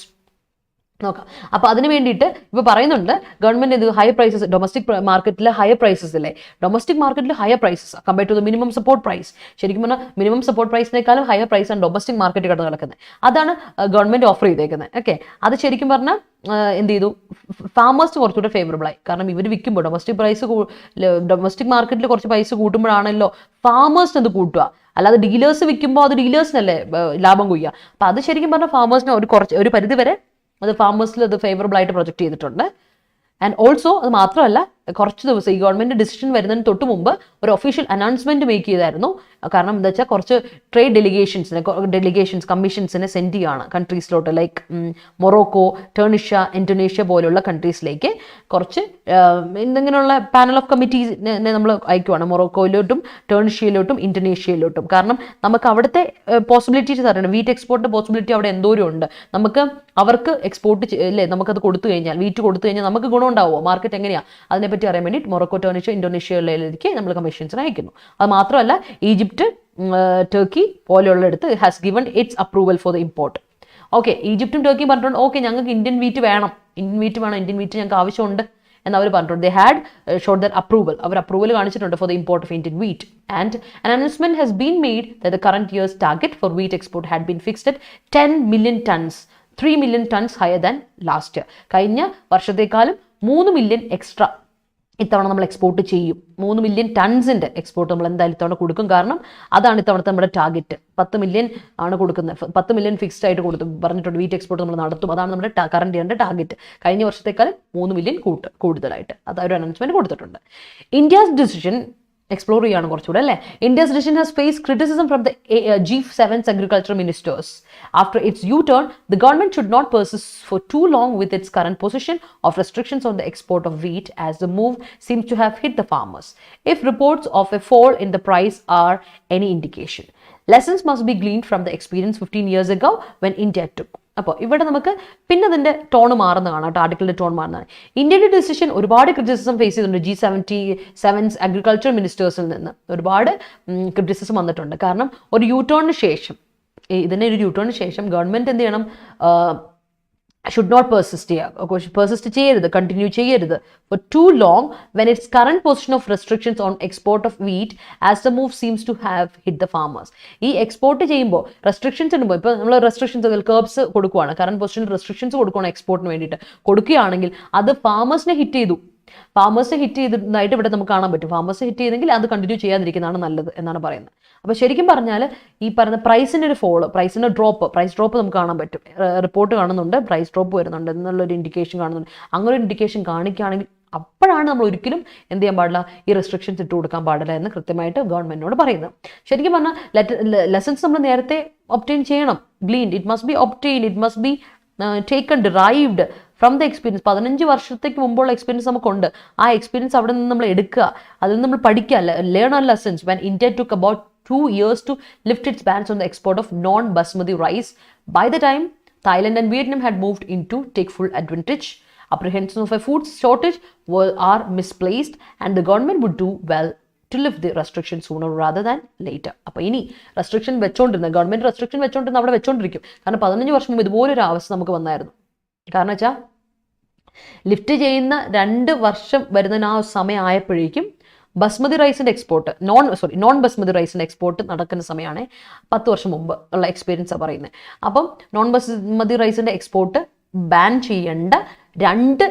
നോക്കാം. അപ്പോൾ അതിന് വേണ്ടിയിട്ട് ഇപ്പോൾ പറയുന്നുണ്ട് ഗവൺമെൻറ് ഇത് ഹയർ പ്രൈസസ്, ഡൊമസ്റ്റിക് മാർക്കറ്റിൽ ഹയർ പ്രൈസസ് അല്ലേ, ഡൊമസ്റ്റിക് മാർക്കറ്റിൽ higher prices compare to the minimum support price. ശരിക്കും പറഞ്ഞാൽ മിനിമം സപ്പോർട്ട് പ്രൈസിനേക്കാളും ഹയർ പ്രൈസാണ് ഡൊമസ്റ്റിക് മാർക്കറ്റ് കിടന്ന് നടക്കുന്നത്. അതാണ് ഗവൺമെൻറ് ഓഫർ ചെയ്തേക്കുന്നത്. ഓക്കെ, അത് ശരിക്കും പറഞ്ഞാൽ എന്ത് ചെയ്തു, ഫാമേഴ്സ് കുറച്ചുകൂടെ ഫേവറബിൾ ആയി. കാരണം ഇവർ വിൽക്കുമ്പോൾ ഡൊമസ്റ്റിക് മാർക്കറ്റിൽ കുറച്ച് പൈസ കൂട്ടുമ്പോഴാണല്ലോ ഫാമേഴ്സിന് അത് കൂട്ടുക. അല്ലാതെ ഡീലേഴ്സ് വിൽക്കുമ്പോൾ അത് ഡീലേഴ്സിനല്ലേ ലാഭം കൊയ്യുക. അപ്പോൾ അത് ശരിക്കും പറഞ്ഞാൽ ഫാമേഴ്സിന് ഒരു പരിധി വരെ അത് ഫാമേഴ്സിൽ അത് ഫേവറബിൾ ആയിട്ട് പ്രൊജക്റ്റ് ചെയ്തിട്ടുണ്ട്. ആൻഡ് ഓൾസോ അത് മാത്രമല്ല, കുറച്ച് ദിവസം ഈ ഗവൺമെൻറ് ഡിസിഷൻ വരുന്നതിന് തൊട്ട് മുമ്പ് ഒരു ഒഫീഷ്യൽ അനൗൺസ്മെൻറ്റ് മേക്ക് ചെയ്തായിരുന്നു. കാരണം എന്താ വെച്ചാൽ കുറച്ച് ട്രേഡ് ഡെലിഗേഷൻസ് കമ്മീഷൻസിനെ സെൻഡ് ചെയ്യുകയാണ് കൺട്രീസിലോട്ട്. ലൈക്ക് മൊറോക്കോ, ടർണിഷ്യ, ഇന്തോനേഷ്യ പോലുള്ള കൺട്രീസിലേക്ക് കുറച്ച് എന്തെങ്കിലുള്ള പാനൽ ഓഫ് കമ്മിറ്റീസിനെ നമ്മൾ അയക്കുവാണ് മൊറോക്കോയിലോട്ടും ടർണിഷ്യയിലോട്ടും ഇന്തോനേഷ്യയിലോട്ടും. കാരണം നമുക്ക് അവിടുത്തെ പോസിബിലിറ്റീസ് അറിയണം. വീറ്റ് എക്സ്പോർട്ടിൻ്റെ പോസിബിലിറ്റി അവിടെ എന്തോരം ഉണ്ട്. നമുക്ക് അവർക്ക് എക്സ്പോർട്ട് അല്ലേ, നമുക്കത് കൊടുത്തു കഴിഞ്ഞാൽ, വീറ്റ് കൊടുത്തു കഴിഞ്ഞാൽ നമുക്ക് ഗുണമുണ്ടാവുമോ, മാർക്കറ്റ് എങ്ങനെയാണ്, അതിനെപ്പറ്റി അറിയാൻ വേണ്ടി മൊറോക്കോ, ടർണിഷ്യ, ഇന്തോനേഷ്യയിലേക്ക് നമ്മൾ കമ്മീഷൻസിനെ അയക്കുന്നു. അത് മാത്രമല്ല ഈജിപ്റ്റ്, ടർക്കി പോലെയുള്ളിടത്ത് has given its approval for the import. Okay, ഈജിപ്റ്റും ടർക്കിയും പറഞ്ഞിട്ടുണ്ട് ഓക്കെ ഞങ്ങൾക്ക് ഇന്ത്യൻ വീറ്റ് വേണം, ഇന്ത്യൻ വീറ്റ് ഞങ്ങൾക്ക് ആവശ്യമുണ്ട് എന്ന് അവർ പറഞ്ഞിട്ടുണ്ട്. They had showed their approval, അവർ അപ്രൂവൽ കാണിച്ചിട്ടുണ്ട് for the import of Indian wheat. And an announcement has been made that the current year's target for wheat export had been fixed at 10 million tons, 3 million tons higher than last year. കഴിഞ്ഞ വർഷത്തേക്കാളും 3 മില്യൺ എക്സ്ട്രാ ഇത്തവണ നമ്മൾ എക്സ്പോർട്ട് ചെയ്യും. 3 മില്യൺ ടൺസിൻ്റെ എക്സ്പോർട്ട് നമ്മൾ എന്തായാലും ഇത്തവണ കൊടുക്കും. കാരണം അതാണ് ഇത്തവണത്തെ നമ്മുടെ ടാർഗറ്റ്. 10 മില്യൺ ആണ് കൊടുക്കുന്നത്. 10 മില്യൺ ഫിക്സ്ഡ് ആയിട്ട് പറഞ്ഞിട്ടുണ്ട് വീറ്റ് എക്സ്പോർട്ട് നമ്മൾ നടത്തും. അതാണ് നമ്മുടെ കറണ്ട് ഇയറിൻ്റെ ടാർഗറ്റ്. കഴിഞ്ഞ വർഷത്തേക്കാളും 3 മില്യൺ കൂടുതലായിട്ട് അതൊരു അനൗൺസ്മെൻറ്റ് കൊടുത്തിട്ടുണ്ട്. ഇന്ത്യസ് ഡിസിഷൻ എക്സ്പ്ലോർ ചെയ്യാണ് കുറച്ചുകൂടെ അല്ലേ. India's decision has face criticism from the G7 agriculture ministers. After its U-turn, the government should not persist for too long with its current position of restrictions on the export of wheat, as the move seems to have hit the farmers. If reports of a fall in the price are any indication, lessons must be gleaned from the experience 15 years ago when India took. അപ്പോൾ ഇവിടെ നമുക്ക് പിന്നെ അതിൻ്റെ ടോൺ മാറുന്നതാണ് കേട്ടോ, ആർട്ടിക്കിളിൻ്റെ ടോൺ മാറുന്നതാണ്. ഇന്ത്യയുടെ ഡിസിഷൻ ഒരുപാട് ക്രിറ്റിസിസം ഫേസ് ചെയ്തിട്ടുണ്ട്. G7 അഗ്രികൾച്ചർ മിനിസ്റ്റേഴ്സിൽ നിന്ന് ഒരുപാട് ക്രിറ്റിസിസം വന്നിട്ടുണ്ട്. കാരണം ഒരു യൂട്ടേണിന് ശേഷം ഗവൺമെൻറ് എന്ത് ചെയ്യണം, should not persist ചെയ്യരുത്, കണ്ടിന്യൂ ചെയ്യരുത് for too long when its current position of restrictions on export of wheat as the move seems to have hit the farmers. ഈ എക്സ്പോർട്ട് ചെയ്യുമ്പോൾ റെസ്ട്രിക്ഷൻസ് ഇടുമ്പോൾ, ഇപ്പോൾ നമ്മൾ റെസ്ട്രിക്ഷൻസ് കർബ്സ് കൊടുക്കുകയാണ്, കറന്റ് പൊസിഷനിൽ റെസ്ട്രിക്ഷൻസ് കൊടുക്കുകയാണ് എക്സ്പോർട്ടിന് വേണ്ടിയിട്ട്, കൊടുക്കുകയാണെങ്കിൽ അത് ഫാമേഴ്സിനെ ഹിറ്റ് ചെയ്തതായിട്ട് ഇവിടെ നമുക്ക് കാണാൻ പറ്റും. ഫാമേഴ്സ് ഹിറ്റ് ചെയ്തെങ്കിൽ അത് കണ്ടിന്യൂ ചെയ്യാതിരിക്കുന്നതാണ് നല്ലത് എന്നാണ് പറയുന്നത്. അപ്പോൾ ശരിക്കും പറഞ്ഞാൽ ഈ പറയുന്ന പ്രൈസിൻ്റെ ഒരു ഫോള്, പ്രൈസ് ഡ്രോപ്പ് നമുക്ക് കാണാൻ പറ്റും. റിപ്പോർട്ട് കാണുന്നുണ്ട്, പ്രൈസ് ഡ്രോപ്പ് വരുന്നുണ്ട് എന്നുള്ളൊരു ഇൻഡിക്കേഷൻ കാണുന്നുണ്ട്. അങ്ങനെ ഒരു ഇൻഡിക്കേഷൻ കാണിക്കുകയാണെങ്കിൽ അപ്പോഴാണ് നമ്മൾ ഒരിക്കലും എന്ത് ചെയ്യാൻ പാടില്ല, ഈ റെസ്ട്രിക്ഷൻസ് ഇട്ട് കൊടുക്കാൻ പാടില്ല എന്ന് കൃത്യമായിട്ട് ഗവൺമെൻറ്റിനോട് പറയുന്നത്. ശരിക്കും പറഞ്ഞാൽ ലെസൺസ് നമ്മൾ നേരത്തെ ഒബ്റ്റെയിൻ ചെയ്യണം. Gleaned, it must be obtain, it must be taken, derived from the experience. 15 വർഷത്തേക്ക് മുമ്പുള്ള എക്സ്പീരിയൻസ് നമുക്കുണ്ട്. ആ എക്സ്പീരിയൻസ് അവിടെ നിന്ന് നമ്മൾ എടുക്കുക, അതിൽ നിന്ന് നമ്മൾ പഠിക്കുക. Learn our lessons when India took about 2 years to lift its bans on the export of non-basmati rice. By the time Thailand and Vietnam had moved in to take full advantage, apprehensions of a food shortage are misplaced, and the government would do well to lift the restrictions sooner rather than later. അപ്പോൾ ഇനി റെസ്ട്രിക്ഷൻ ഗവൺമെൻറ് റെസ്ട്രിക്ഷൻ വെച്ചോണ്ടിരുന്ന അവിടെ വെച്ചോണ്ടിരിക്കും. കാരണം 15 വർഷം മുമ്പ് ഇതുപോലൊരു അവസ്ഥ നമുക്ക് വന്നായിരുന്നു. കാരണം വെച്ചാൽ ലിഫ്റ്റ് ചെയ്യുന്ന 2 വർഷം വരുന്ന ആ സമയം ആയപ്പോഴേക്കും ബസ്മതി റൈസിൻ്റെ എക്സ്പോർട്ട് നോൺ ബസ്മതി റൈസിൻ്റെ എക്സ്പോർട്ട് നടക്കുന്ന സമയമാണ്. 10 വർഷം മുമ്പ് ഉള്ള എക്സ്പീരിയൻസാണ് പറയുന്നത്. അപ്പം നോൺ ബസ്മതി റൈസിൻ്റെ എക്സ്പോർട്ട് ബാൻ ചെയ്യേണ്ട 2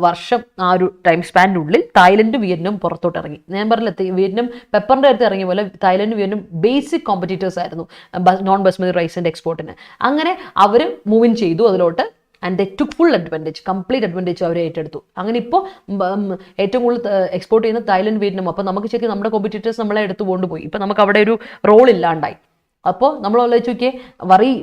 വർഷം ആ ഒരു ടൈം സ്പാനിനുള്ളിൽ തായ്ലൻഡ് വിയറ്റ്നാം പുറത്തോട്ട് ഇറങ്ങി. ഞാൻ പറഞ്ഞില്ല വിയറ്റ്നാം പെപ്പറിൻ്റെ അടുത്ത് ഇറങ്ങിയ പോലെ തായ്ലൻഡ് വിയറ്റ്നാം ബേസിക് കോമ്പറ്റീറ്റേഴ്സ് ആയിരുന്നു നോൺ ബസ്മതി റൈസിൻ്റെ എക്സ്പോർട്ടിന്. അങ്ങനെ അവർ മൂവ് ഇൻ ചെയ്തു അതിലോട്ട്. And they took full advantage, complete advantage അവർ ഏറ്റെടുത്തു. അങ്ങനെ ഇപ്പോൾ ഏറ്റവും കൂടുതൽ എക്സ്പോർട്ട് ചെയ്യുന്ന തായ്ലൻഡ് വിയറ്റ്നാം. അപ്പോൾ നമുക്ക് ശരിക്കും നമ്മുടെ കോമ്പറ്റീറ്റേഴ്സ് നമ്മളെ എടുത്ത് കൊണ്ടുപോയി. ഇപ്പോൾ നമുക്ക് അവിടെ ഒരു റോൾ ഇല്ലാണ്ടായി. അപ്പോൾ നമ്മൾ ആലോചിച്ച് നോക്കിയേ,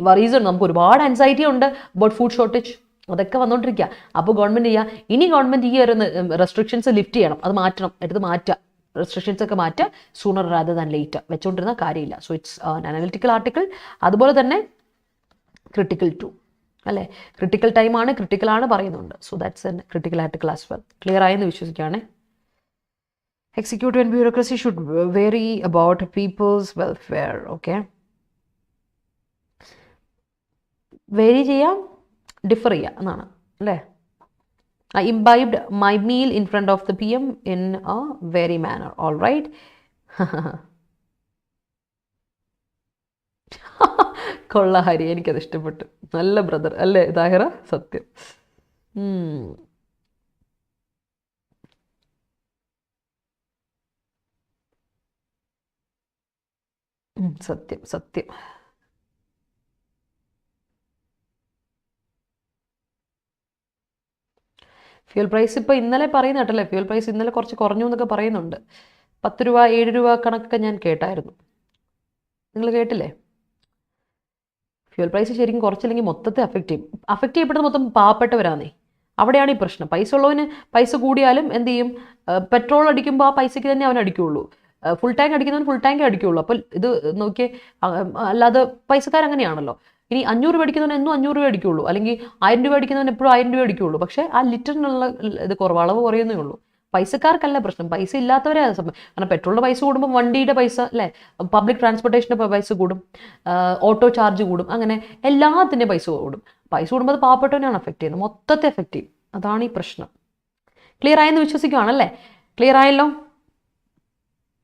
വറീസ് ഉണ്ട്, നമുക്ക് ഒരുപാട് ആൻസൈറ്റി ഉണ്ട് അബൌട്ട് ഫുഡ് ഷോർട്ടേജ്, അതൊക്കെ വന്നുകൊണ്ടിരിക്കുക. അപ്പോൾ ഗവൺമെൻറ് ചെയ്യുക, ഇനി ഗവൺമെൻറ് ഈ ഒരു റെസ്ട്രിക്ഷൻസ് ലിഫ്റ്റ് ചെയ്യണം, അത് മാറ്റണം, എടുത്ത് മാറ്റുക, റെസ്ട്രിക്ഷൻസ് ഒക്കെ മാറ്റുക, സൂണർ റാദർ ദാൻ ലേറ്റർ. വെച്ചുകൊണ്ടിരുന്ന കാര്യമില്ല. So it's analytical article. അതുപോലെ തന്നെ ക്രിട്ടിക്കൽ ടു അല്ലേ, ക്രിട്ടിക്കൽ ടൈമാണ്, ക്രിട്ടിക്കലാണ് പറയുന്നുണ്ട്. So that's an critical article as well. Clear ആയെന്ന് വിശ്വസിക്കുകയാണ്. Executive and bureaucracy should worry about people's welfare. Okay, worry ചെയ്യാം, ഡിഫർ ചെയ്യാം എന്നാണ് അല്ലേ. I imbibed my meal in front of the PM in a very manner. All right. കൊള്ള ഹരി, എനിക്കത് ഇഷ്ടപ്പെട്ടു. നല്ല ബ്രദർ അല്ലേ താഹിറ, സത്യം. സത്യം സത്യം. ഫ്യൂൽ പ്രൈസ് ഇപ്പോൾ ഇന്നലെ പറയുന്ന കേട്ടല്ലേ, ഫ്യൂൽ പ്രൈസ് ഇന്നലെ കുറച്ച് കുറഞ്ഞു എന്നൊക്കെ പറയുന്നുണ്ട്. 10 രൂപ 7 രൂപ കണക്കൊക്കെ ഞാൻ കേട്ടായിരുന്നു. നിങ്ങൾ കേട്ടില്ലേ? ഫ്യൂൽ പ്രൈസ് ശരിക്കും കുറച്ചില്ലെങ്കിൽ മൊത്തത്തെ അഫക്റ്റ് ചെയ്യപ്പെടുന്നത് മൊത്തം പാവപ്പെട്ടവരാന്നേ. അവിടെയാണ് ഈ പ്രശ്നം. പൈസ ഉള്ളവന് പൈസ കൂടിയാലും എന്ത് ചെയ്യും, പെട്രോൾ അടിക്കുമ്പോൾ ആ പൈസയ്ക്ക് തന്നെ അവൻ അടിക്കുകയുള്ളൂ. ഫുൾ ടാങ്ക് അടിക്കുന്നവൻ ഫുൾ ടാങ്കേ അടിക്കുകയുള്ളൂ. അപ്പോൾ ഇത് നോക്കിയേ, അല്ലാതെ പൈസക്കാരങ്ങനെയാണല്ലോ. ഇനി 500 രൂപ അടിക്കുന്നവൻ എന്നും 500 രൂപ അടിക്കുകയുള്ളൂ, അല്ലെങ്കിൽ 1000 രൂപ അടിക്കുന്നവൻ എപ്പോഴും 1000 രൂപ അടിക്കുകയുള്ളൂ. പക്ഷേ ആ ലിറ്ററിനുള്ള ഇത് അളവ് കുറയുന്നേ ഉള്ളൂ. പൈസക്കാർക്കല്ല പ്രശ്നം, പൈസ ഇല്ലാത്തവരെ അത് സംഭവം. കാരണം പെട്രോളിൻ്റെ പൈസ കൂടുമ്പോൾ വണ്ടിയുടെ പൈസ അല്ലേ, പബ്ലിക് ട്രാൻസ്പോർട്ടേഷൻ്റെ പൈസ കൂടും, ഓട്ടോ ചാർജ് കൂടും, അങ്ങനെ എല്ലാത്തിൻ്റെ പൈസ കൂടും. പൈസ കൂടുമ്പോൾ അത് പാവപ്പെട്ടവനാണ് എഫക്റ്റ് ചെയ്യുന്നത്, മൊത്തത്തെ എഫക്റ്റ് ചെയ്യും. അതാണ് ഈ പ്രശ്നം. ക്ലിയർ ആയെന്ന് വിശ്വസിക്കുകയാണല്ലേ? ക്ലിയർ ആയല്ലോ?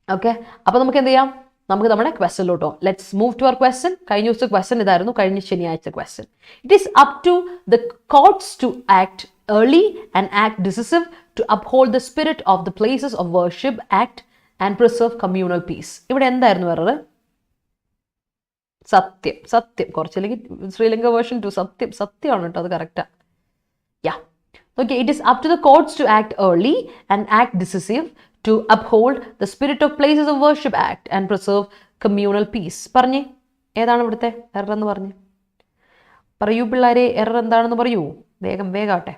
ഓക്കെ, അപ്പോൾ നമുക്ക് എന്ത് ചെയ്യാം, നമുക്ക് നമ്മുടെ ക്വസ്റ്റനിലോട്ടോ. Let's move to our question. കഴിഞ്ഞ ദിവസത്തെ ക്വസ്റ്റൻ ഇതായിരുന്നു, കഴിഞ്ഞ ശനിയാഴ്ച question. It is up to the courts to act early and act decisive to uphold the spirit of the places of worship, act and preserve communal peace. ഇവിടെ എന്തായിരുന്നു വേറെ? സത്യം സത്യം. കുറച്ചില്ലെങ്കിൽ ശ്രീലങ്ക വേർഷൻ 2 സത്യം സത്യമാണ് കേട്ടോ, അത് കറക്റ്റാ. Yeah, okay. It is up to the courts to act early and act decisive to uphold the spirit of places of worship, act and preserve communal peace. പറഞ്ഞേ, ഏതാണ് ഇവിടുത്തെ എറർ എന്ന് പറഞ്ഞേ? പറയൂ പിള്ളേരെ, എറർ എന്താണെന്ന് പറയൂ. വേഗം വേഗാട്ടെ.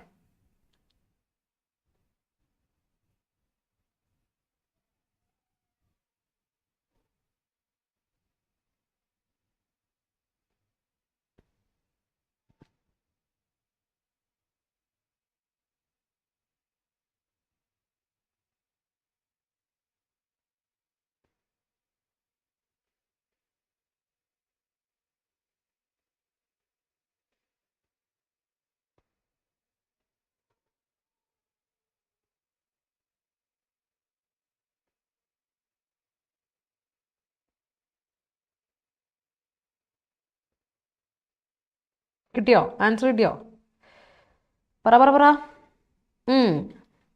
കിട്ടിയോ? ആൻസർ കിട്ടിയോ? പറ പറ പറ.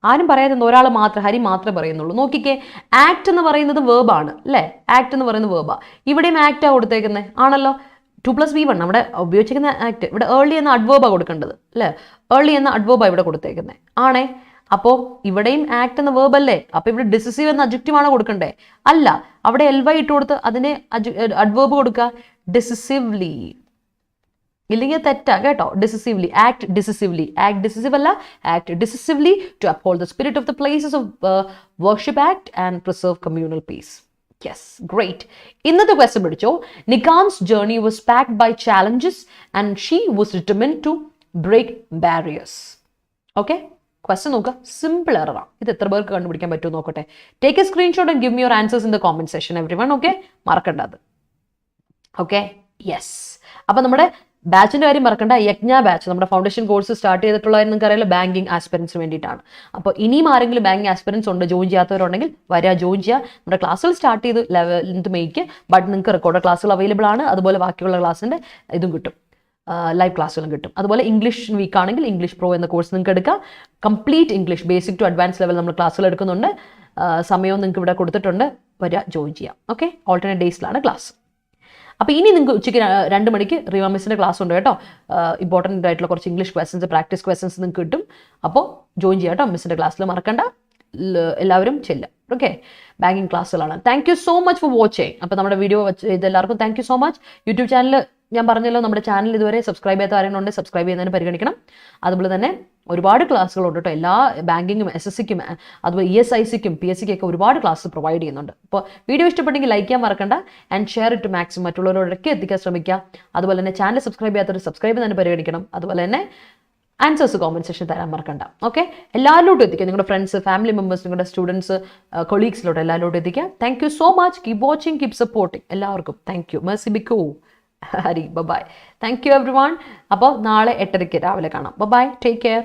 ആരും പറയാതെ ഒരാൾ മാത്രം, ഹരി മാത്രമേ പറയുന്നുള്ളൂ. നോക്കിക്കേ, ആക്ട് എന്ന് പറയുന്നത് വേർബാണ് അല്ലേ? ആക്ട് എന്ന് പറയുന്നത് വേർബാ. ഇവിടെയും ആക്റ്റാ കൊടുത്തേക്കുന്നത് ആണല്ലോ. 2+V1 നമ്മുടെ ഉപയോഗിച്ചിരിക്കുന്ന ആക്ട്. ഇവിടെ ഏർലി എന്ന അഡ്വേർബാ കൊടുക്കേണ്ടത് അല്ലേ? ഏർലി എന്ന അഡ്വേർബാ ഇവിടെ കൊടുത്തേക്കുന്നത് ആണേ. അപ്പോൾ ഇവിടെയും ആക്ട് എന്ന വേർബ് അല്ലേ? അപ്പോൾ ഇവിടെ ഡിസിസീവ് എന്ന അഡ്ജക്റ്റീവാണ് കൊടുക്കണ്ടേ? അല്ല, അവിടെ LY ഇട്ട് കൊടുത്ത് അതിനെ അഡ്വേർബ് കൊടുക്കുക, ഡിസിസീവ്ലി. ഇല്ലെങ്കിൽ തെറ്റാ കേട്ടോ. Decisively, act decisively. Act decisive അല്ല, act decisively to uphold the spirit of the places of worship, act and preserve communal peace. Yes, great. ഇന്നത്തെ ക്വസ്റ്റ്യൻ പഠിച്ചോ. നിക്കാൻസ് journey was packed by challenges and she was determined to break barriers. Okay, question നോക്കുക, സിമ്പിൾ എററാണ്. ഇത് എത്ര പേർക്ക് കണ്ടുപിടിക്കാൻ പറ്റുമോ നോക്കട്ടെ. Take a screenshot and give me your answers in the comment section everyone. Okay, മറക്കണ്ടത്. Okay, yes. അപ്പം നമ്മുടെ ബാച്ചിൻ്റെ കാര്യം മറക്കണ്ട. യജ്ഞ ബാച്ച് നമ്മുടെ ഫൗണ്ടേഷൻ കോഴ്സ് സ്റ്റാർട്ട് ചെയ്തിട്ടുള്ളതെന്ന് നിങ്ങൾക്ക് അറിയാലോ, ബാങ്കിങ് ആസ്പിറൻസിന് വേണ്ടിയിട്ടാണ്. അപ്പോൾ ഇനിയും ആരെങ്കിലും ബാങ്കിങ് ആസ്പിറൻസ് ഉണ്ട്, ജോയിൻ ചെയ്യാത്തവരുണ്ടെങ്കിൽ വരിക, ജോയിൻ ചെയ്യുക. നമ്മുടെ ക്ലാസ്സുകൾ സ്റ്റാർട്ട് ചെയ്ത് 11th മെയ്ക്ക്, ബട്ട് നിങ്ങൾക്ക് റെക്കോർഡ് ക്ലാസ്സുകൾ അവൈലബിൾ ആണ്. അതുപോലെ ബാക്കിയുള്ള ക്ലാസ്സിൻ്റെ ഇതും കിട്ടും. ലൈവ് ക്ലാസ്സുകളും കിട്ടും. അതുപോലെ ഇംഗ്ലീഷ് വീക്ക് ആണെങ്കിൽ ഇംഗ്ലീഷ് പ്രോ എന്ന കോഴ്സ് നിങ്ങൾക്ക് എടുക്കാം. Complete English basic to advance level നമ്മൾ ക്ലാസ്സുകൾ എടുക്കുന്നുണ്ട്. സമയവും നിങ്ങൾക്ക് ഇവിടെ കൊടുത്തിട്ടുണ്ട്, വരിക ജോയിൻ ചെയ്യാം. ഓക്കെ, ഓൾട്ടർനേറ്റ് ഡേയ്സിലാണ് ക്ലാസ്. അപ്പോൾ ഇനി നിങ്ങൾക്ക് ഉച്ചയ്ക്ക് 2 മണിക്ക് റീമ മിസ്സിൻ്റെ ക്ലാസ് ഉണ്ട് കേട്ടോ. ഇമ്പോർട്ടൻ്റ് ആയിട്ടുള്ള കുറച്ച് ഇംഗ്ലീഷ് ക്വസ്റ്റൻസ്, പ്രാക്ടീസ് ക്വസ്റ്റൻസ് നിങ്ങൾക്ക് കിട്ടും. അപ്പോൾ ജോയിൻ ചെയ്യാം കേട്ടോ. മിസ്സിൻ്റെ ക്ലാസ്സിൽ മറക്കണ്ട, എല്ലാവരും ചെല്ലുക. ഓക്കെ, ബാങ്കിങ് ക്ലാസ്സുകളാണ്. Thank you so much for watching. അപ്പോൾ നമ്മുടെ വീഡിയോ ചെയ്ത എല്ലാവർക്കും thank you so much. YouTube channel ഞാൻ പറഞ്ഞല്ലോ, നമ്മുടെ ചാനൽ ഇതുവരെ സബ്സ്ക്രൈബ് ചെയ്യാത്ത ആരെങ്കിലും സബ്സ്ക്രൈബ് ചെയ്യുന്നതിന് പരിഗണിക്കണം. അതുപോലെ തന്നെ ഒരുപാട് ക്ലാസ്സുകളുണ്ട് കേട്ടോ. എല്ലാ ബാങ്കിങ്ങും SSCക്കും അതുപോലെ ESICക്കും PSCക്കും ഒക്കെ ഒരുപാട് ക്ലാസ് പ്രൊവൈഡ് ചെയ്യുന്നുണ്ട്. അപ്പോൾ വീഡിയോ ഇഷ്ടപ്പെട്ടെങ്കിൽ ലൈക്ക് ചെയ്യാൻ മറക്കണ്ട, ആൻഡ് ഷെയർ ഇറ്റ് മാക്സിമം, മറ്റുള്ളവരോടൊക്കെ എത്തിക്കാൻ ശ്രമിക്കുക. അതുപോലെ തന്നെ ചാനൽ സബ്സ്ക്രൈബ് ചെയ്യാത്തവർ സബ്സ്ക്രൈബ് തന്നെ പരിഗണിക്കണം. അതുപോലെ തന്നെ ആൻസേഴ്സ് കോമൻറ്റ് സെക്ഷൻ തരാൻ മറക്കണ്ട. ഓക്കെ, എല്ലാവരിലോട്ടും എത്തിക്കുക. നിങ്ങളുടെ ഫ്രണ്ട്സ്, ഫാമിലി മെമ്പേഴ്സ്, നിങ്ങളുടെ സ്റ്റുഡൻസ്, കൊളീഗ്സിലോട്ട് എല്ലാവരോട്ടും എത്തിക്കുക. Thank you so much. Keep watching, keep supporting. എല്ലാവർക്കും താങ്ക് യു. മെർസി ബിക്കോ Hari. Bye. Thank you everyone. അപ്പോൾ നാളെ 8:30 രാവിലെ കാണാം. Bye, take care.